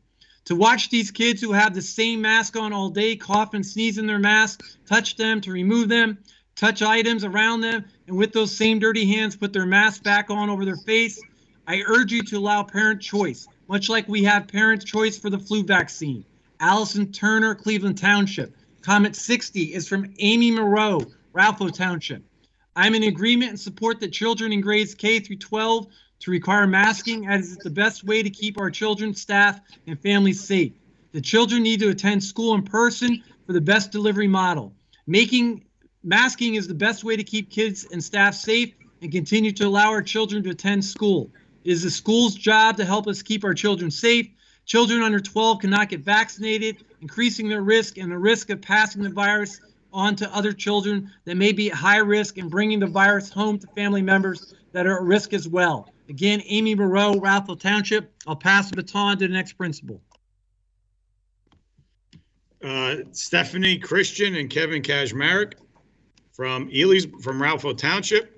To watch these kids who have the same mask on all day cough and sneeze in their mask, touch them to remove them, touch items around them, and with those same dirty hands put their mask back on over their face, I urge you to allow parent choice, much like we have parent choice for the flu vaccine. Allison Turner, Cleveland Township. Comment 60 is from Amy Moreau, Ralpho Township. I'm in agreement and support that children in grades K through 12 to require masking as it's the best way to keep our children, staff, and families safe. The children need to attend school in person for the best delivery model. Masking is the best way to keep kids and staff safe and continue to allow our children to attend school. It is the school's job to help us keep our children safe. Children under 12 cannot get vaccinated, increasing their risk and the risk of passing the virus on to other children that may be at high risk and bringing the virus home to family members that are at risk as well. Again, Amy Moreau, Ralpho Township. I'll pass the baton to the next principal. Stephanie Christian and Kevin Kazmarek from Ralpho Township.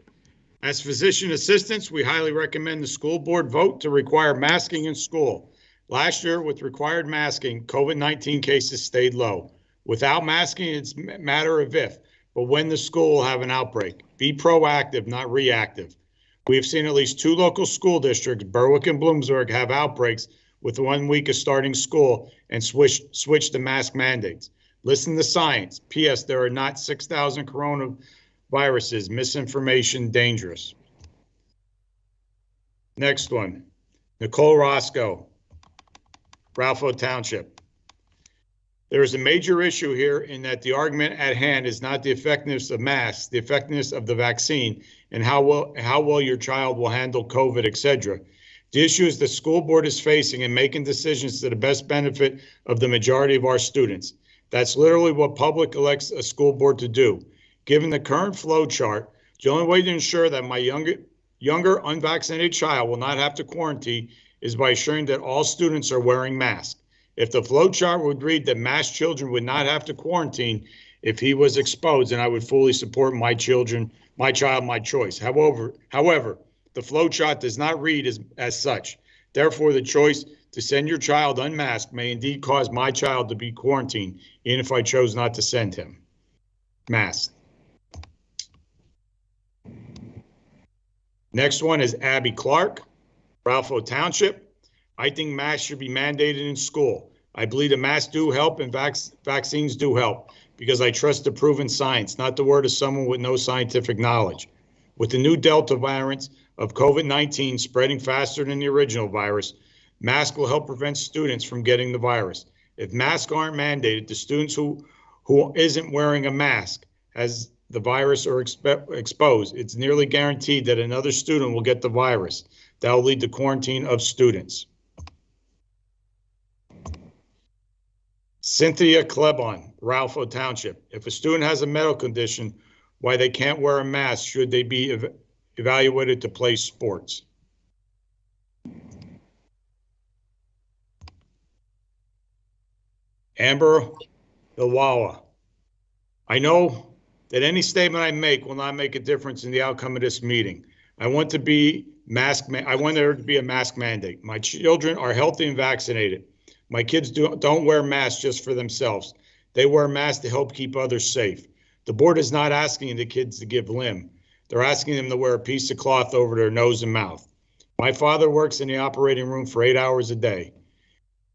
As physician assistants, we highly recommend the school board vote to require masking in school. Last year, with required masking, COVID-19 cases stayed low. Without masking, it's a matter of if, but when the school will have an outbreak. Be proactive, not reactive. We have seen at least 2 local school districts, Berwick and Bloomsburg, have outbreaks with 1 week of starting school and switch to mask mandates. Listen to science. P.S. There are not 6,000 coronaviruses. Misinformation dangerous. Next one. Nicole Roscoe, Ralpho Township. There is a major issue here in that the argument at hand is not the effectiveness of masks, the effectiveness of the vaccine, and how well your child will handle COVID, etc. The issue is the school board is facing and making decisions to the best benefit of the majority of our students. That's literally what public elects a school board to do. Given the current flow chart, the only way to ensure that my younger unvaccinated child will not have to quarantine is by ensuring that all students are wearing masks. If the flow chart would read that masked children would not have to quarantine if he was exposed, then I would fully support my child, my choice. However, the flow chart does not read as such. Therefore, the choice to send your child unmasked may indeed cause my child to be quarantined, even if I chose not to send him masked. Next one is Abby Clark, Ralpho Township. I think masks should be mandated in school. I believe the masks do help and vaccines do help because I trust the proven science, not the word of someone with no scientific knowledge. With the new Delta variant of COVID-19 spreading faster than the original virus, masks will help prevent students from getting the virus. If masks aren't mandated, the students who isn't wearing a mask has the virus or exposed, it's nearly guaranteed that another student will get the virus. That will lead to quarantine of students. Cynthia Klebon, Ralpho Township. If a student has a medical condition, why they can't wear a mask, should they be evaluated to play sports? Amber Ilwawa. I know that any statement I make will not make a difference in the outcome of this meeting. I want there to be a mask mandate. My children are healthy and vaccinated. My kids don't wear masks just for themselves. They wear masks to help keep others safe. The board is not asking the kids to give limb. They're asking them to wear a piece of cloth over their nose and mouth. My father works in the operating room for 8 hours a day.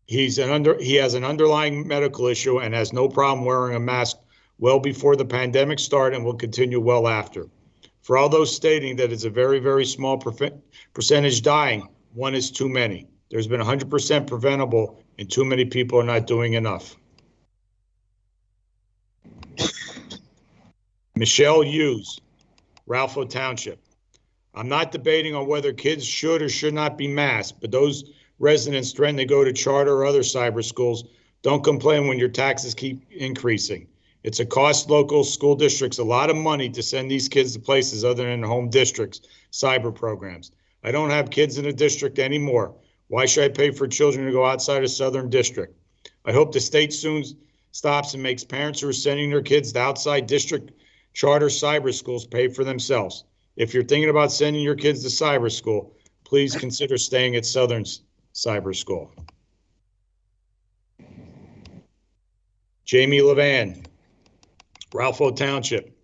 He has an underlying medical issue and has no problem wearing a mask well before the pandemic started and will continue well after. For all those stating that it's a very, very small percentage dying, one is too many. There's been 100% preventable and too many people are not doing enough. Michelle Hughes, Ralpho Township. I'm not debating on whether kids should or should not be masked, but those residents threaten to go to charter or other cyber schools. Don't complain when your taxes keep increasing. It's a cost local school districts a lot of money to send these kids to places other than home districts, cyber programs. I don't have kids in a district anymore. Why should I pay for children to go outside a southern district? I hope the state soon stops and makes parents who are sending their kids to outside district charter cyber schools pay for themselves. If you're thinking about sending your kids to cyber school, please consider staying at Southern Cyber School. Jamie Levan, Ralpho Township.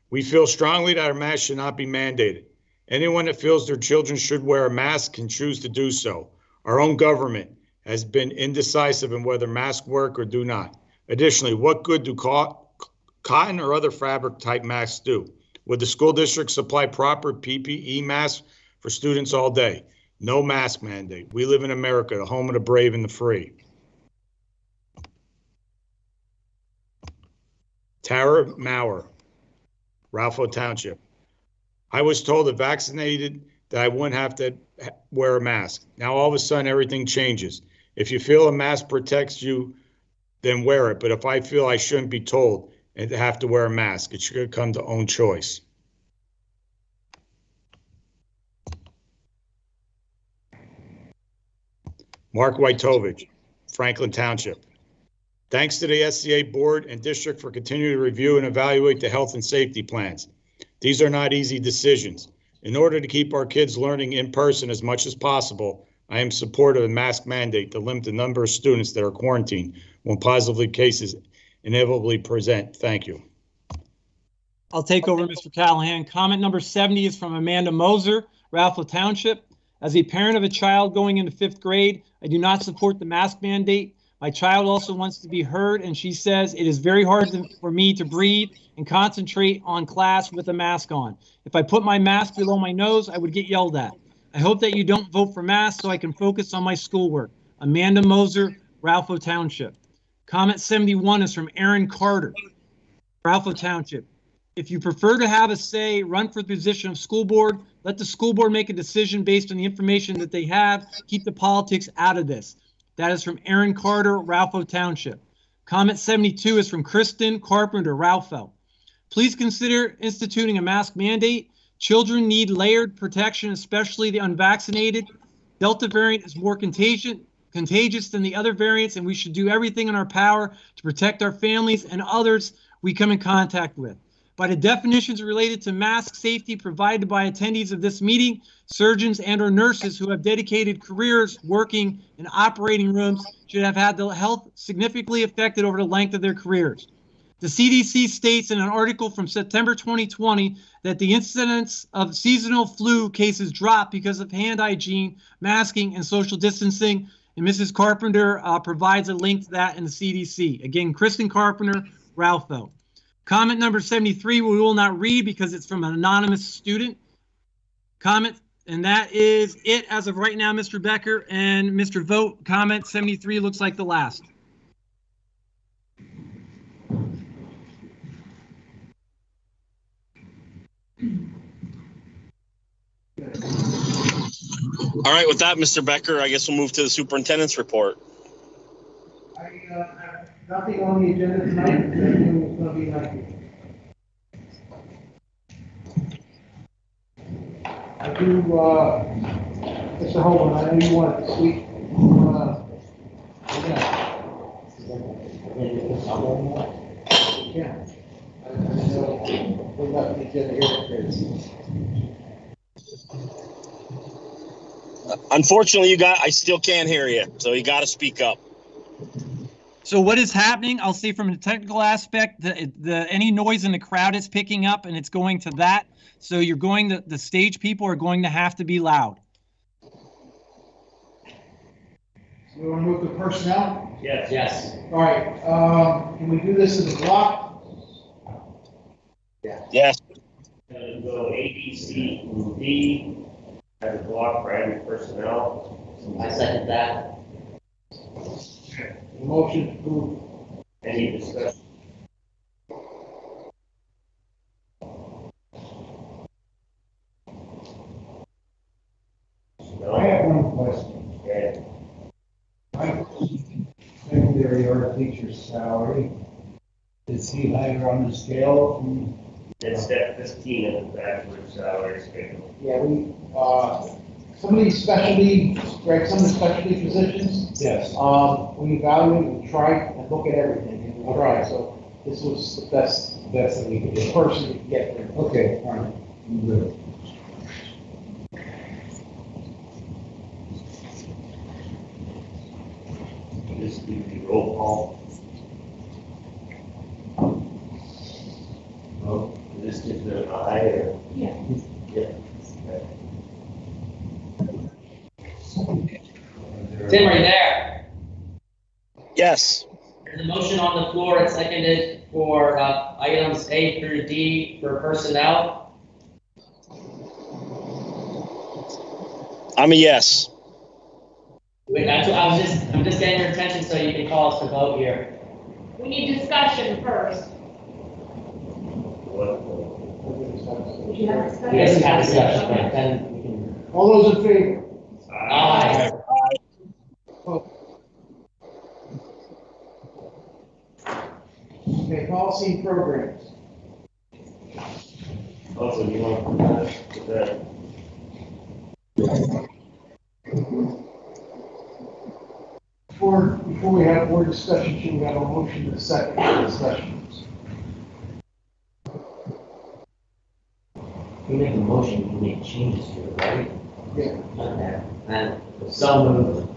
We feel strongly that a mask should not be mandated. Anyone that feels their children should wear a mask can choose to do so. Our own government has been indecisive in whether masks work or do not. Additionally, what good do cotton or other fabric type masks do? Would the school district supply proper PPE masks for students all day? No mask mandate. We live in America, the home of the brave and the free. Tara Maurer, Ralpho Township. I was told that vaccinated that I wouldn't have to wear a mask. Now all of a sudden everything changes. If you feel a mask protects you, then wear it. But if I feel I shouldn't be told and have to wear a mask, it should come to own choice. Mark Wojtovich, Franklin Township. Thanks to the SCA board and district for continuing to review and evaluate the health and safety plans. These are not easy decisions. In order to keep our kids learning in person as much as possible, I am supportive of a mask mandate to limit the number of students that are quarantined when positive cases inevitably present. Thank you. I'll take over, Mr. Callahan. Comment number 70 is from Amanda Moser, Ralpho Township. As a parent of a child going into 5th grade, I do not support the mask mandate. My child also wants to be heard, and she says it is very hard for me to breathe and concentrate on class with a mask on. If I put my mask below my nose, I would get yelled at. I hope that you don't vote for masks so I can focus on my schoolwork. Amanda Moser, Ralpho Township. Comment 71 is from Aaron Carter, Ralpho Township. If you prefer to have a say, run for the position of school board. Let the school board make a decision based on the information that they have. Keep the politics out of this. That is from Aaron Carter, Ralpho Township. Comment 72 is from Kristen Carpenter, Ralpho. Please consider instituting a mask mandate. Children need layered protection, especially the unvaccinated. Delta variant is more contagious than the other variants, and we should do everything in our power to protect our families and others we come in contact with. By the definitions related to mask safety provided by attendees of this meeting, surgeons and or nurses who have dedicated careers working in operating rooms should have had their health significantly affected over the length of their careers. The CDC states in an article from September 2020 that the incidence of seasonal flu cases dropped because of hand hygiene, masking, and social distancing. And Mrs. Carpenter provides a link to that in the CDC. Again, Kristen Carpenter, Ralpho. Comment number 73, we will not read because it's from an anonymous student. Comment, and that is it as of right now, Mr. Becker. And Mr. Vogt, comment 73 looks like the last. All right, with that, Mr. Becker, I guess we'll move to the superintendent's report. I have nothing on the agenda tonight. Everything is going to be like I do, Mr. Holman, I know you wanted to speak. Yeah. We've got the agenda here. Unfortunately, I still can't hear you, so you got to speak up. So what is happening, I'll say from a technical aspect, any noise in the crowd is picking up and it's going to that. So you're going to, the stage people are going to have to be loud. We want to move to personnel? Yes. Yes. All right, can we do this as a block? Yes. And go A, B, C, and D, as a block for adding personnel. I second that. Motion to approve. Any discussion? I have one question. Okay. Secondary art teacher's salary, is he higher on the scale? It's step 15 of the bachelor's salary schedule. Yeah, some of these specialty, right, some of the specialty positions. Yes. We evaluate, we try and look at everything, and we try, so this was the best that we could, the person we could get there. Okay, all right. Good. This will be roll call. Oh, this is the I or? Yeah. Yeah. Tim, are you there? Yes. There's a motion on the floor and seconded for items A through D for personnel. I'm a yes. Wait, I'm just getting your attention so you can call us to vote here. We need discussion first. Did you have discussion? Yes, have discussion, but then we can. All those in favor? Aye. Okay, policy and programs. Also, you want to put that? Before we have board discussion, should we have a motion to second for discussions? You make a motion, you can make changes to it, right? Yeah. Okay. And so moved.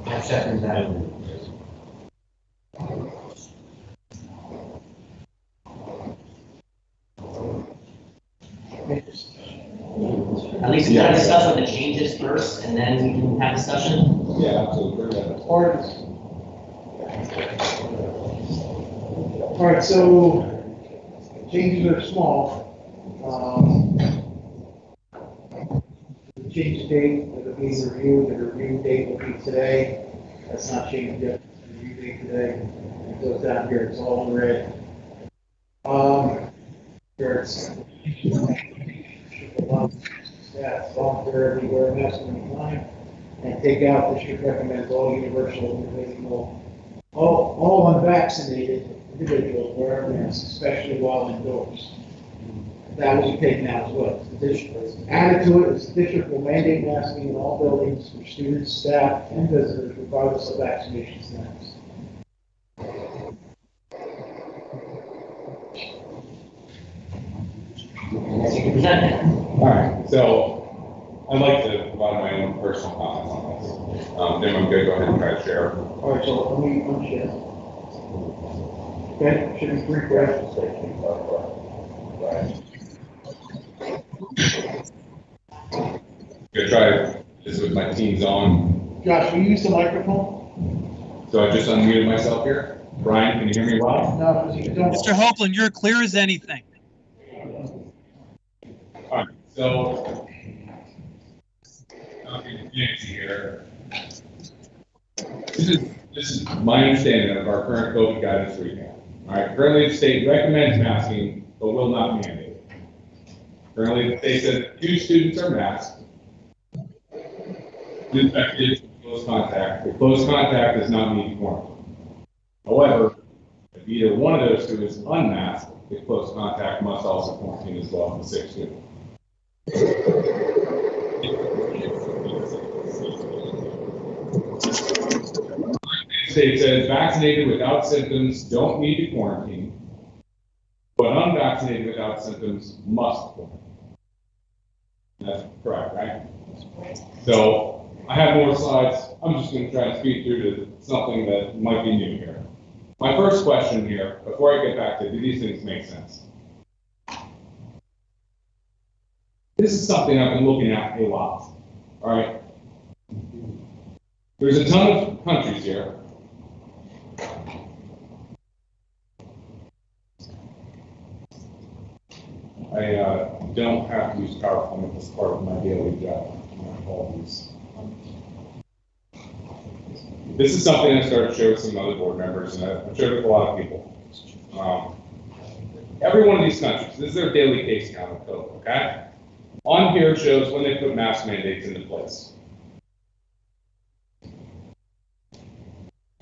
I second that. At least we gotta discuss the changes first, and then we can have discussion. Yeah, absolutely. Ordinance. All right, so changes are small. The change date that are being reviewed, the review date will be today. That's not changed yet. The review date today. It goes down here, it's all in red. There's staff voluntarily wear masks when inclined, and take out district recommends all universal individual, all unvaccinated individuals wear masks, especially while indoors. That will be taken out as well. The district, added to it is the district will mandate masking in all buildings for students, staff, and visitors regardless of vaccination status. All right, so I'd like to provide my own personal comments on this. Then I'm gonna go ahead and try to share. All right, so let me unshare. Okay, should be brief, right? Gonna try this with my team's on. Josh, will you use the microphone? So I just unmuted myself here. Brian, can you hear me well? No, because you don't. Mr. Hopeland, you're clear as anything. All right, so nothing fancy here. This is my understanding of our current COVID guidance right now. All right, currently the state recommends masking, but will not mandate it. Currently, the state says if 2 students are masked, infected, close contact. The close contact does not need quarantine. However, if either one of those 2 is unmasked, the close contact must also quarantine as well for 6 students. The state says vaccinated without symptoms don't need to quarantine, but unvaccinated without symptoms must quarantine. That's correct, right? So I have more slides. I'm just going to try and speed through to something that might be new here. My first question here, before I get back to, do these things make sense? This is something I've been looking at a lot, all right? There's a ton of countries here. I don't have to use PowerPoint as part of my daily job. This is something I started to share with some other board members, and I've shared with a lot of people. Every one of these countries, this is their daily case count of COVID, okay? On here shows when they put mask mandates into place.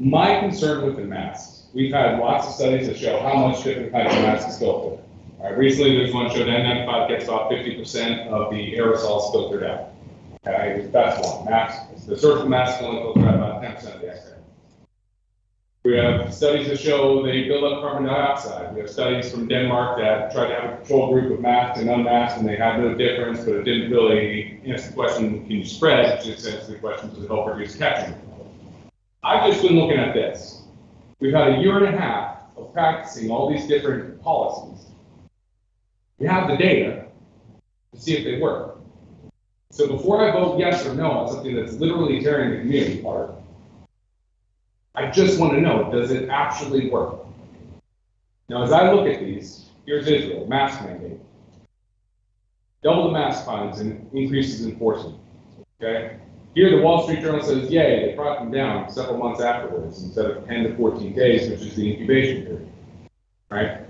My concern with the masks, we've had lots of studies that show how much different kinds of masks filter. All right, recently there's one showed N95 gets about 50% of the aerosols filtered out. Okay, that's one. Masks, the surgical masks only filter out about 10% of the exhale. We have studies that show they build up carbon dioxide. We have studies from Denmark that tried to have a control group of masked and unmasked, and they had no difference, but it didn't really answer the question, can you spread? It just answers the question, does it help reduce catching? I've just been looking at this. We've had a year and a half of practicing all these different policies. We have the data to see if they work. So before I vote yes or no on something that's literally tearing the community apart, I just want to know, does it actually work? Now, as I look at these, here's Israel, mask mandate. Double the mask fines and increases enforcement, okay? Here, the Wall Street Journal says, yay, they brought them down several months afterwards instead of 10 to 14 days, which is the incubation period, right?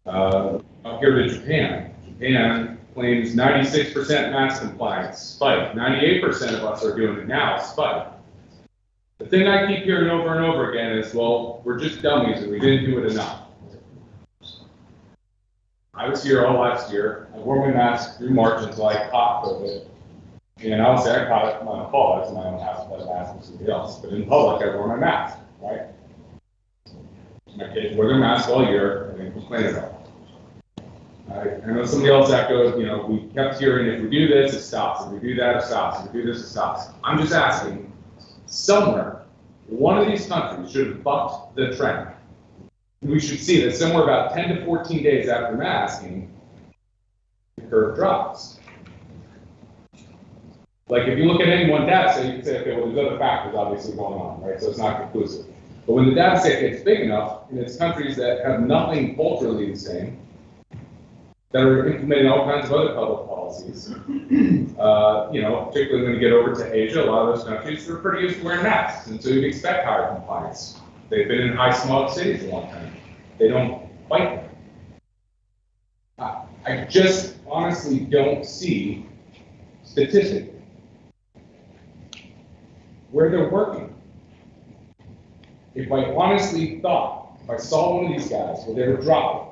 Up here to Japan. Japan claims 96% mask compliance, spike. 98% of us are doing it now, spike. The thing I keep hearing over and over again is, well, we're just dummies and we didn't do it enough. I was here all last year. I wore my mask through March until I caught COVID. And obviously I caught it from my fall. I was in my own house with a mask with somebody else. But in public, I wore my mask, right? My kids wore their masks all year and they complain about it. I know somebody else echoed, you know, we kept hearing, if we do this, it stops. If we do that, it stops. If we do this, it stops. I'm just asking, somewhere, one of these countries should have bucked the trend. We should see that somewhere about 10 to 14 days after masking, the curve drops. Like if you look at any one data set, you can say, okay, well, there's other factors obviously going on, right? So it's not conclusive. But when the data set gets big enough, and it's countries that have nothing culturally the same, that are implementing all kinds of other public policies, you know, particularly when you get over to Asia, a lot of those countries, they're pretty used to wearing masks, and so you'd expect higher compliance. They've been in high smog cities a long time. They don't fight them. I just honestly don't see statistically where they're working. If I honestly thought, if I saw one of these guys where they were dropping,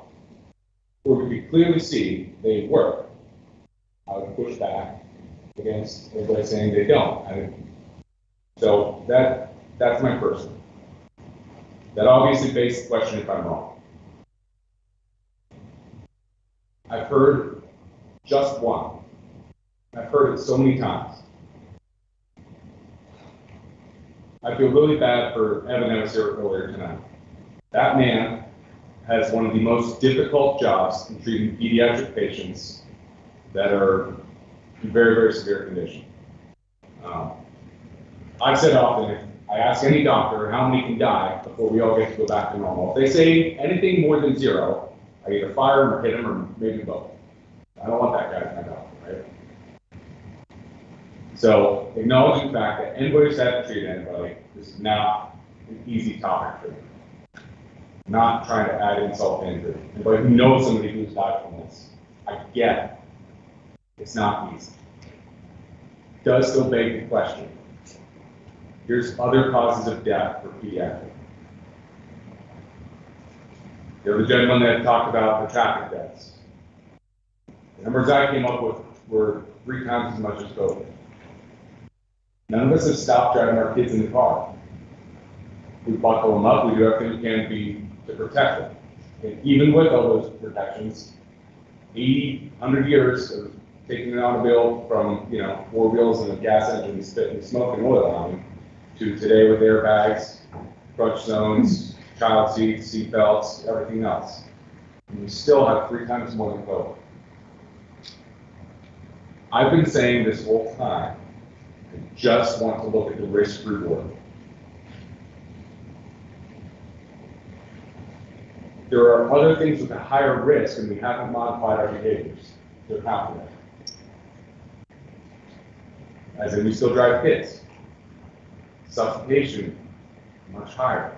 where we could clearly see they work, I would push back against everybody saying they don't. So that's my first one. That obviously begs the question if I'm wrong. I've heard just one. I've heard it so many times. I feel really bad for Evan that was here earlier tonight. That man has one of the most difficult jobs in treating pediatric patients that are in very, very severe condition. I've said often, if I ask any doctor how many can die before we all get to go back to normal, if they say anything more than 0, I either fire him or hit him or maybe both. I don't want that guy as my doctor, right? So acknowledging the fact that anybody who's had to treat anybody, this is not an easy topic for me. Not trying to add insult to injury. Anybody who knows somebody who's died from this, I get it. It's not easy. It does still beg the question. Here's other causes of death for pediatric. You know, the gentleman that talked about the traffic deaths. The numbers I came up with were 3 times as much as COVID. None of us have stopped driving our kids in the car. We buckle them up, we do everything we can to protect them. And even with all those protections, 80, 100 years of taking an automobile from, you know, 4 wheels and a gas engine spitting smoke and oil on them, to today with airbags, crutch zones, child seats, seat belts, everything else. And we still have 3 times more than COVID. I've been saying this whole time, I just want to look at the risk reward. There are other things with a higher risk, and we haven't modified our behaviors to account for that. As in, we still drive kids. Suffocation, much higher.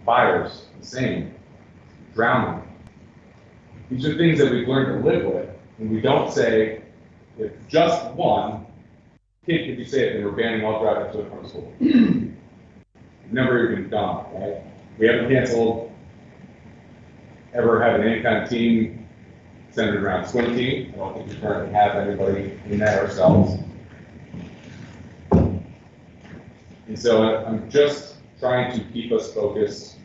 Fires, the same. Drowning. These are things that we've learned to live with, and we don't say, if just one kid could be safe, and we're banning all driving to and from school. Never even done, right? We haven't canceled, ever having any kind of team centered around swim team. I don't think we currently have anybody in that ourselves. And so I'm just trying to keep us focused,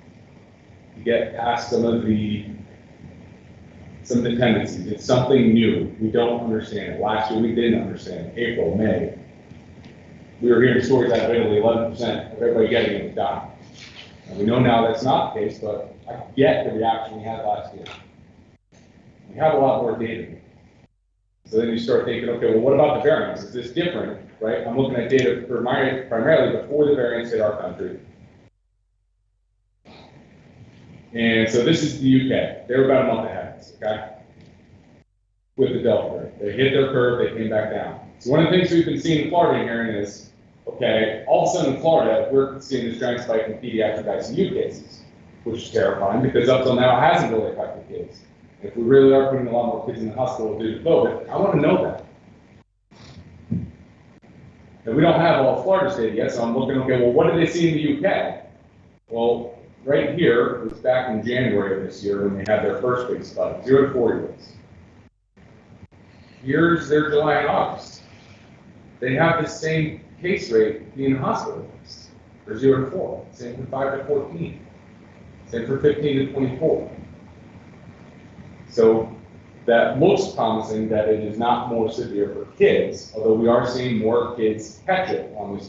to get past some of the tendencies. It's something new. We don't understand it. Last year we didn't understand it. April, May. We were hearing stories out of Italy, 11% of everybody getting it was dying. And we know now that's not the case, but I get the reaction we had last year. We have a lot more data. So then you start thinking, okay, well, what about the variants? Is this different, right? I'm looking at data primarily before the variants hit our country. And so this is the UK. They were about a month ahead of us, okay? With the Delta variant. They hit their curve, they came back down. So one of the things we've been seeing in Florida and hearing is, okay, all of a sudden in Florida, we're seeing this giant spike in pediatric ICU cases, which is terrifying because up till now it hasn't really affected kids. If we really are putting a lot more kids in the hospital due to COVID, I want to know that. And we don't have all of Florida's data yet, so I'm looking, okay, well, what did they see in the UK? Well, right here, it was back in January of this year when they had their first big spike, 0 to 4-year-olds. Here's their July and August. They have the same case rate being hospitalized for 0 to 4, same for 5 to 14, same for 15 to 24. So that looks promising that it is not more severe for kids, although we are seeing more kids catch it on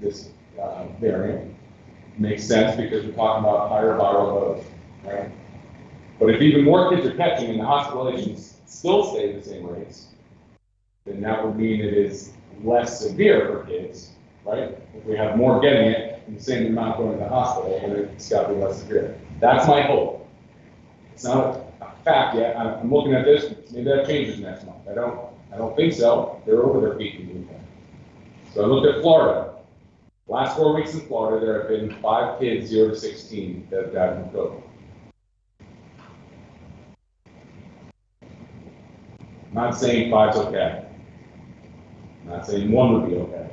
this variant. Makes sense because we're talking about higher viral load, right? But if even more kids are catching and the hospitalizations still stay the same rates, then that would mean it is less severe for kids, right? If we have more getting it and the same amount going to the hospital, then it's got to be less severe. That's my hope. It's not a fact yet. I'm looking at this. Maybe that changes next month. I don't think so. They're over their peak in the weekend. So I looked at Florida. Last 4 weeks in Florida, there have been 5 kids 0 to 16 that have died from COVID. I'm not saying 5's okay. I'm not saying 1 would be okay.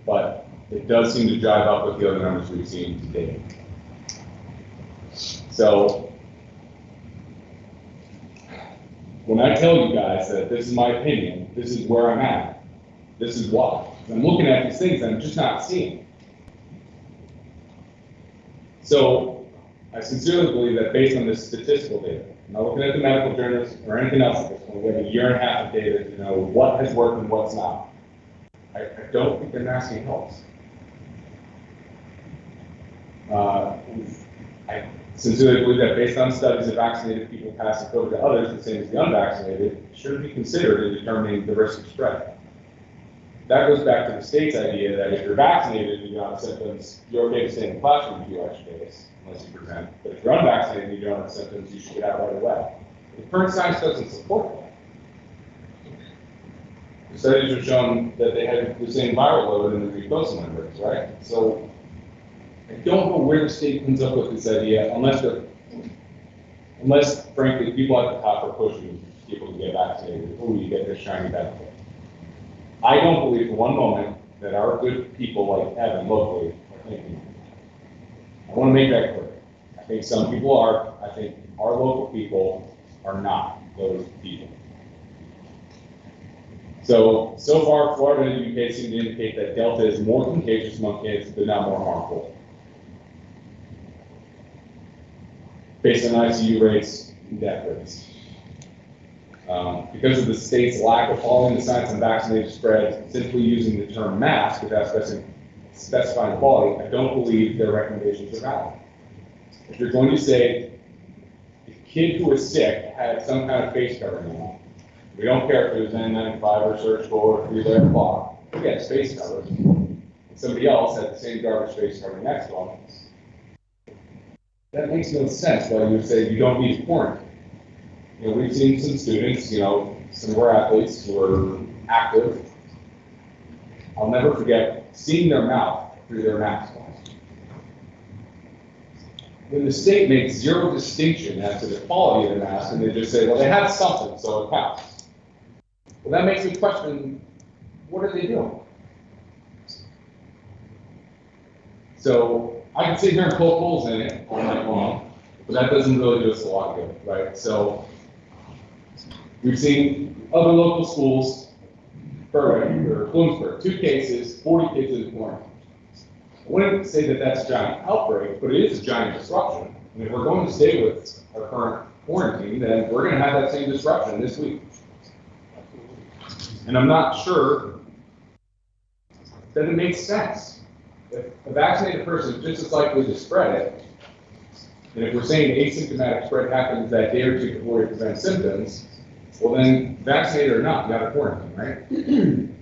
But it does seem to jive up with the other numbers we've seen today. So when I tell you guys that this is my opinion, this is where I'm at, this is why. I'm looking at these things and I'm just not seeing. So I sincerely believe that based on this statistical data, I'm not looking at the medical journals or anything else at this point, we have a year and a half of data to know what has worked and what's not. I don't think the masking helps. I sincerely believe that based on studies of vaccinated people passing COVID to others, the same as the unvaccinated, shouldn't be considered in determining the risk of spread. That goes back to the state's idea that if you're vaccinated and you don't have symptoms, you're okay to stay in the classroom if you watch your case, unless you present. But if you're unvaccinated and you don't have symptoms, you should get out right away. The current science doesn't support that. The studies have shown that they had the same viral load in the mucosal membranes, right? So I don't know where the state comes up with this idea, unless frankly, people at the top are pushing people to get vaccinated. Oh, you get this shiny benefit. I don't believe for one moment that our good people like Evan locally are thinking that. I want to make that clear. I think some people are. I think our local people are not those people. So far, Florida and the UK seem to indicate that Delta is more contagious among kids, but not more harmful. Based on ICU rates and death rates. Because of the state's lack of following the science on vaccinated spread, simply using the term mask without specifying quality, I don't believe their recommendations are valid. If you're going to say the kid who was sick had some kind of face covering on, we don't care if it was N95 or surgical or 3-layer cloth, he had his face covered. And somebody else had the same garbage face covering next to him. That makes no sense why you would say you don't need to quarantine. You know, we've seen some students, you know, some of our athletes who are active. I'll never forget seeing their mouth through their mask on. When the state makes zero distinction as to the quality of the mask, and they just say, well, they had something, so it counts. Well, that makes me question, what are they doing? So I can sit here and poke holes in it all night long, but that doesn't really do us a lot of good, right? So we've seen other local schools, Berwick or Bloomsburg, 2 cases, 40 kids in quarantine. I wouldn't say that that's a giant outbreak, but it is a giant disruption. And if we're going to stay with our current quarantine, then we're going to have that same disruption this week. And I'm not sure that it makes sense. If a vaccinated person is just as likely to spread it, and if we're saying asymptomatic spread happens that day or 2 before you present symptoms, well then, vaccinated or not, you got to quarantine, right? And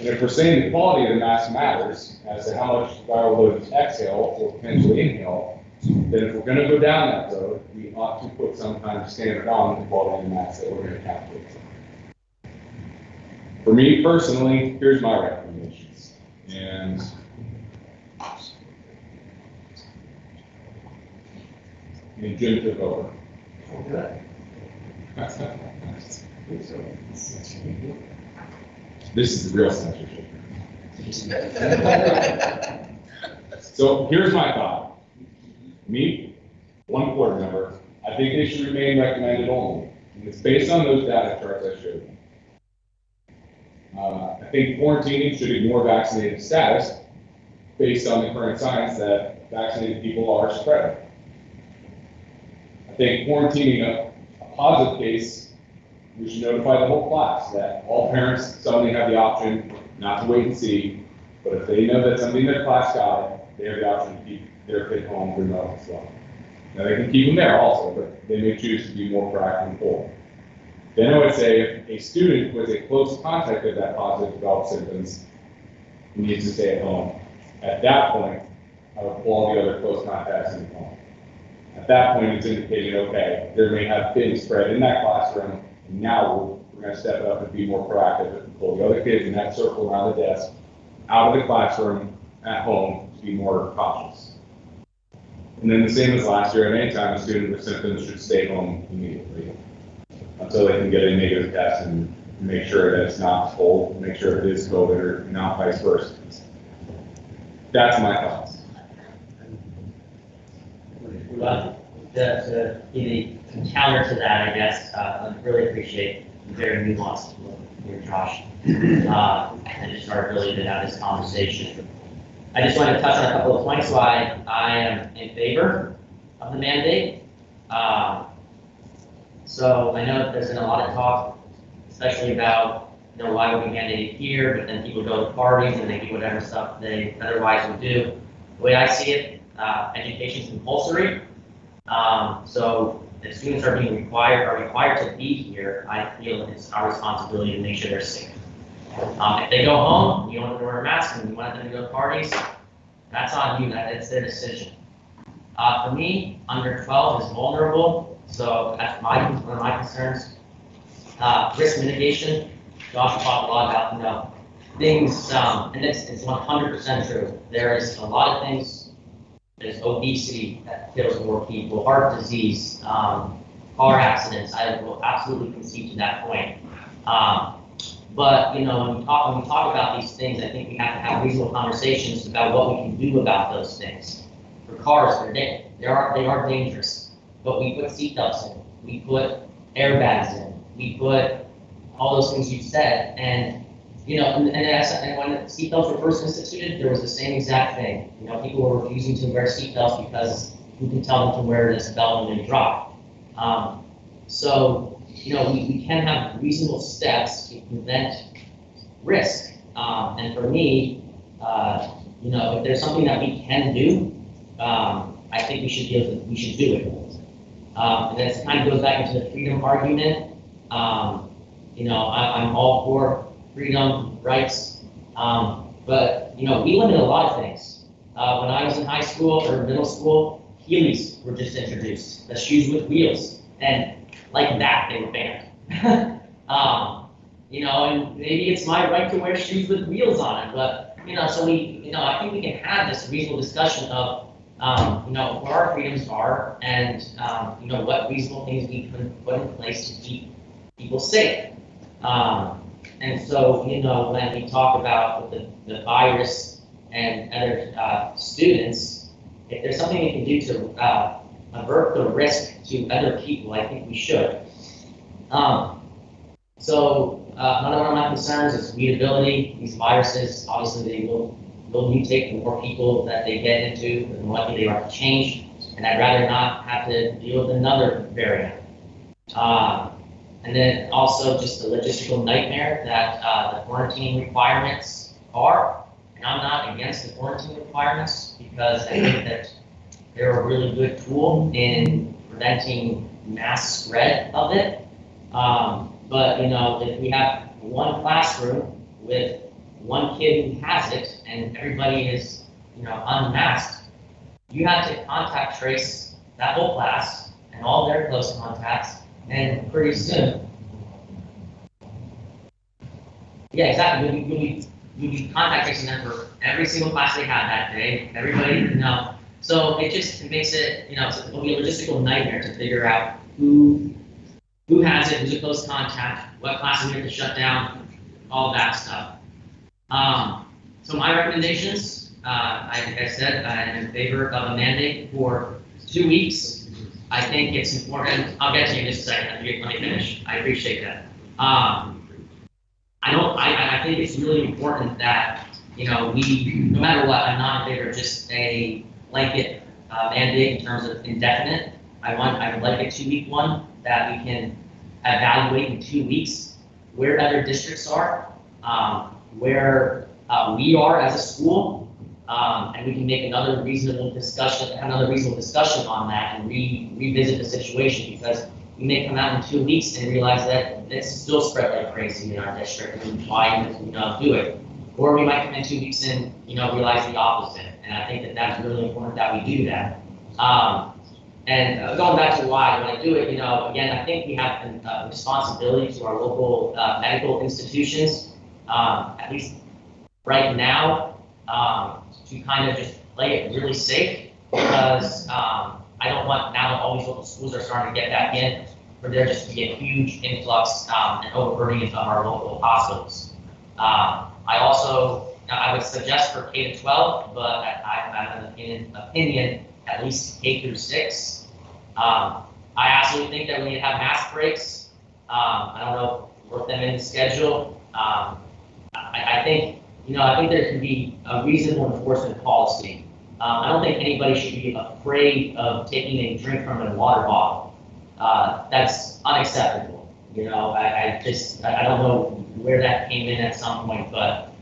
if we're saying the quality of the mask matters as to how much viral load you exhale or potentially inhale, then if we're going to go down that road, we ought to put some kind of standard on the quality of the mask that we're going to calculate. For me personally, here's my recommendations. And Jim took over. Okay. This is the real censorship. So here's my thought. Me, one board member, I think they should remain recommended only. And it's based on those data charts I showed you. I think quarantining should ignore vaccinated status based on the current science that vaccinated people are spreading. I think quarantining a positive case, we should notify the whole class that all parents suddenly have the option not to wait and see, but if they know that somebody in their class got it, they have the option to keep their kid home remote as well. Now they can keep them there also, but they may choose to be more proactive and full. Then I would say if a student with a close contact of that positive developed symptoms needs to stay at home, at that point, I would pull all the other close contacts in the home. At that point, it's indicated, okay, there may have been spread in that classroom, and now we're going to step it up and be more proactive and pull the other kids in that circle around the desk out of the classroom at home to be more cautious. And then the same as last year, at any time a student with symptoms should stay home immediately until they can get a negative test and make sure that it's not cold, make sure it is COVID or not vice versa. That's my thoughts. Well, to be the counter to that, I guess, I really appreciate the very nuanced look here, Josh. I just started really to have this conversation. I just want to touch on a couple of points why I am in favor of the mandate. So I know that there's been a lot of talk, especially about, you know, why would we mandate it here, but then people go to parties and they do whatever stuff they otherwise would do. The way I see it, education is compulsory. So if students are required to be here, I feel it's our responsibility to make sure they're safe. If they go home, you don't want them to wear a mask and you want them to go to parties, that's on you, that's their decision. For me, under 12 is vulnerable, so that's one of my concerns. Risk mitigation, Josh talked a lot about, you know, things, and it's 100% true. There is a lot of things. There's obesity that kills more people, heart disease, car accidents. I will absolutely concede to that point. But you know, when we talk about these things, I think we have to have reasonable conversations about what we can do about those things. For cars, they are dangerous, but we put seatbelts in, we put airbags in, we put all those things you said, and you know, and when seatbelts were first instituted, there was the same exact thing. You know, people were refusing to wear seatbelts because who can tell them to wear this belt when they drop. So we can have reasonable steps to prevent risk. And for me, if there's something that we can do, I think we should do it. And that kind of goes back into the freedom argument. I'm all for freedom, rights, but we limit a lot of things. When I was in high school or middle school, Heelys were just introduced, the shoes with wheels, and like that they were banned. And maybe it's my right to wear shoes with wheels on it, but so I think we can have this reasonable discussion of what our freedoms are and what reasonable things we can put in place to keep people safe. And so when we talk about the virus and other students, if there's something we can do to avert the risk to other people, I think we should. Another one of my concerns is readability. These viruses, obviously, they will mutate the more people that they get into, the more likely they are to change. And I'd rather not have to deal with another variant. And then also just the logistical nightmare that the quarantine requirements are. And I'm not against the quarantine requirements because I think that they're a really good tool in preventing mass spread of it. But if we have one classroom with one kid who has it and everybody is unmasked, you have to contact trace that whole class and all their close contacts, and pretty soon, yeah, exactly. We'll be contact tracing them for every single class they have that day. Everybody, So it makes it, it'll be a logistical nightmare to figure out who has it, who's a close contact, what classes we have to shut down, all that stuff. So my recommendations, like I said, I'm in favor of a mandate for 2 weeks. I think it's important. I'll get to you in just a second. Let me finish. I appreciate that. I think it's really important that no matter what, I'm not in favor of just a blanket mandate in terms of indefinite. I would like a 2-week one that we can evaluate in 2 weeks where other districts are, where we are as a school, and we can make another reasonable discussion on that and revisit the situation, because we may come out in 2 weeks and realize that it's still spread like crazy in our district and why do it. Or we might come in 2 weeks and realize the opposite. And I think that that's really important that we do that. And going back to why when I do it, again, I think we have a responsibility to our local medical institutions, at least right now, to kind of just play it really safe, because I don't want, now that all these local schools are starting to get back in, for there just to be a huge influx and overburdening of our local hospitals. I would suggest for K to 12, but I have an opinion at least K through 6. I absolutely think that we need to have mask breaks. I don't know, work them in the schedule. I think there can be a reasonable enforcement policy. I don't think anybody should be afraid of taking a drink from a water bottle. That's unacceptable. I don't know where that came in at some point, but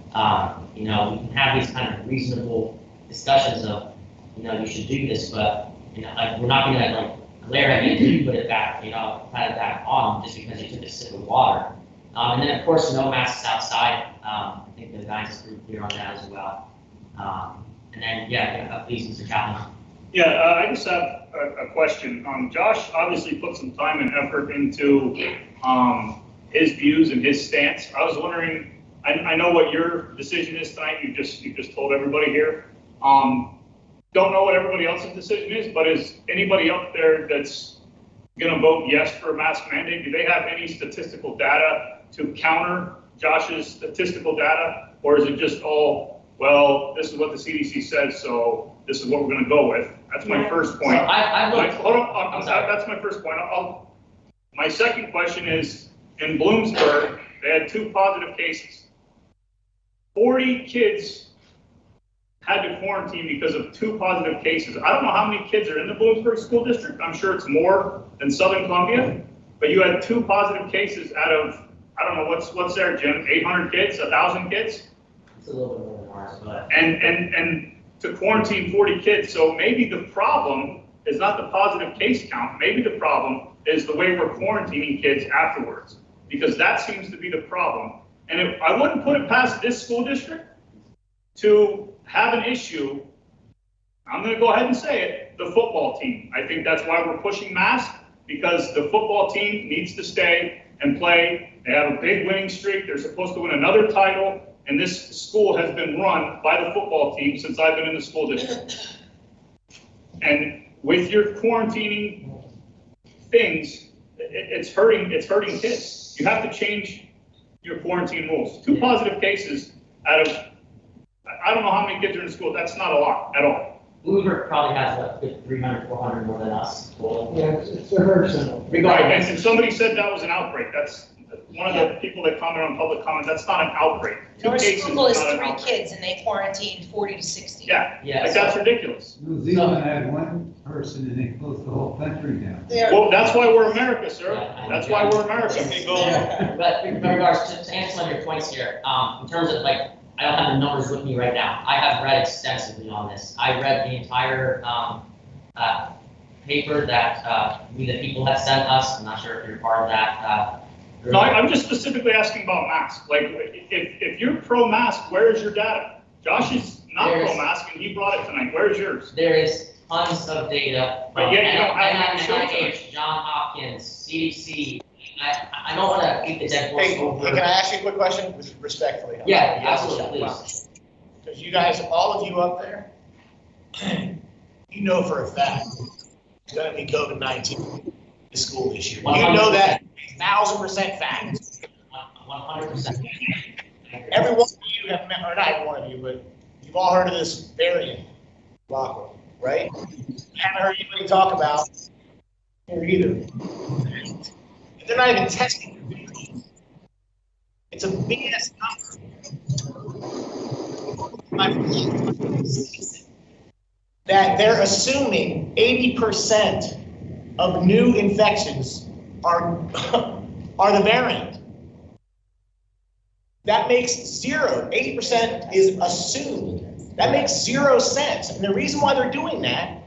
we can have these kind of reasonable discussions of, you should do this, but we're not going to glare at you until you put it back, kind of back on just because you took a sip of water. And then of course, no masks outside. I think the guidance is pretty clear on that as well. And then, please, Mr. Chapman. Yeah, I just have a question. Josh obviously put some time and effort into his views and his stance. I was wondering, I know what your decision is tonight. You just told everybody here. Don't know what everybody else's decision is, but is anybody up there that's going to vote yes for a mask mandate? Do they have any statistical data to counter Josh's statistical data, or is it just all, well, this is what the CDC says, so this is what we're going to go with? That's my first point. That's my first point. My second question is, in Bloomsburg, they had 2 positive cases. 40 kids had to quarantine because of 2 positive cases. I don't know how many kids are in the Bloomsburg School District. I'm sure it's more than Southern Columbia. but you had 2 positive cases out of, I don't know, what's there, Jim, 800 kids, 1,000 kids? It's a little bit more than ours, but. And to quarantine 40 kids, so maybe the problem is not the positive case count, maybe the problem is the way we're quarantining kids afterwards, because that seems to be the problem. And I wouldn't put it past this school district to have an issue. I'm gonna go ahead and say it, the football team. I think that's why we're pushing masks, because the football team needs to stay and play. They have a big winning streak. They're supposed to win another title. And this school has been run by the football team since I've been in the school district. And with your quarantining things, it's hurting kids. You have to change your quarantine rules. 2 positive cases out of, I don't know how many kids are in school. That's not a lot at all. Bloomberg probably has like 300, 400 more than us. Yeah, it's a herd symbol. Right, and somebody said that was an outbreak. That's one of the people that comment on public comment. That's not an outbreak. 2 North cases Schuylkill is not an 3 outbreak. kids and they quarantined 40 to 60. Yeah, Yeah, like that's ridiculous. New Zealand had 1 person and they closed the whole country down. Well, that's why we're America, sir. That's why we're America. But in regards to answer some of your points here, in terms of like, I don't have the numbers with me right now. I have read extensively on this. I read the entire paper that we, the people had sent us. I'm not sure if you're part of that. No, I'm just specifically asking about masks. Like, if you're pro-mask, where is your data? Josh is not pro-mask and he brought it tonight. Where's yours? There is tons of data. But yet you don't have NIH, John Hopkins, CDC. I don't want to beat the dead horse over. Hey, can I ask you a quick question, respectfully? Yeah, absolutely, please. Because you guys, all of you up there, you know for a fact it's going to be COVID-19 the school this year. 100%. You know that 1,000% fact. 100%. Every one of you have met, or not every one of you, but you've all heard of this variant, Rockwell, right? Haven't heard anybody talk about here either. They're not even testing. It's a BS number. That they're assuming 80% of new infections are the variant. That makes 80% is assumed. That makes 0 sense. And the reason why they're doing that,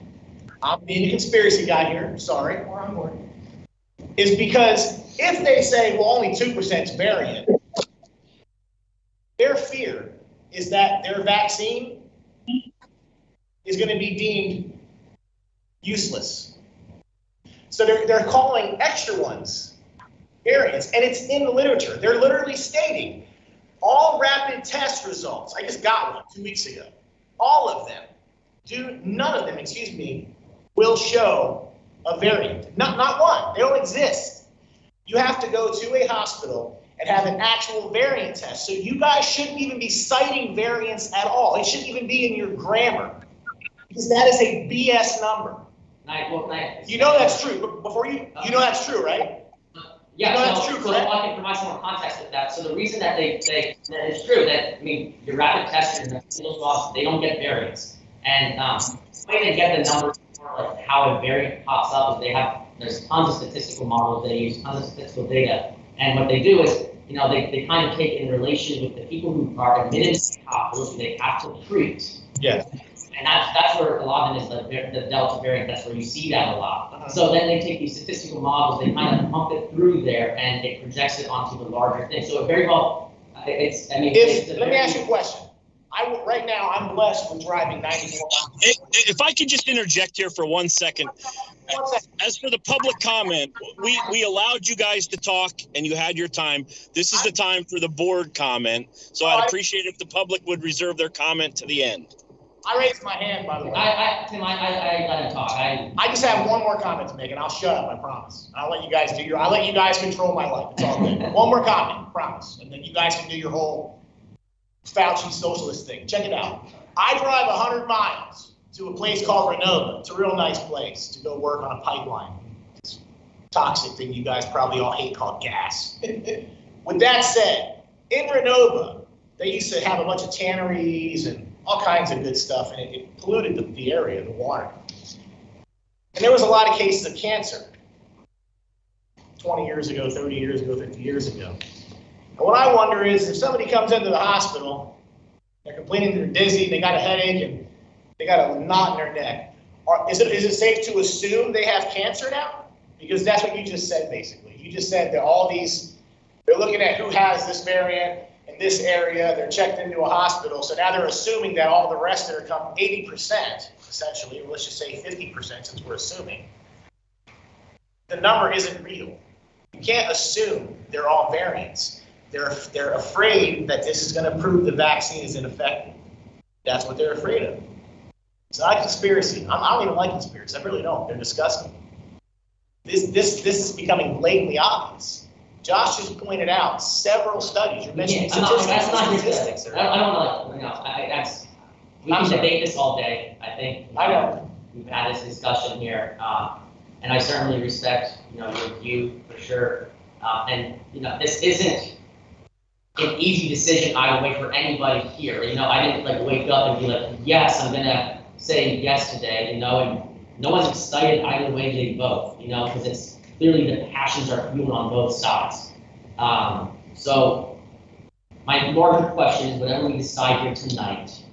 I'm being a conspiracy guy here, sorry, or I'm more, is because if they say, well, only 2% is variant, their fear is that their vaccine is going to be deemed useless. So they're calling extra ones variants, and it's in the literature. They're literally stating all rapid test results, I just got one 2 weeks ago, all of them, none of them, excuse me, will show a variant. Not one. They don't exist. You have to go to a hospital and have an actual variant test. So you guys shouldn't even be citing variants at all. It shouldn't even be in your grammar, because that is a BS number. You know that's true. But before you know that's true, right? Yeah, you know that's true, correct? So I can provide some more context with that. So the reason that that it's true that, I mean, your rapid tests and the single swabs, they don't get variants. And the way they get the numbers for like how a variant pops up is there's tons of statistical models, they use tons of statistical data. And what they do is, they kind of take in relation with the people who are admitted to the hospitals who they have to treat. Yeah. And that's where a lot of it is the Delta variant. That's where you see that a lot. So then they take these statistical models, they kind of pump it through there, and it projects it onto the larger thing. So it very well, let me ask you a question. Right now, I'm blessed with driving 94 miles. If I could just interject here for 1 second. As for the public comment, we allowed you guys to talk and you had your time. This is the time for the board comment. So I'd appreciate if the public would reserve their comment to the end. I raised my hand, by the way. Tim, I let him talk. I just have one more comment to make, and I'll shut up, I promise. I'll let you guys control my life. It's all good. One more comment, promise. And then you guys can do your whole Fauci socialist thing. Check it out. I drive 100 miles to a place called Renova. It's a real nice place to go work on a pipeline. It's a toxic thing you guys probably all hate called gas. With that said, in Renova, they used to have a bunch of tanneries and all kinds of good stuff, and it polluted the area, the water. And there was a lot of cases of cancer. 20 years ago, 30 years ago, 50 years ago. And what I wonder is if somebody comes into the hospital, they're complaining they're dizzy, they got a headache, and they got a knot in their neck. Is it safe to assume they have cancer now? Because that's what you just said, basically. You just said that all these, they're looking at who has this variant in this area, they're checked into a hospital, so now they're assuming that all the rest that are come 80%, essentially, or let's just say 50% since we're assuming, the number isn't real. You can't assume they're all variants. They're afraid that this is going to prove the vaccine is ineffective. That's what they're afraid of. It's not a conspiracy. I don't even like conspiracies. I really don't. They're disgusting. This is becoming blatantly obvious. Josh just pointed out several studies. You're mentioning statistics. I don't know. We can debate this all day. I think we've had this discussion here, and I certainly respect your view for sure. And this isn't an easy decision either way for anybody here. I didn't wake up and be like, yes, I'm gonna say yes today. And no one's excited either way they vote. Because it's clearly the passions are fueled on both sides. So my larger question is, whatever we decide here tonight,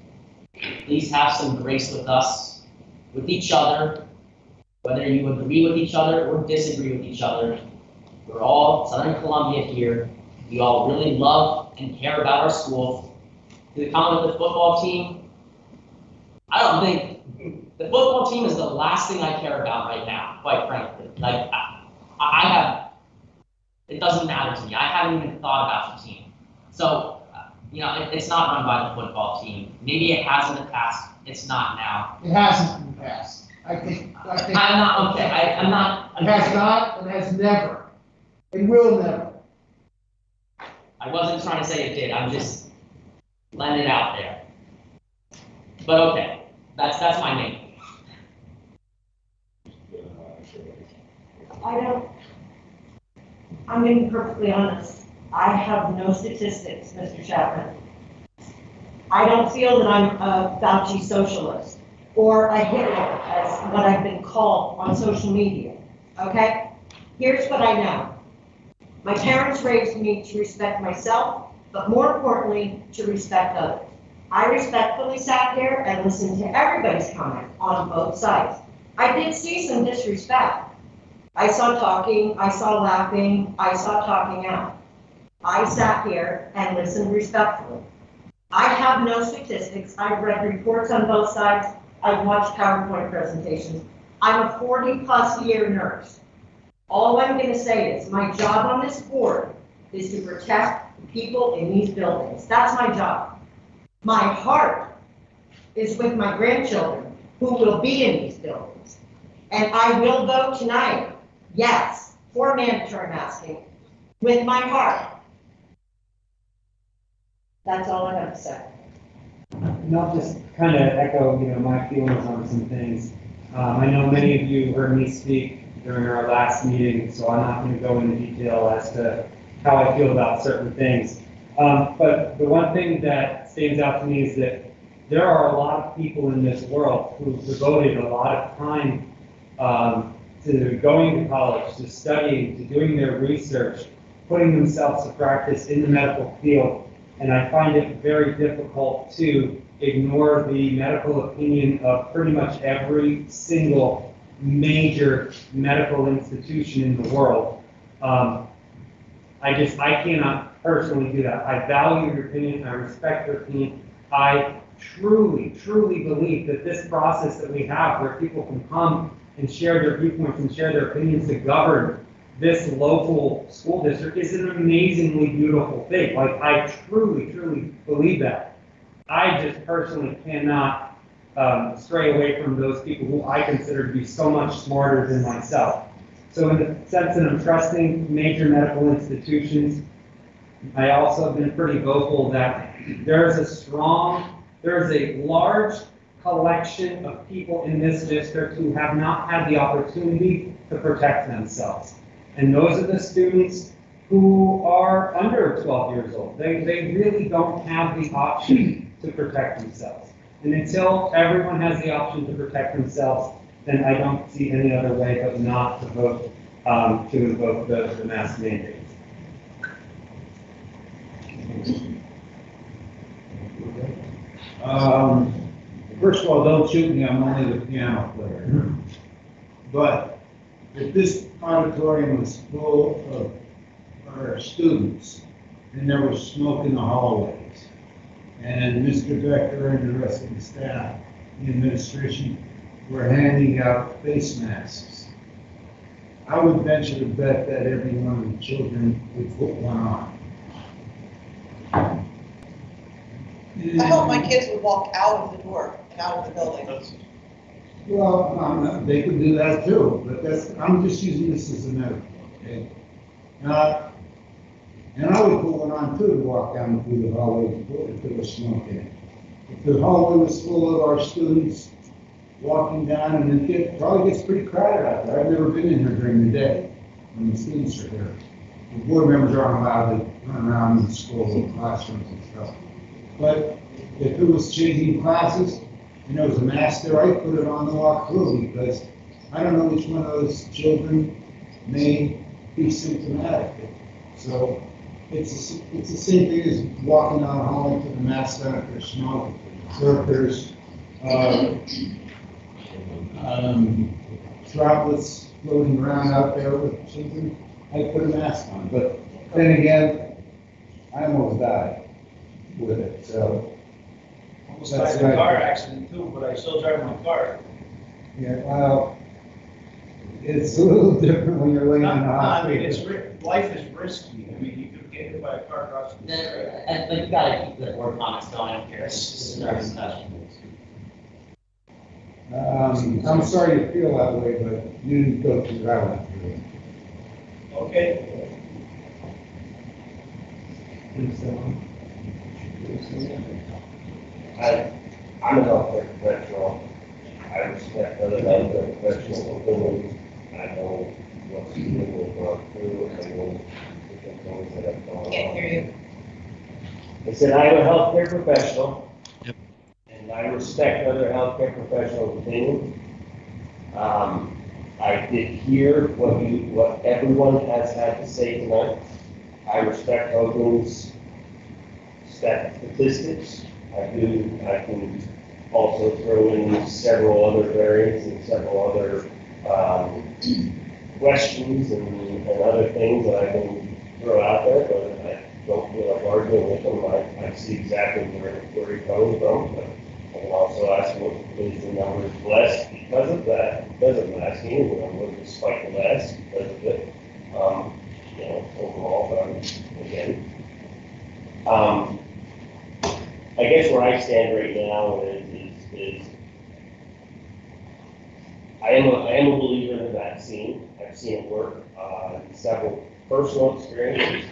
please have some grace with us, with each other, whether you agree with each other or disagree with each other. We're all Southern Columbia here. We all really love and care about our school. To the comment with the football team, I don't think the football team is the last thing I care about right now, quite frankly. I have, it doesn't matter to me. I haven't even thought about the team. So, it's not run by the football team. Maybe it has in the past. It's not now. It hasn't in the past. I think. I'm not, okay, I'm not. It has not and has never. It will never. I wasn't trying to say it did. I'm just letting it out there. But okay, that's my name. I'm going to be perfectly honest. I have no statistics, Mr. Chapman. I don't feel that I'm a Fauci socialist or a Hitler, as what I've been called on social media, okay? Here's what I know. My parents raised me to respect myself, but more importantly, to respect others. I respectfully sat there and listened to everybody's comment on both sides. I did see some disrespect. I saw talking, I saw laughing, I saw talking out. I sat here and listened respectfully. I have no statistics. I've read reports on both sides. I've watched PowerPoint presentations. I'm a 40+ year nurse. All I'm going to say is my job on this board is to protect the people in these buildings. That's my job. My heart is with my grandchildren who will be in these buildings. And I will vote tonight, yes, for mandatory masking with my heart. That's all I have to say. And I'll just kind of echo, my feelings on some things. I know many of you heard me speak during our last meeting, so I'm not going to go into detail as to how I feel about certain things. But the one thing that stands out to me is that there are a lot of people in this world who've devoted a lot of time to going to college, to studying, to doing their research, putting themselves to practice in the medical field. And I find it very difficult to ignore the medical opinion of pretty much every single major medical institution in the world. I cannot personally do that. I value your opinion, I respect your opinion. I truly, truly believe that this process that we have, where people can come and share their viewpoints and share their opinions to govern this local school district, is an amazingly beautiful thing. I truly, truly believe that. I just personally cannot stray away from those people who I consider to be so much smarter than myself. So in the sense that I'm trusting major medical institutions, I also have been pretty vocal that there is a large collection of people in this district who have not had the opportunity to protect themselves. And those are the students who are under 12 years old. They really don't have the option to protect themselves. And until everyone has the option to protect themselves, then I don't see any other way but not to vote to invoke the mask mandate. First of all, don't shoot me, I'm only the piano player. But if this auditorium was full of our students and there was smoke in the hallways, and Mr. Becker and the rest of the staff, the administration, were handing out face masks, I would venture to bet that every one of the children would put one on. I hope my kids would walk out of the door and out of the building. Well, they could do that too, but I'm just using this as a metaphor, okay? And I would put one on too to walk down through the hallway if there was smoke in it. If the hallway was full of our students walking down, and it probably gets pretty crowded out there. I've never been in here during the day when the students are here. The board members aren't allowed to run around in the school and classrooms and stuff. But if it was changing classes and there was a mask there, I'd put it on the walk through, because I don't know which one of those children may be symptomatic. So it's the same thing as walking down the hall and putting the mask on if there's smoke, or if there's droplets floating around out there with children, I put a mask on. But then again, I almost died with it, so. Almost died in a car accident too, but I still drive my car. Yeah, well, it's a little different when you're laying in the hospital. I mean, life is risky. I mean, you could get hit by a car crossing the street. But you gotta keep the board comments going, I'm curious. This is our discussion. I'm sorry you feel that way, but you didn't go through what I went through. Okay. I'm a healthcare professional. I respect other healthcare professionals' opinions. I know what people have gone through. I know different things that have gone on. Can't hear you. I said, I'm a healthcare professional. Yep. And I respect other healthcare professionals' opinions. I did hear what everyone has had to say tonight. I respect Hogan's statistics. I can also throw in several other variants and several other questions and other things that I can throw out there, but I don't feel like arguing with them. I see exactly where he comes from, but I can also ask him, is the numbers less because of that, because of masking, or despite the less because of it, overall, but again. I guess where I stand right now is I am a believer in the vaccine. I've seen it work. Several personal experiences.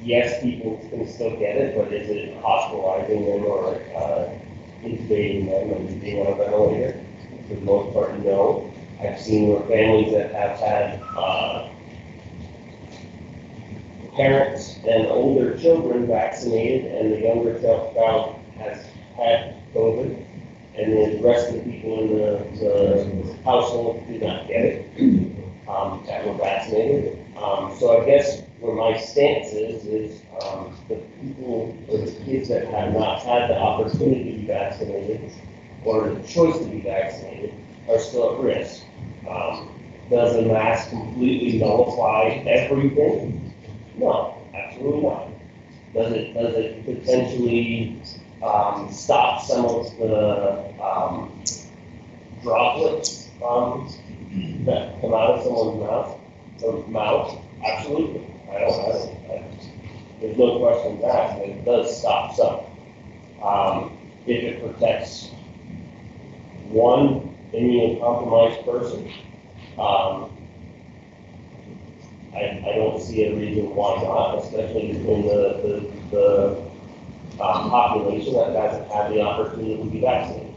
Yes, people can still get it, but is it hospitalizing them or intubating them and being on a ventilator? For the most part, no. I've seen where families that have had parents and older children vaccinated, and the younger child has had COVID, and then the rest of the people in the household did not get it, that were vaccinated. So I guess where my stance is the people or the kids that have not had the opportunity to be vaccinated or the choice to be vaccinated are still at risk. Does the mask completely nullify everything? No, absolutely not. Does it potentially stop some of the droplets that come out of someone's mouth? Absolutely. There's no question asked. It does stop some. If it protects one immunocompromised person, I don't see a reason why not, especially between the population that hasn't had the opportunity to be vaccinated.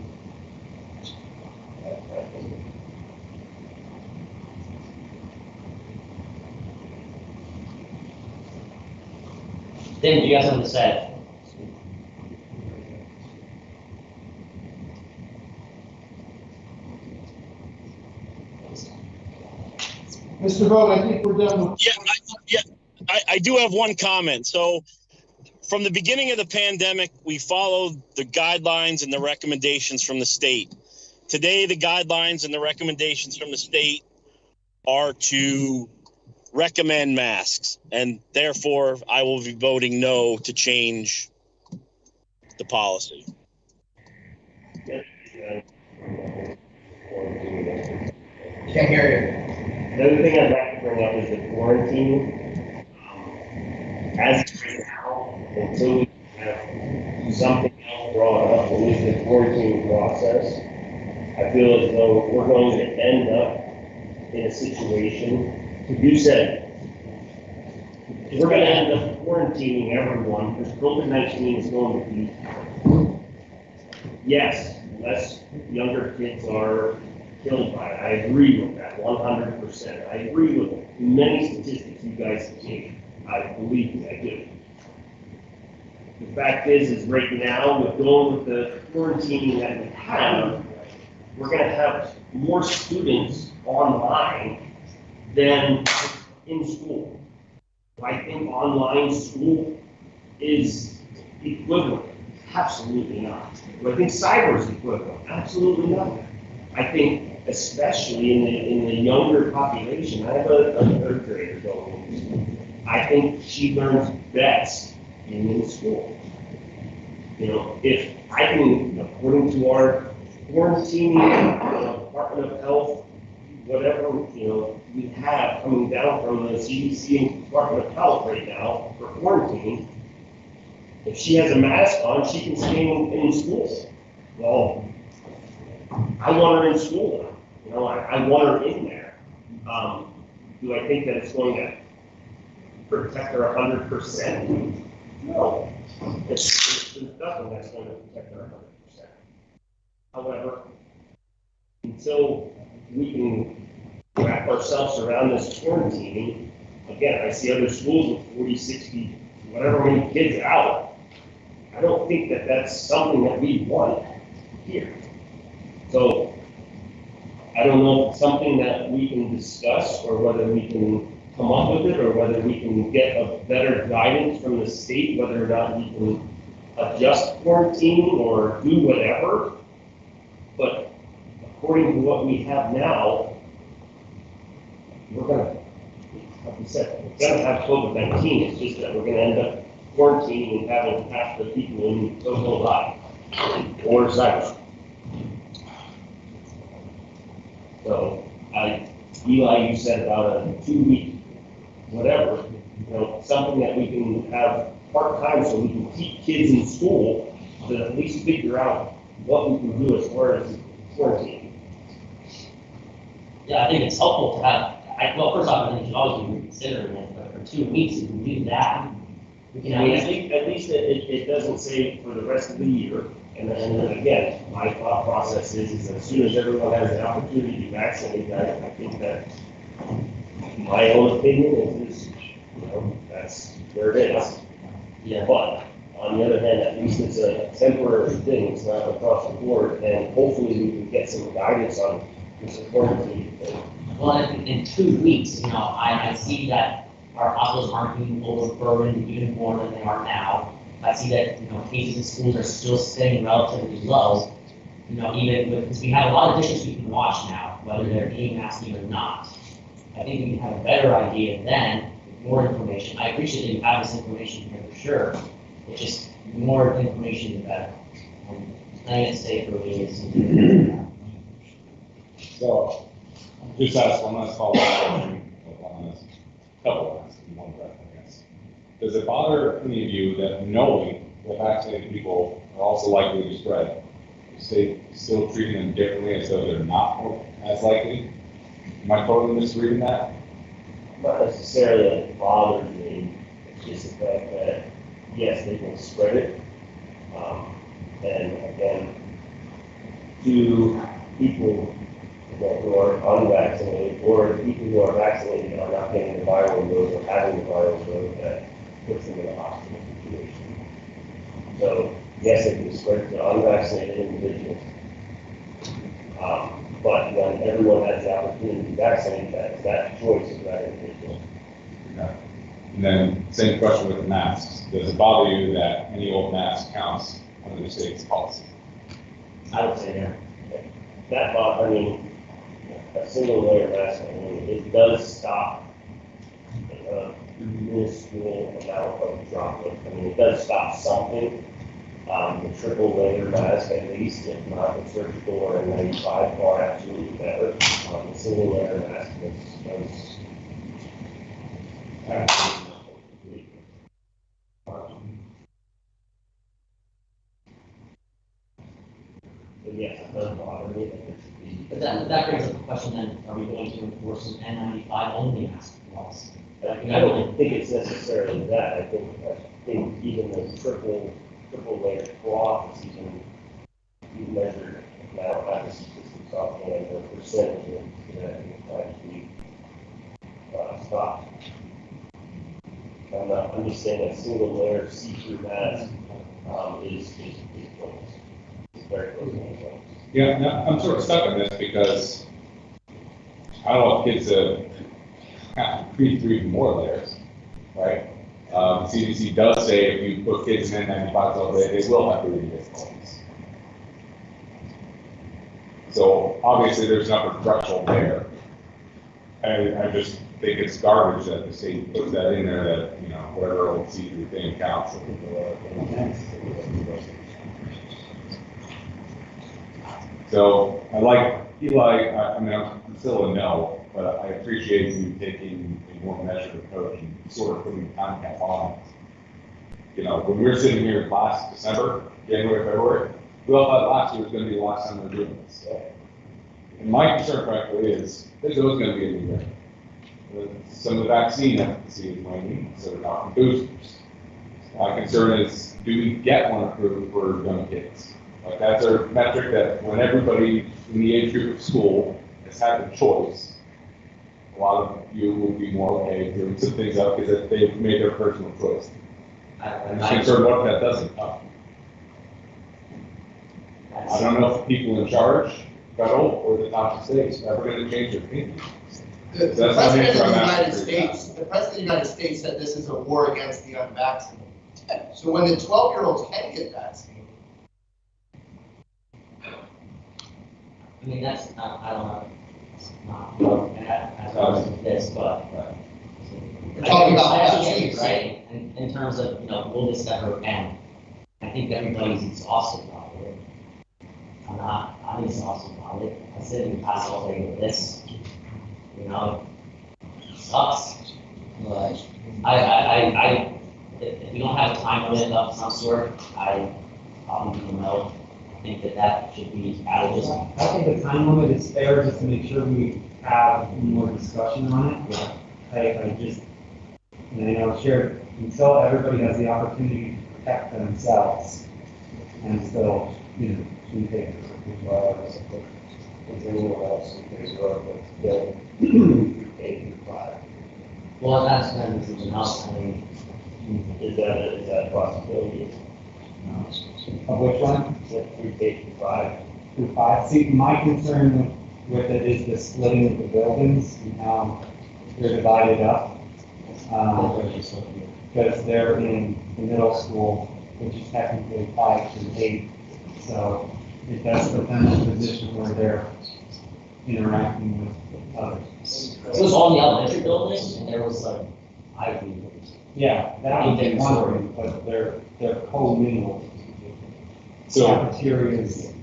Tim, do you have something to say? Mr. Vogt, I think we're done with. I do have one comment. So from the beginning of the pandemic, we followed the guidelines and the recommendations from the state. Today, the guidelines and the recommendations from the state are to recommend masks, and therefore I will be voting no to change the policy. Can't hear you. Another thing I'd like to bring up is the quarantine. As of right now, until we have something else brought up, at least the quarantine process, I feel as though we're going to end up in a situation, you said, we're going to end up quarantining everyone because COVID-19 is going to be, yes, less younger kids are killed by it. I agree with that 100%. I agree with many statistics you guys gave. I believe I do. The fact is right now, with going with the quarantining that we have, we're going to have more students online than in school. I think online school is equivalent. Absolutely not. Do I think cyber is equivalent? Absolutely not. I think, especially in the younger population, I have a third grader going in school. I think she learns best in school. You know, if I can, according to our quarantining, Department of Health, whatever, we have coming down from the CDC and Department of Health right now for quarantine, if she has a mask on, she can stay in school. Well, I want her in school now. I want her in there. Do I think that it's going to protect her 100%? No. There's nothing that's going to protect her 100%. However, until we can wrap ourselves around this quarantining, again, I see other schools with 40, 60, whatever many kids out. I don't think that that's something that we want here. So I don't know if it's something that we can discuss or whether we can come up with it or whether we can get a better guidance from the state, whether or not we can adjust quarantine or do whatever. But according to what we have now, we're gonna, like we said, we're gonna have COVID-19. It's just that we're gonna end up quarantining and having half the people in total die or cyber. So, Eli, you said about a 2-week, whatever, something that we can have part-time so we can keep kids in school to at least figure out what we can do as far as quarantine. Yeah, I think it's helpful to have, well, first off, I think you should always be reconsidering it, but for 2 weeks, if we do that, we can at least it doesn't say for the rest of the year. And then again, my thought process is as soon as everyone has an opportunity to be vaccinated, I think that my own opinion is, that's where it is. Yeah. But on the other hand, at least it's a temporary thing, it's not across the board, and hopefully we can get some guidance on this quarantine thing. Well, in 2 weeks, I see that our hospitals aren't being overburdened even more than they are now. I see that, cases in schools are still staying relatively low. Even because we have a lot of dishes we can wash now, whether they're being masking or not. I think we can have a better idea then, with more information. I appreciate that you have this information here for sure. It's just more information, the better. Playing it safe for me is. So, just ask one last follow-up question, couple of times in one breath, I guess. Does it bother any of you that knowing that vaccinated people are also likely to spread, still treating them differently as though they're not as likely? Am I totally misreading that? Not necessarily that it bothers me. It's just the fact that, yes, they can spread it. And again, to people who are unvaccinated or people who are vaccinated and are not getting the viral load or having the viral load, that puts them in a hospital situation. So yes, it can spread to unvaccinated individuals. But when everyone has the opportunity to be vaccinated, that choice is not individual. Okay. And then same question with the masks. Does it bother you that any old mask counts under the state's policy? I would say, yeah. That, I mean, a single layer mask, I mean, it does stop a minuscule amount of droplet. I mean, it does stop something. The triple layer mask, at least, if not the surgical or N95, are absolutely better. The single layer mask does absolutely. But yes, it does bother me that there should be. But that brings up the question then, are we going to enforce an N95 only mask laws? I don't think it's necessarily that. I think even the triple layer cloth is even, you measured, now I have the statistics offhand, the percentage that actually stopped. I'm just saying a single layer see-through mask is close. It's very close. Yeah, no, I'm sort of stuck on this because I don't want kids to have to breathe through even more layers, right? The CDC does say if you put kids in N95s all day, they will have breathing difficulties. So obviously there's an upper threshold there. I just think it's garbage that the state puts that in there that, you know, whatever old see-through thing counts. So I like Eli, I mean, I'm still a no, but I appreciate you taking a more measured approach and sort of putting the time cap on it. You know, when we were sitting here last December, January, February, we all thought last year was going to be the last time we were doing this. And my concern, frankly, is there's always going to be a new variant. Some of the vaccine efficacy is waning, so we're talking boosters. My concern is, do we get one approved for young kids? Like, that's a metric that when everybody in the age group of school has had the choice, a lot of you will be more okay doing some things up because they've made their personal choice. I'm just concerned what if that doesn't come. I don't know if the people in charge, federal or the top of states, are ever going to change their opinion. The President of the United States, said this is a war against the unvaccinated. So when the 12-year-olds can get vaccinated. I mean, that's not, I don't know, it's not as far as this, but. We're talking about vaccines, right? In terms of, you know, will this ever end? I think everybody's exhausted about it. I'm exhausted about it. I sit in class all day with this, you know, it sucks. But if we don't have a time limit of some sort, I probably do no. I think that should be added. I think the time limit is fair just to make sure we have more discussion on it. I just, and I know shared, until everybody has the opportunity to protect themselves and still, you know, in favor. Is anyone else in favor of the 8-5? Well, that's kind of something else. I mean, is that a possibility? Of which one? 8-5. 5. See, my concern with it is the splitting of the buildings and how they're divided up. Because they're in the middle school, which is technically 5 to 8. So it does put them in a position where they're interacting with others. It was all the elementary buildings, and there was like Ivy. Yeah, that would be one thing, but they're co-mingled. So cafeterias.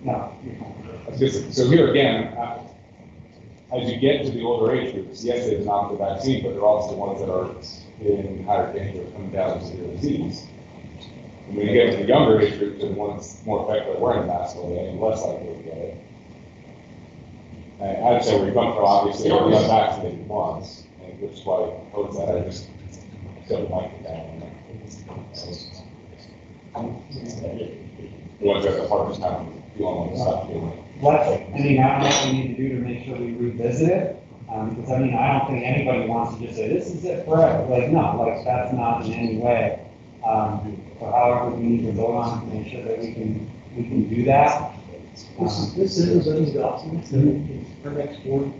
No. So here again, as you get to the older age groups, yes, they've knocked the vaccine, but they're also the ones that are in higher danger of coming down with severe disease. And when you get to the younger age groups, the ones more effective at wearing masks all day and less likely to get it. And I'd say where you come from, obviously, are the unvaccinated ones, and which is why I oppose that. I just don't like it down. The ones that the hardest time doing the stuff doing. What, I mean, I don't know what we need to do to make sure we revisit it. Because I mean, I don't think anybody wants to just say, this is it forever. Like, no, like that's not in any way. So however we need to vote on to make sure that we can do that. This is a document, and our next board,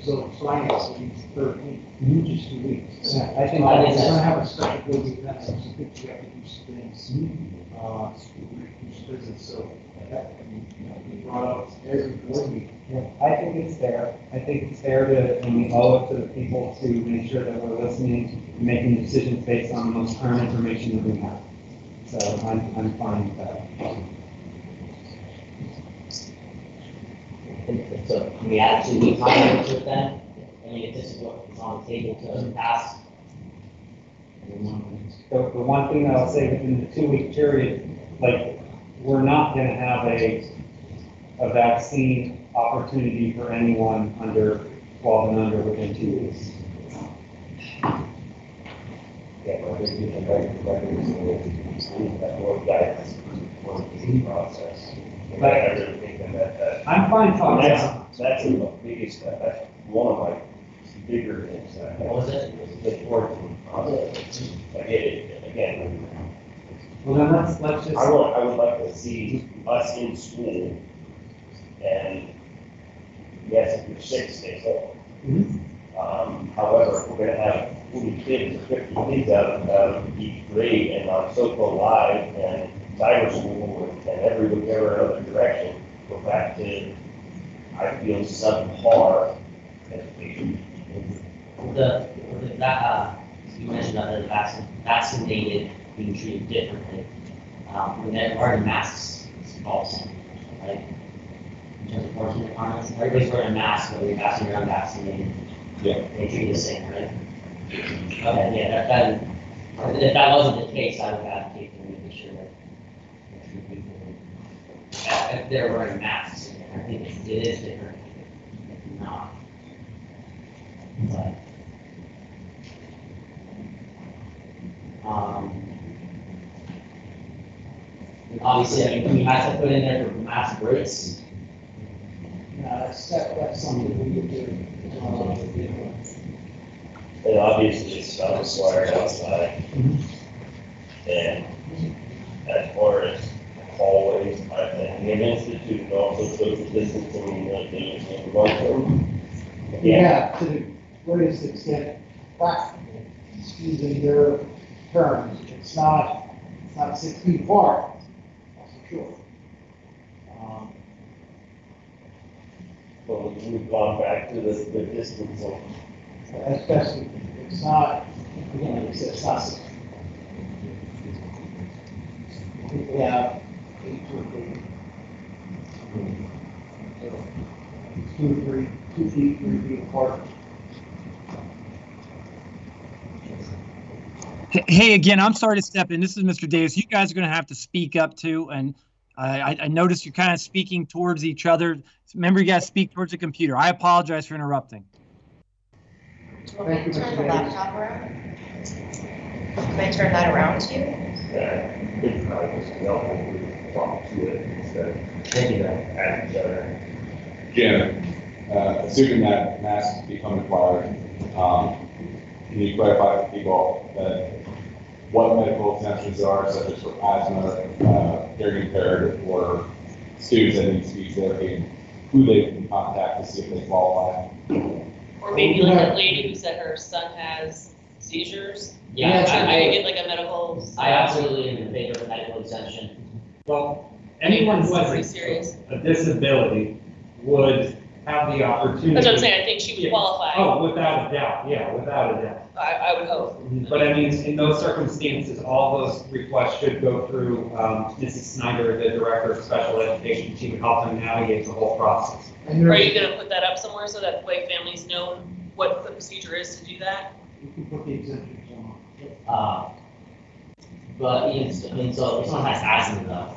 so finance will be 13, just 2 weeks. Yeah, I think We're that is- gonna have a special board meeting, that's, I think we have to do some things, do business, so that, we brought up every board meeting. Yeah, I think it's fair. I think it's fair to, and we owe it to the people to make sure that we're listening and making decisions based on the most current information that we have. So I'm fine with that. So can we add 2 weeks on to it then? I mean, if this is what is on the table to pass. The one thing that I'll say within the 2-week period, like, we're not gonna have a vaccine opportunity for anyone under 12 and under within 2 weeks. Yeah, but there's different that board guidance for the process. And I really think that. I'm fine talking about. That's the biggest, that's one of my bigger things. What was it? The board process. Again. Well, then let's just. I would like to see us in school, and yes, if you're sick, stay home. However, if we're gonna have 40 kids, 50 kids out of each grade, and on social live and cyber school and every whichever other direction, go back to, I feel, subpar education. You mentioned that the vaccinated being treated differently. When they're wearing masks, it's false, right? In terms of working requirements, everybody's wearing a mask, whether you're vaccinated or unvaccinated. Yeah. They treat the same, right? Okay, yeah, that, if that wasn't the case, I would advocate for making sure that if they're wearing masks, I think it is different. If not. But, obviously, I mean, we have to put in there for mask breaks. That's something we would do. And obviously, it's not required outside. And as far as hallways, I think the institute also social distancing, in long term. Yeah, to the greatest extent practical, using their terms. It's not 6 feet apart, that's for sure. Well, we've gone back to the distancing. Especially, it's not, again, it's not 6 feet. I think we have 8 to 8. 2 feet, 3 feet apart. Hey, again, I'm sorry to step in. This is Mr. Davis. You guys are going to have to speak up too. And I noticed you're kind of speaking towards each other. Remember, you guys speak towards the computer. I apologize for interrupting. Thank you, Mr. Turn the Davis. laptop around. Can I turn that around to you? Yeah, big projects, we all talk to it instead of. Thank you, At each other. Jim, assuming that masks become required, can you clarify for people that what medical exemptions there are, such as for asthma, hearing impaired, or students that need speech therapy, who they can contact to see if they qualify? Or maybe like a lady who said her son has seizures. Yeah, I get like a medical. I absolutely am in favor of medical exemption. Well, anyone who Pretty has serious. a disability would have the opportunity. That's what I'm saying, I think she would qualify. Oh, without a doubt, yeah, without a doubt. I would hope. But I mean, in those circumstances, all those requests should go through Mrs. Snyder, the Director of Special Education. She would help them navigate the whole process. Are you gonna put that up somewhere so that way families know what the procedure is to do that? You can put the exemptions on. But so if someone has asthma though.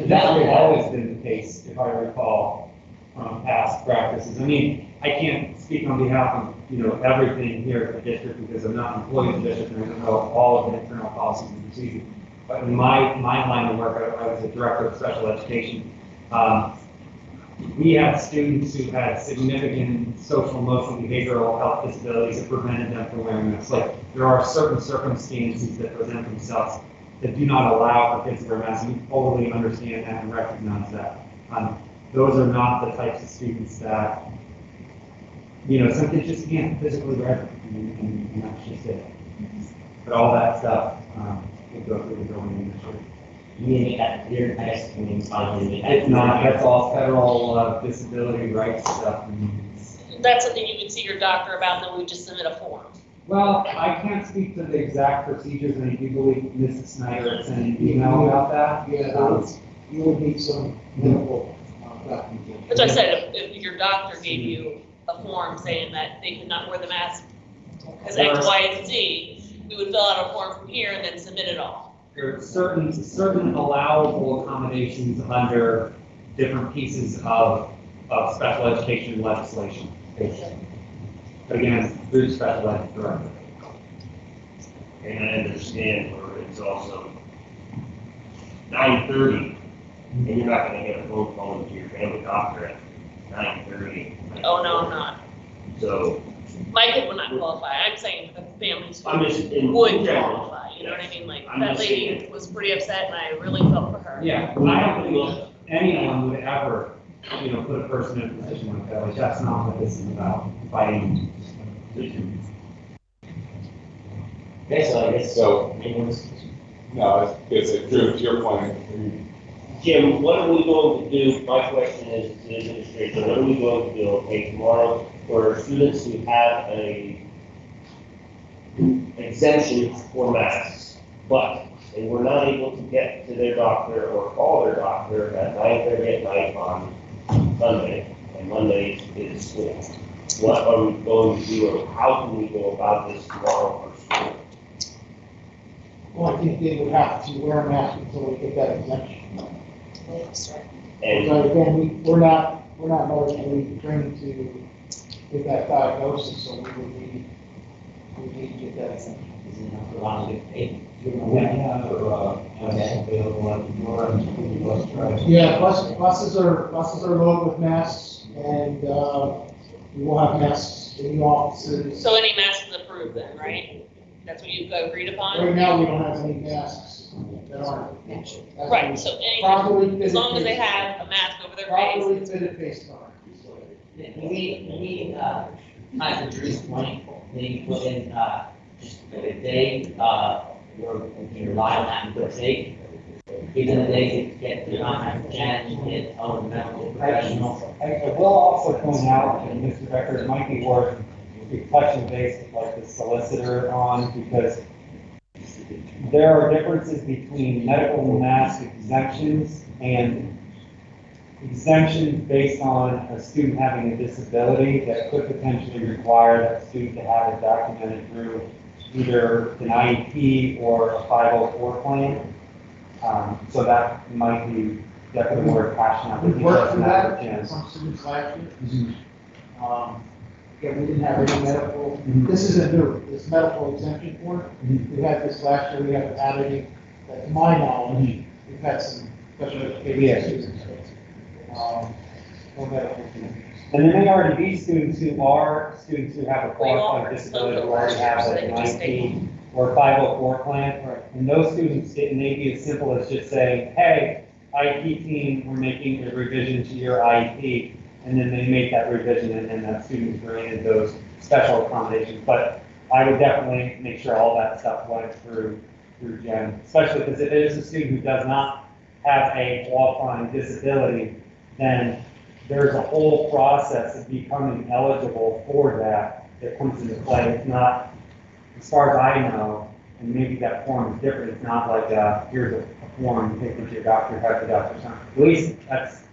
That's always been the case, if I recall, from past practices. I mean, I can't speak on behalf of, everything here at the district because I'm not employed in the district and I don't know all of the internal policies and procedures. But in my line of work, I was the Director of Special Education. We had students who had significant social, emotional, behavioral health disabilities that prevented them from wearing masks. Like, there are certain circumstances that present themselves. that do not allow for kids to wear masks. We totally understand that and recognize that. Those are not the types of students that, some kids just can't physically wear them, and that's just it. But all that stuff, will go through the building initially. You need to make that clear, I guess, when you probably make that. It's not, that's all federal disability rights stuff. That's something you would see your doctor about, and then we just submit a form. Well, I can't speak to the exact procedures, and I do believe Mrs. Snyder had sent an email about that. Yeah, you would need some medical documentation. Which I said, if your doctor gave you a form saying that they could not wear the mask because X, Y, and Z, we would fill out a form from here and then submit it all. There are certain allowable accommodations under different pieces of special education legislation, basically. But again, through the special ed director. And I understand where it's also 9:30, and you're not gonna get a phone call to your family doctor at 9:30. Oh, no, I'm not. So, My kid would not qualify. I'm saying the families I'm just in would general. qualify, you know what I mean? Like, I'm that just lady saying. was pretty upset, and I really felt for her. Yeah, well, I don't think anyone would ever, put a person in a position like that. Like, that's not what this is about, fighting. Okay, so I guess. So, no, it's true, to your point. Jim, what are we going to do? My question is to the administration, what are we going to do, okay, tomorrow for students who have a exemption for masks, but they were not able to get to their doctor or call their doctor at 9:30 at night on Monday, and Monday is school. What are we going to do, or how can we go about this tomorrow for school? Well, I think they would have to wear a mask until we get that exemption. And So again, we're not medically trained to get that diagnosis, so we need to get that exemption. Yeah, buses are loaded with masks, and we will have masks in the offices. So any mask is approved then, right? That's what you've agreed upon? Right now, we don't have any masks that aren't. Right, so any, Properly as long as they fitted have a mask over their Properly face. fitted face cover. Kind of Drew's point, maybe put in, just a day, or you can rely on that in good faith. Even the day to get the contact with Jen, get all the medical professionals. I will also point out, and Mr. Becker, it might be worth touching base with like the solicitor on, because there are differences between medical mask exemptions and exemptions based on a student having a disability that could potentially require that student to have it documented through either an IEP or a 504 plan. So that might be definitely more passionate. We worked through that with some students last year. Again, we didn't have any medical, this isn't new, this medical exemption form. We had this last year, we haven't had any, to my knowledge, we've had some special education students. No medical exemption. And there may already be students who have a qualified disability, who already have an IEP or 504 plan. And those students, it may be as simple as just saying, hey, IEP team, we're making a revision to your IEP. And then they make that revision, and then that student's granted those special accommodations. But I would definitely make sure all that stuff went through Jen, especially because if it is a student who does not have a qualifying disability, then there's a whole process of becoming eligible for that comes into play. It's not, as far as I know, and maybe that form is different, it's not like, here's a form, you take it to your doctor, have the doctor sign. At least that's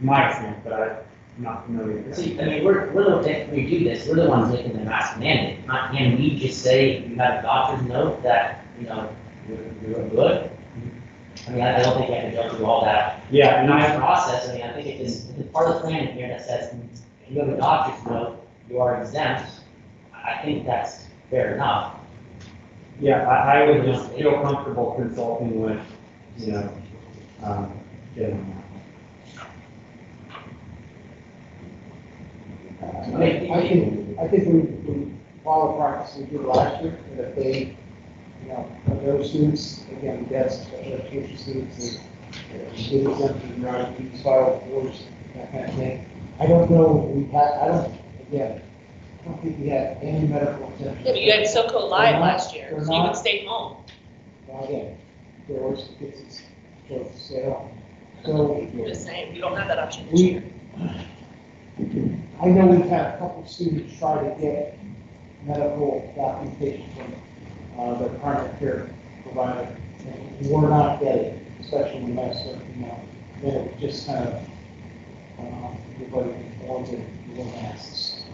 my experience, but I'm not familiar with that. See, I mean, if we do this, we're the ones making the mask mandate. Can we just say, you have a doctor's note that, you're good? I mean, I don't think I can go through all that. Yeah, and nice process. I mean, I think it's part of the plan in here that says, if you have a doctor's note, you are exempt. I think that's fair enough. Yeah, I would just feel comfortable consulting with, getting I think we follow practice we did last year, and if you know, those students, again, that's special education students, and get exemption, right, these file boards, that kind of thing. I don't know, I don't think we had any medical exemption. Yeah, but you had SoCo Live last year, so you would stay home. Well, again, there was, it's, so sale. So. I'm just saying, you don't have that option. I know we've had a couple of students try to get medical documentation from their primary care provider, and we're not getting, especially when that's, you know, then it just kind of, everybody conforms and no masks.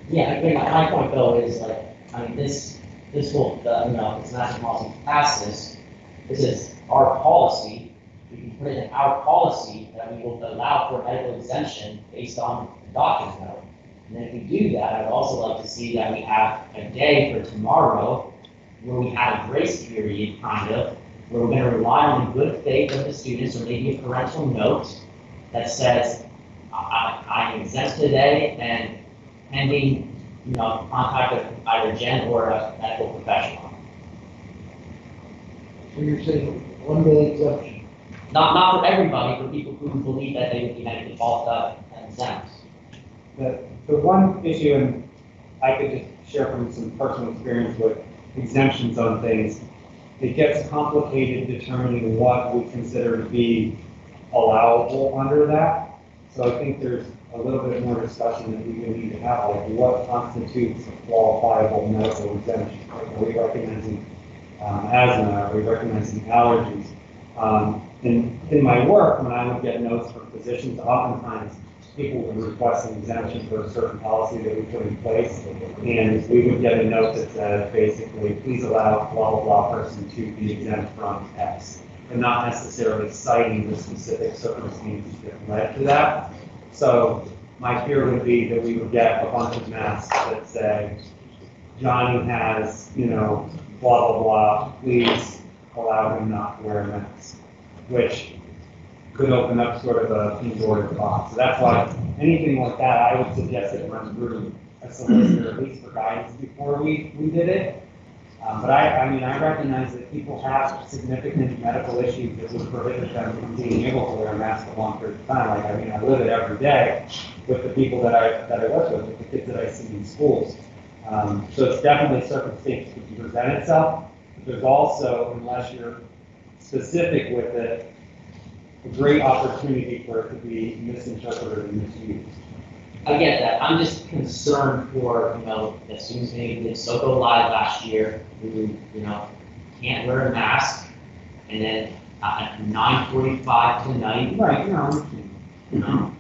Yeah, again, my point though is like, I mean, this will, you know, it's not policy passes. This is our policy. We can put it in our policy that we will allow for medical exemption based on the doctor's note. And then if we do that, I would also like to see that we have a day for tomorrow where we have a grace period, kind of, where we're going to rely on the good faith of the students, or maybe a parental note that says, I'm exempt today, and pending, you know, contact of either Jen or a medical professional. So you're saying 1 day exemption? Not for everybody, for people who believe that they would be medically exempt. The one issue, and I could just share from some personal experience with exemptions on things, it gets complicated determining what we consider to be allowable under that. So I think there's a little bit more discussion that we would need to have, like what constitutes a qualifiable medical exemption? Like, are we recognizing asthma? Are we recognizing allergies? In my work, when I would get notes from physicians, oftentimes people would request an exemption for a certain policy that we put in place, and we would get a note that said, basically, please allow blah, blah, blah person to be exempt from X, but not necessarily citing the specific circumstances that led to that. So my fear would be that we would get a bunch of masks that say, Johnny has, you know, blah, blah, blah, please allow him not to wear a mask, which could open up sort of a Pandora's box. So that's why anything like that, I would suggest it runs through a solicitor, at least for guidance before we did it. But I mean, I recognize that people have significant medical issues that would prohibit them from being able to wear a mask a long period of time. Like, I mean, I live it every day with the people that I work with the kids that I see in schools. So it's definitely circumstances that can present itself. But there's also, unless you're specific with it, a great opportunity for it to be misinterpreted and misused. I get that. I'm just concerned for, you know, the students maybe did SoCo Live last year who, you know, can't wear a mask, and then at 9:45 tonight. Right, you know.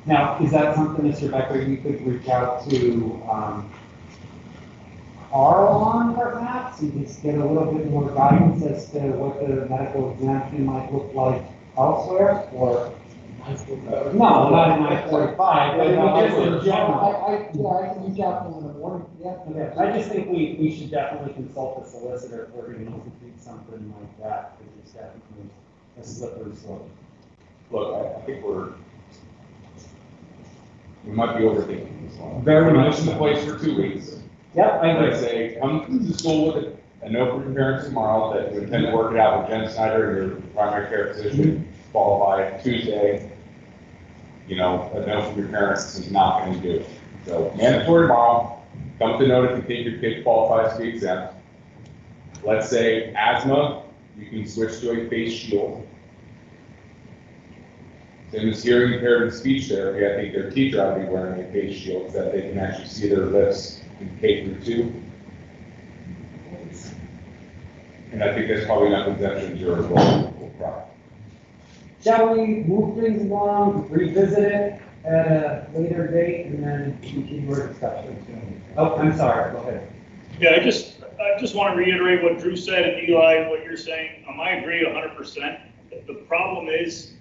Now, is that something, Mr. Becker, you could reach out to Carl on perhaps, and just get a little bit more guidance as to what the medical exemption might look like elsewhere, or? No, not in 9:45, but just in general. I can reach out to them in the morning, yeah. Okay, I just think we should definitely consult the solicitor if we're going to institute something like that, because it's definitely a slippery slope. Look, I think we might be overthinking this one. Very much. This in the place for 2 weeks. Yep, I agree. I'd say, come to school with a note from your parents tomorrow that you intend to work it out with Jen Snyder, your primary care physician, qualify Tuesday. You know, a note from your parents is not going to do it. So mandatory tomorrow, come to note if you think your kid qualifies to be exempt. Let's say asthma, you can switch to a face shield. In this hearing impaired and speech therapy, I think their teacher ought to be wearing a face shield so that they can actually see their lips in K-2. And I think there's probably enough exemptions you're will probably. Shall we move things along, revisit it at a later date, and then continue our discussion? Oh, I'm sorry, go ahead. Yeah, I just want to reiterate what Drew said, and Eli, what you're saying. I agree 100%. The problem is,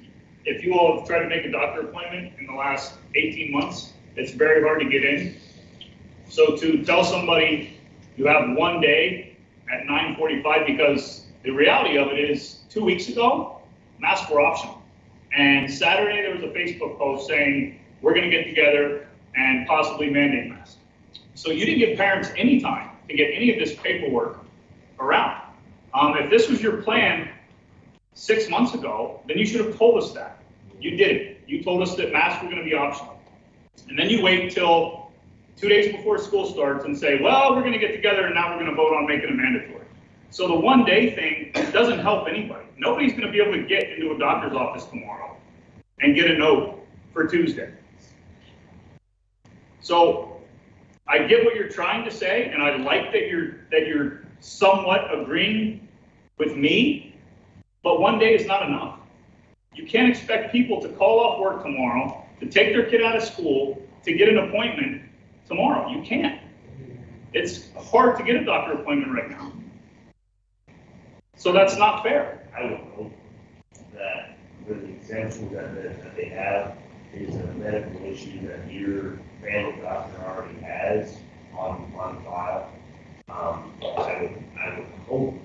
if you all have tried to make a doctor appointment in the last 18 months, it's very hard to get in. So to tell somebody you have 1 day at 9:45, because the reality of it is 2 weeks ago, masks were optional. And Saturday, there was a Facebook post saying, we're going to get together and possibly mandate masks. So you didn't give parents any time to get any of this paperwork around. If this was your plan 6 months ago, then you should have told us that. You didn't. You told us that masks were going to be optional. And then you wait till 2 days before school starts and say, well, we're going to get together and now we're going to vote on making it mandatory. So the 1 day thing doesn't help anybody. Nobody's going to be able to get into a doctor's office tomorrow and get a note for Tuesday. So I get what you're trying to say, and I like that you're somewhat agreeing with me, but 1 day is not enough. You can't expect people to call off work tomorrow, to take their kid out of school, to get an appointment tomorrow. You can't. It's hard to get a doctor appointment right now. So that's not fair. I would hope that the exemptions that they have is a medical issue that your family doctor already has on file. I would hope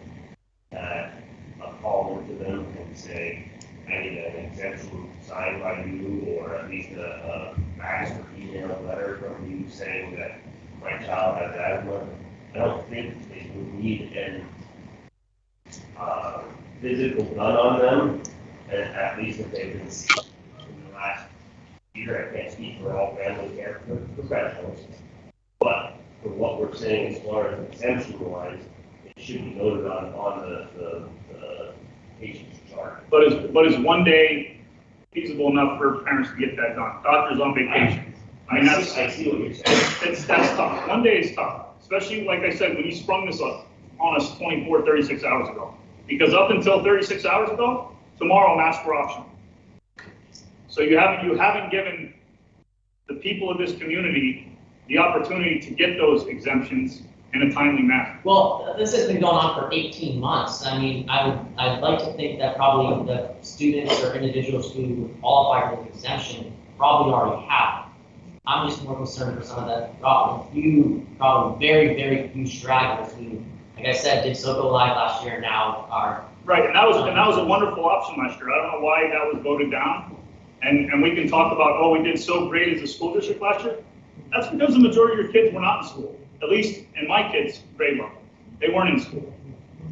that a call into them can say, I need an exemption signed by you, or at least a fax or email letter from you saying that my child has asthma. I don't think they would need an physical done on them, and at least if they've been sick in the last year. I can't speak for all family care professionals, but for what we're saying as far as exemption wise, it should be noted on the patient's chart. But is 1 day feasible enough for parents to get that done? Doctors on vacation. I mean, I see what you're saying. That's tough. 1 day is tough, especially like I said, when you sprung this up on us 36 hours ago. Because up until 36 hours ago, tomorrow masks were optional. So you haven't given the people of this community the opportunity to get those exemptions in a timely manner. Well, this has been going on for 18 months. I mean, I'd like to think that probably the students or individuals who qualify for the exemption probably already have. I'm just more concerned for some of the few, probably very, very few stragglers who, like I said, did so go live last year and now are. Right, and that was a wonderful option last year. I don't know why that was voted down. And we can talk about, oh, we did so great as a school district last year. That's because the majority of your kids were not in school, at least in my kids' grade level. They weren't in school.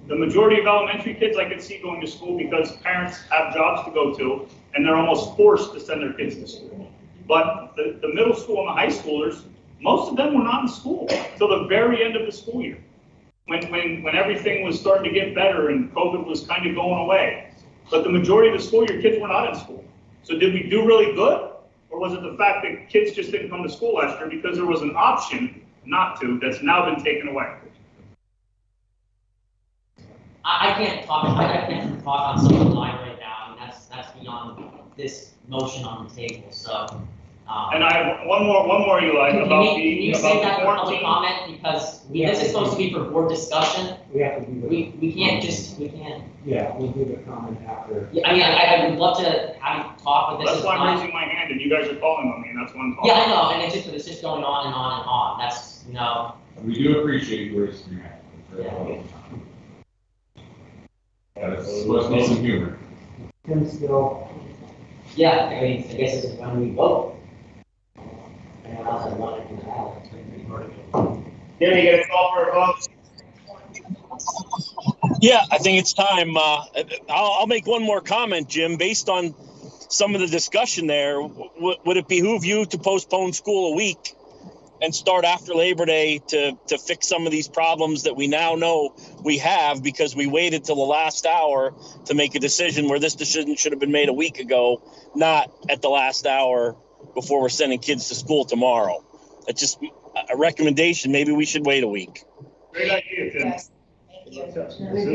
The majority of elementary kids I could see going to school because parents have jobs to go to, and they're almost forced to send their kids to school. But the middle school and the high schoolers, most of them were not in school till the very end of the school year, when everything was starting to get better and COVID was kind of going away. But the majority of the school year, kids were not in school. So did we do really good? Or was it the fact that kids just didn't come to school last year because there was an option not to that's now been taken away? I can't talk on someone's line right now. I mean, that's beyond this motion on the table. So. And I have one more, Eli, Can you say that for public comment, because this is supposed to be for board discussion. We have to do the. We can't. Yeah, we'll do the comment after. Yeah, I mean, I would love to have you talk, but this That's is why I'm not. raising my hand and you guys are calling on me, and that's why I'm calling. Yeah, I know, and it's just going on and on and on. That's, you know. We do appreciate you raising your hand. That's what's missing humor. Tim still. Yeah, I mean, I guess it's when we vote. Anyone else that wanted to add? Then you get a call for a vote. Yeah, I think it's time. I'll make one more comment, Jim. Based on some of the discussion there, would it behoove you to postpone school a week and start after Labor Day to fix some of these problems that we now know we have because we waited till the last hour to make a decision where this decision should have been made a week ago, not at the last hour before we're sending kids to school tomorrow? It's just a recommendation. Maybe we should wait a week. Great idea, Tim. Yes, thank you. I think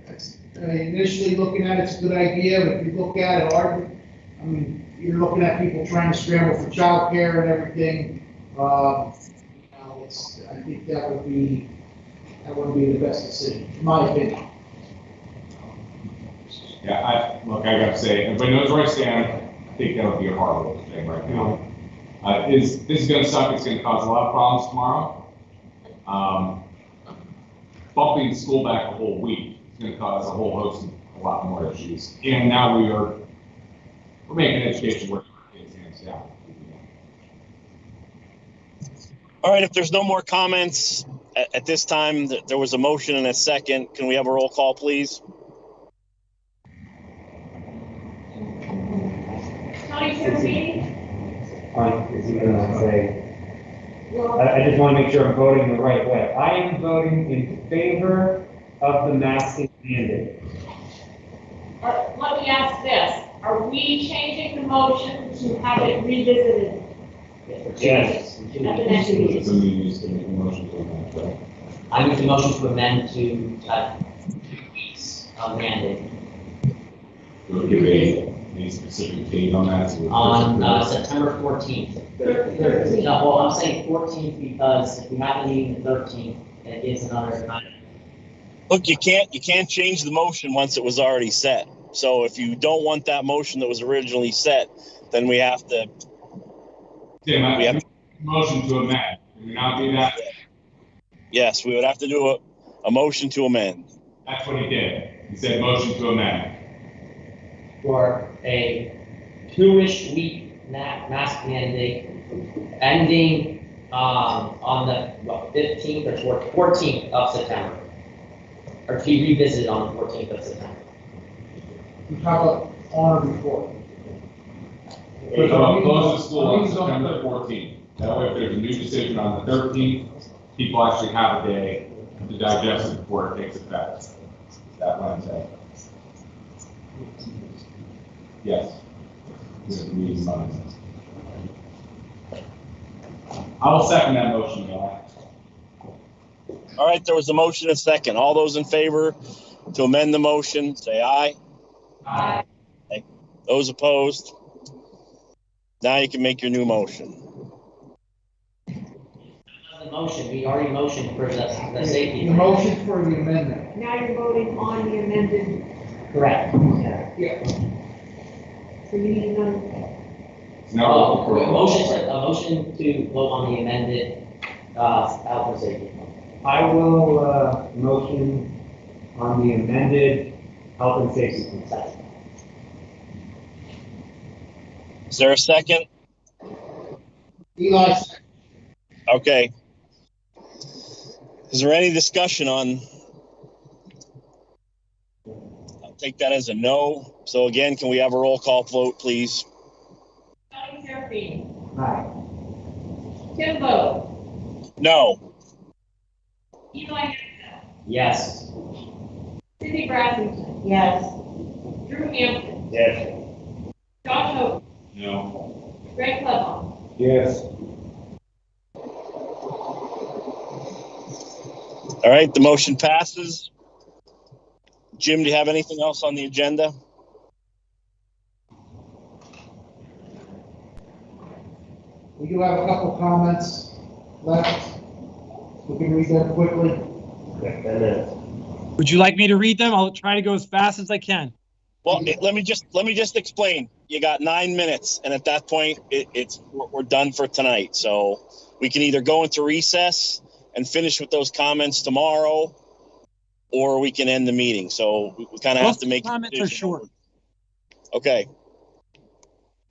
that's initially looking at it's a good idea, but if you look at it, I mean, you're looking at people trying to scramble for childcare and everything. I think that wouldn't be the best decision, in my opinion. Yeah, I gotta say, everybody knows where I stand. I think that would be a horrible thing right now. This is gonna suck. It's gonna cause a lot of problems tomorrow. Bumping school back a whole week is gonna cause a whole host of a lot more issues. And now we're making education work for kids hands down. All right, if there's no more comments, At this time, there was a motion and a second. Can we have a roll call, please? Tony Serafini? Is he gonna say? I just want to make sure I'm voting the right way. I am voting in favor of the masking mandate. Let me ask this, are we changing the motion to have it revisited? Yes. At the next meeting? Somebody needs to make a motion to amend, right? I make the motion to amend to 2 weeks of mandate We'll give a specific date on that. so on September 14th. No, well, I'm saying 14th because if we have a meeting the 13th, it gives another time. Look, you can't change the motion once it was already set. So if you don't want that motion that was originally set, then we have to. Tim, I have a motion to amend. Can we not do that? Yes, we would have to do a motion to amend. That's what he did. He said motion to amend. For a 2-ish week mask mandate ending on the 15th or 14th of September. Or to be revisited on the 14th of September. How about on or before? So I'll close the school on September 14th. That way, if there's a new decision on the 13th, people actually have a day to digest it before it takes effect. That Wednesday. Yes. We have the meeting Monday. I will second that motion, Bill. All right, there was a motion and a second. All those in favor to amend the motion, say aye. Aye. Okay. Those opposed? Now you can make your new motion. The motion, we already motioned for the safety. The motion for the amendment. Now you're voting on the amended. Correct. Yeah. So you need another. No. A motion to vote on the amended health and safety. I will motion on the amended health and safety. Is there a second? Eli. Okay. Is there any discussion on? I'll take that as a no. So again, can we have a roll call vote, please? Tony Serafini? Aye. Tim Bo? No. Eli Hansen? Yes. Cindy Brassington? Yes. Drew Hampton? Yes. Josh Hope? No. Greg Clevon? Yes. All right, the motion passes. Jim, do you have anything else on the agenda? We do have a couple comments left. We can read them quickly. Would you like me to read them? I'll try to go as fast as I can. Well, let me just explain. You got 9 minutes, and at that point, we're done for tonight. So we can either go into recess and finish with those comments tomorrow, or we can end the meeting. So we kind of have to make. Comments are short. Okay.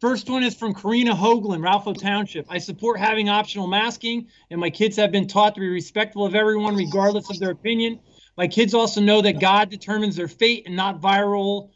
First one is from Karina Hoagland, Ralph Township. I support having optional masking, and my kids have been taught to be respectful of everyone, regardless of their opinion. My kids also know that God determines their fate and not viral,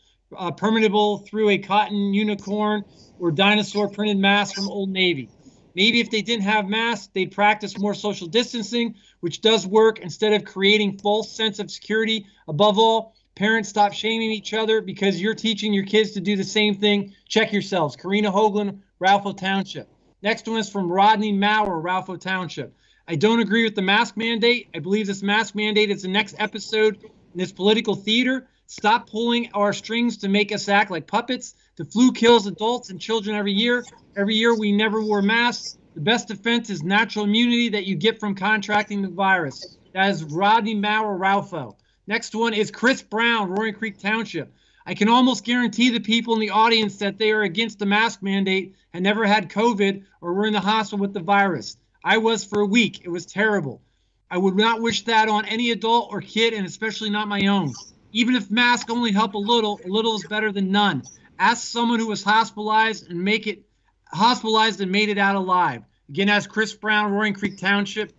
permeable through a cotton unicorn or dinosaur printed mask from Old Navy. Maybe if they didn't have masks, they'd practice more social distancing, which does work instead of creating false sense of security. Above all, parents, stop shaming each other because you're teaching your kids to do the same thing. Check yourselves. Karina Hoagland, Ralph Township. Next one is from Rodney Maurer, Ralph Township. I don't agree with the mask mandate. I believe this mask mandate is the next episode in this political theater. Stop pulling our strings to make us act like puppets. The flu kills adults and children every year. Every year we never wore masks. The best defense is natural immunity that you get from contracting the virus. That is Rodney Maurer, Ralpho. Next one is Chris Brown, Roaring Creek Township. I can almost guarantee the people in the audience that they are against the mask mandate and never had COVID or were in the hospital with the virus. I was for a week. It was terrible. I would not wish that on any adult or kid, and especially not my own. Even if masks only help a little is better than none. Ask someone who was hospitalized and made it out alive. Again, that's Chris Brown, Roaring Creek Township.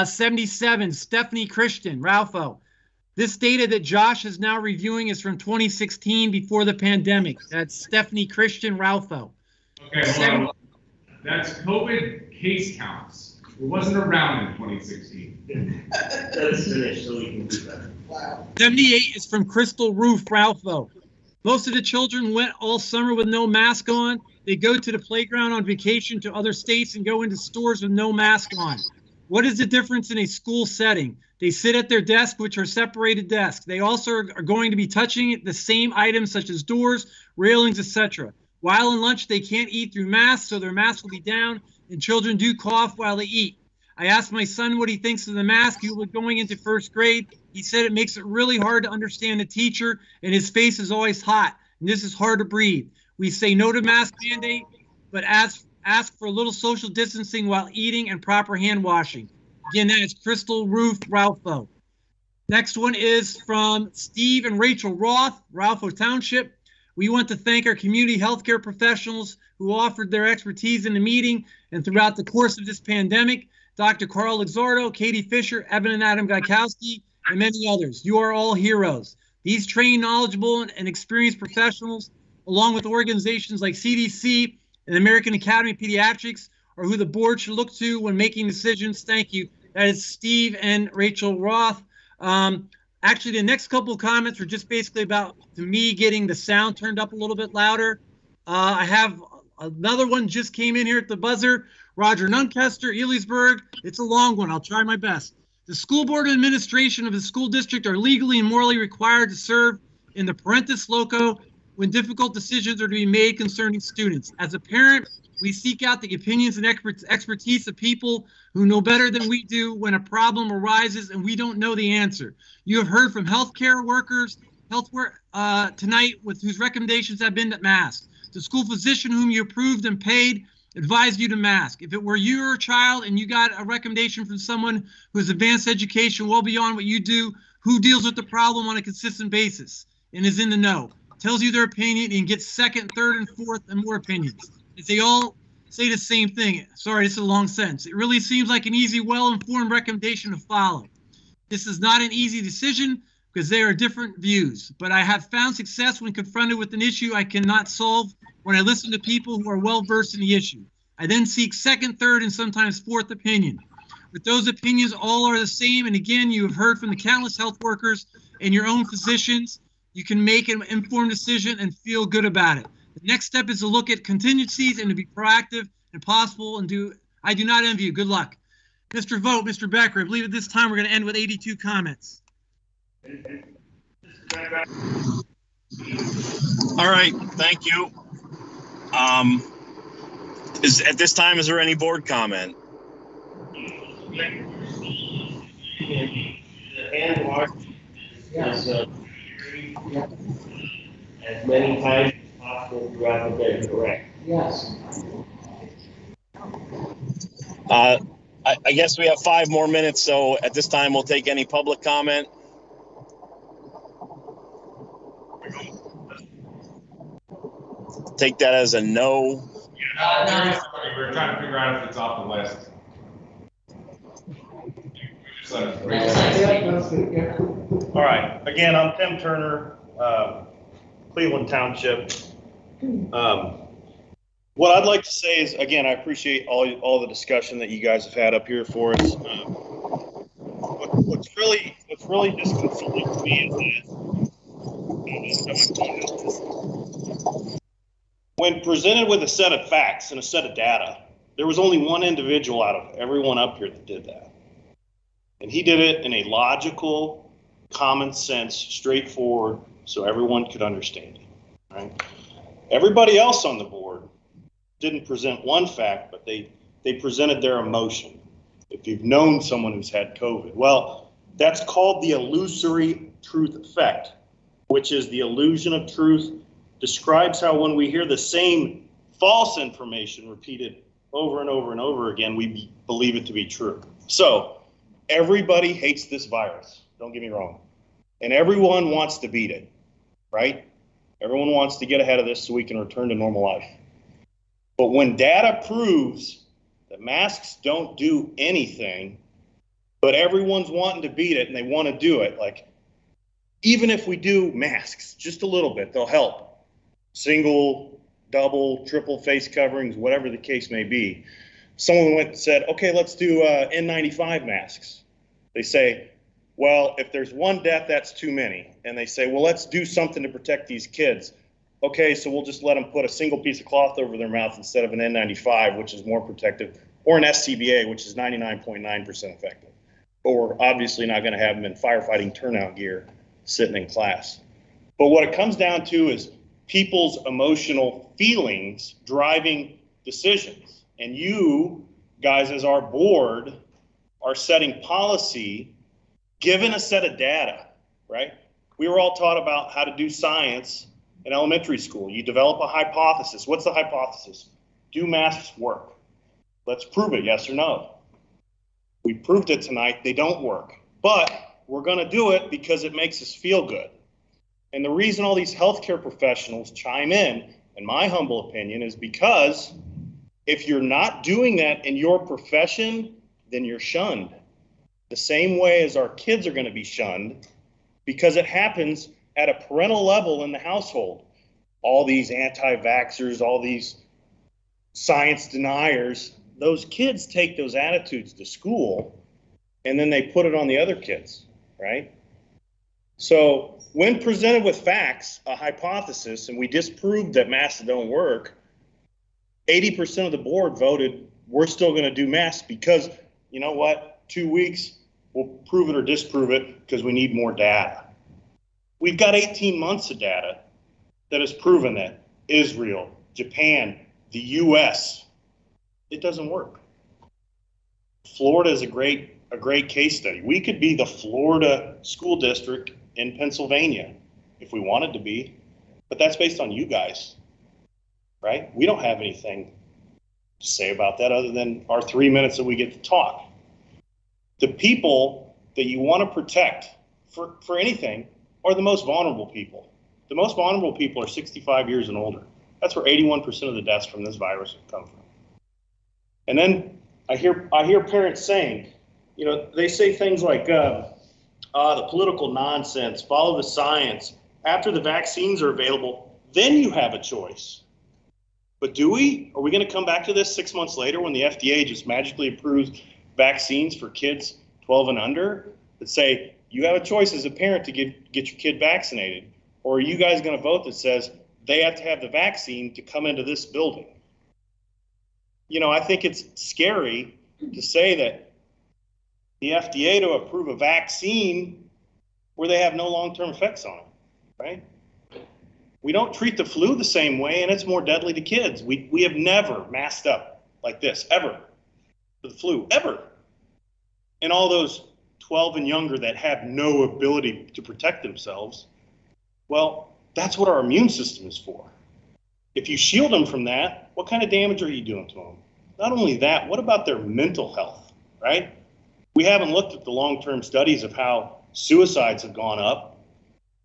77, Stephanie Christian, Ralpho. This data that Josh is now reviewing is from 2016 before the pandemic. That's Stephanie Christian, Ralpho. Okay, hold on. That's COVID case counts. It wasn't around in 2016. Let's finish so we can do that. Wow. 78 is from Crystal Roof, Ralpho. Most of the children went all summer with no mask on. They go to the playground on vacation to other states and go into stores with no mask on. What is the difference in a school setting? They sit at their desk, which are separated desks. They also are going to be touching the same items such as doors, railings, etc. While in lunch, they can't eat through masks, so their mask will be down, and children do cough while they eat. I asked my son what he thinks of the mask. He was going into first grade. He said it makes it really hard to understand the teacher, and his face is always hot, and this is hard to breathe. We say no to mask mandate, but ask for a little social distancing while eating and proper hand washing. Again, that is Crystal Ruth Ralpho. Next one is from Steve and Rachel Roth, Ralpho Township. We want to thank our community healthcare professionals who offered their expertise in the meeting and throughout the course of this pandemic. Dr. Carl Exardo, Katie Fisher, Evan and Adam Gaikowski, and many others. You are all heroes. These trained, knowledgeable, and experienced professionals, along with organizations like CDC and American Academy of Pediatrics, are who the board should look to when making decisions. Thank you. That is Steve and Rachel Roth. Actually, the next couple of comments were just basically about, to me, getting the sound turned up a little bit louder. I have another one just came in here at the buzzer. Roger Nunkester, Elysburg. It's a long one. I'll try my best. The school board administration of the school district are legally and morally required to serve in the parentis loco when difficult decisions are to be made concerning students. As a parent, we seek out the opinions and expertise of people who know better than we do when a problem arises and we don't know the answer. You have heard from healthcare workers, tonight, with whose recommendations have been to mask. The school physician whom you approved and paid advised you to mask. If it were your child and you got a recommendation from someone who has advanced education well beyond what you do, who deals with the problem on a consistent basis and is in the know, tells you their opinion and gets second, third, and fourth and more opinions. If they all say the same thing, sorry, this is a long sentence. It really seems like an easy, well-informed recommendation to follow. This is not an easy decision because there are different views, but I have found success when confronted with an issue I cannot solve when I listen to people who are well-versed in the issue. I then seek second, third, and sometimes fourth opinion. But those opinions all are the same, and again, you have heard from the countless health workers and your own physicians. You can make an informed decision and feel good about it. The next step is to look at contingencies and to be proactive and possible and I do not envy you. Good luck. Mr. Vogt, Mr. Becker, I believe at this time we're going to end with 82 comments. All right, thank you. At this time, is there any board comment? Hand wash is as many times as possible throughout the day, correct? Yes. I guess we have 5 more minutes, so at this time, we'll take any public comment. Take that as a no. We're trying to figure out if it's off the list. All right, again, I'm Tim Turner, Cleveland Township. What I'd like to say is, again, I appreciate all the discussion that you guys have had up here for us. What's really just concerning to me is that when presented with a set of facts and a set of data, there was only one individual out of everyone up here that did that. And he did it in a logical, common sense, straightforward, so everyone could understand it, right? Everybody else on the board didn't present one fact, but they presented their emotion. If you've known someone who's had COVID, well, that's called the illusory truth effect, which is the illusion of truth, describes how when we hear the same false information repeated over and over and over again, we believe it to be true. So everybody hates this virus, don't get me wrong. And everyone wants to beat it, right? Everyone wants to get ahead of this so we can return to normal life. But when data proves that masks don't do anything, but everyone's wanting to beat it and they want to do it. Like, even if we do masks, just a little bit, they'll help. Single, double, triple face coverings, whatever the case may be. Someone went and said, okay, let's do N95 masks. They say, well, if there's one death, that's too many. And they say, well, let's do something to protect these kids. Okay, so we'll just let them put a single piece of cloth over their mouth instead of an N95, which is more protective, or an SCBA, which is 99.9% effective. But we're obviously not going to have them in firefighting turnout gear sitting in class. But what it comes down to is people's emotional feelings driving decisions. And you guys, as our board, are setting policy given a set of data, right? We were all taught about how to do science in elementary school. You develop a hypothesis. What's the hypothesis? Do masks work? Let's prove it, yes or no. We proved it tonight, they don't work. But we're gonna do it because it makes us feel good. And the reason all these healthcare professionals chime in my humble opinion, is because if you're not doing that in your profession, then you're shunned. The same way as our kids are gonna be shunned, because it happens at a parental level in the household. All these anti-vaxxers, all these science deniers, those kids take those attitudes to school and then they put it on the other kids, right? So when presented with facts, a hypothesis, and we disproved that masks don't work, 80% of the board voted, we're still gonna do masks because, you know what, 2 weeks, we'll prove it or disprove it because we need more data. We've got 18 months of data that has proven that Israel, Japan, the US, it doesn't work. Florida is a great case study. We could be the Florida school district in Pennsylvania if we wanted to be, but that's based on you guys, right? We don't have anything to say about that other than our 3 minutes that we get to talk. The people that you want to protect for anything are the most vulnerable people. The most vulnerable people are 65 years and older. That's where 81% of the deaths from this virus have come from. And then I hear parents saying, you know, they say things like, the political nonsense, follow the science. After the vaccines are available, then you have a choice. But do we? Are we going to come back to this 6 months later when the FDA just magically approves vaccines for kids 12 and under that say, you have a choice as a parent to get your kid vaccinated? Or are you guys going to vote that says they have to have the vaccine to come into this building? You know, I think it's scary to say that the FDA to approve a vaccine where they have no long-term effects on it, right? We don't treat the flu the same way, and it's more deadly to kids. We have never masked up like this, ever, for the flu, ever. And all those 12 and younger that have no ability to protect themselves, well, that's what our immune system is for. If you shield them from that, what kind of damage are you doing to them? Not only that, what about their mental health, right? We haven't looked at the long-term studies of how suicides have gone up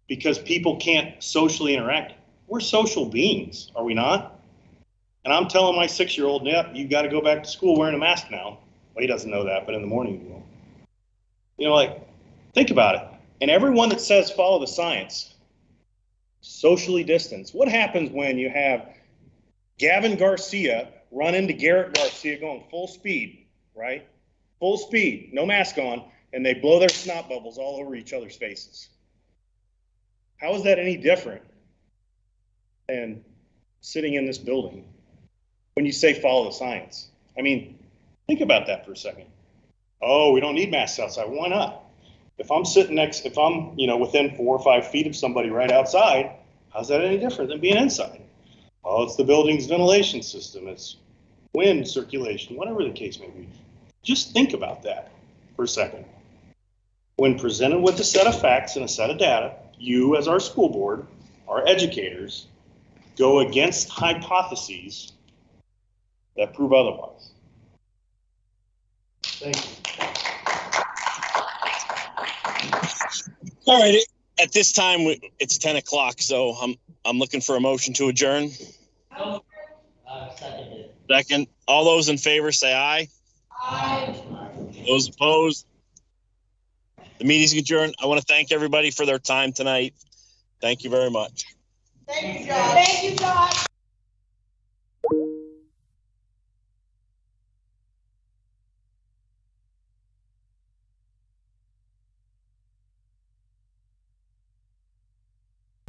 because people can't socially interact. We're social beings, are we not? And I'm telling my 6-year-old, yep, you got to go back to school wearing a mask now. Well, he doesn't know that, but in the morning he will. You know, like, think about it. And everyone that says follow the science, socially distance. What happens when you have Gavin Garcia run into Garrett Garcia going full speed, right? Full speed, no mask on, and they blow their snot bubbles all over each other's faces? How is that any different than sitting in this building when you say follow the science? I mean, think about that for a second. Oh, we don't need masks outside. Why not? If I'm within 4 or 5 feet of somebody right outside, how's that any different than being inside? Oh, it's the building's ventilation system. It's wind circulation, whatever the case may be. Just think about that for a second. When presented with a set of facts and a set of data, you as our school board, our educators, go against hypotheses that prove otherwise. Thank you. All right. At this time, it's 10 o'clock, so I'm looking for a motion to adjourn. Second. All those in favor say aye. Aye. Those opposed? The meeting's adjourned. I want to thank everybody for their time tonight. Thank you very much. Thank you, Josh. Thank you, Josh.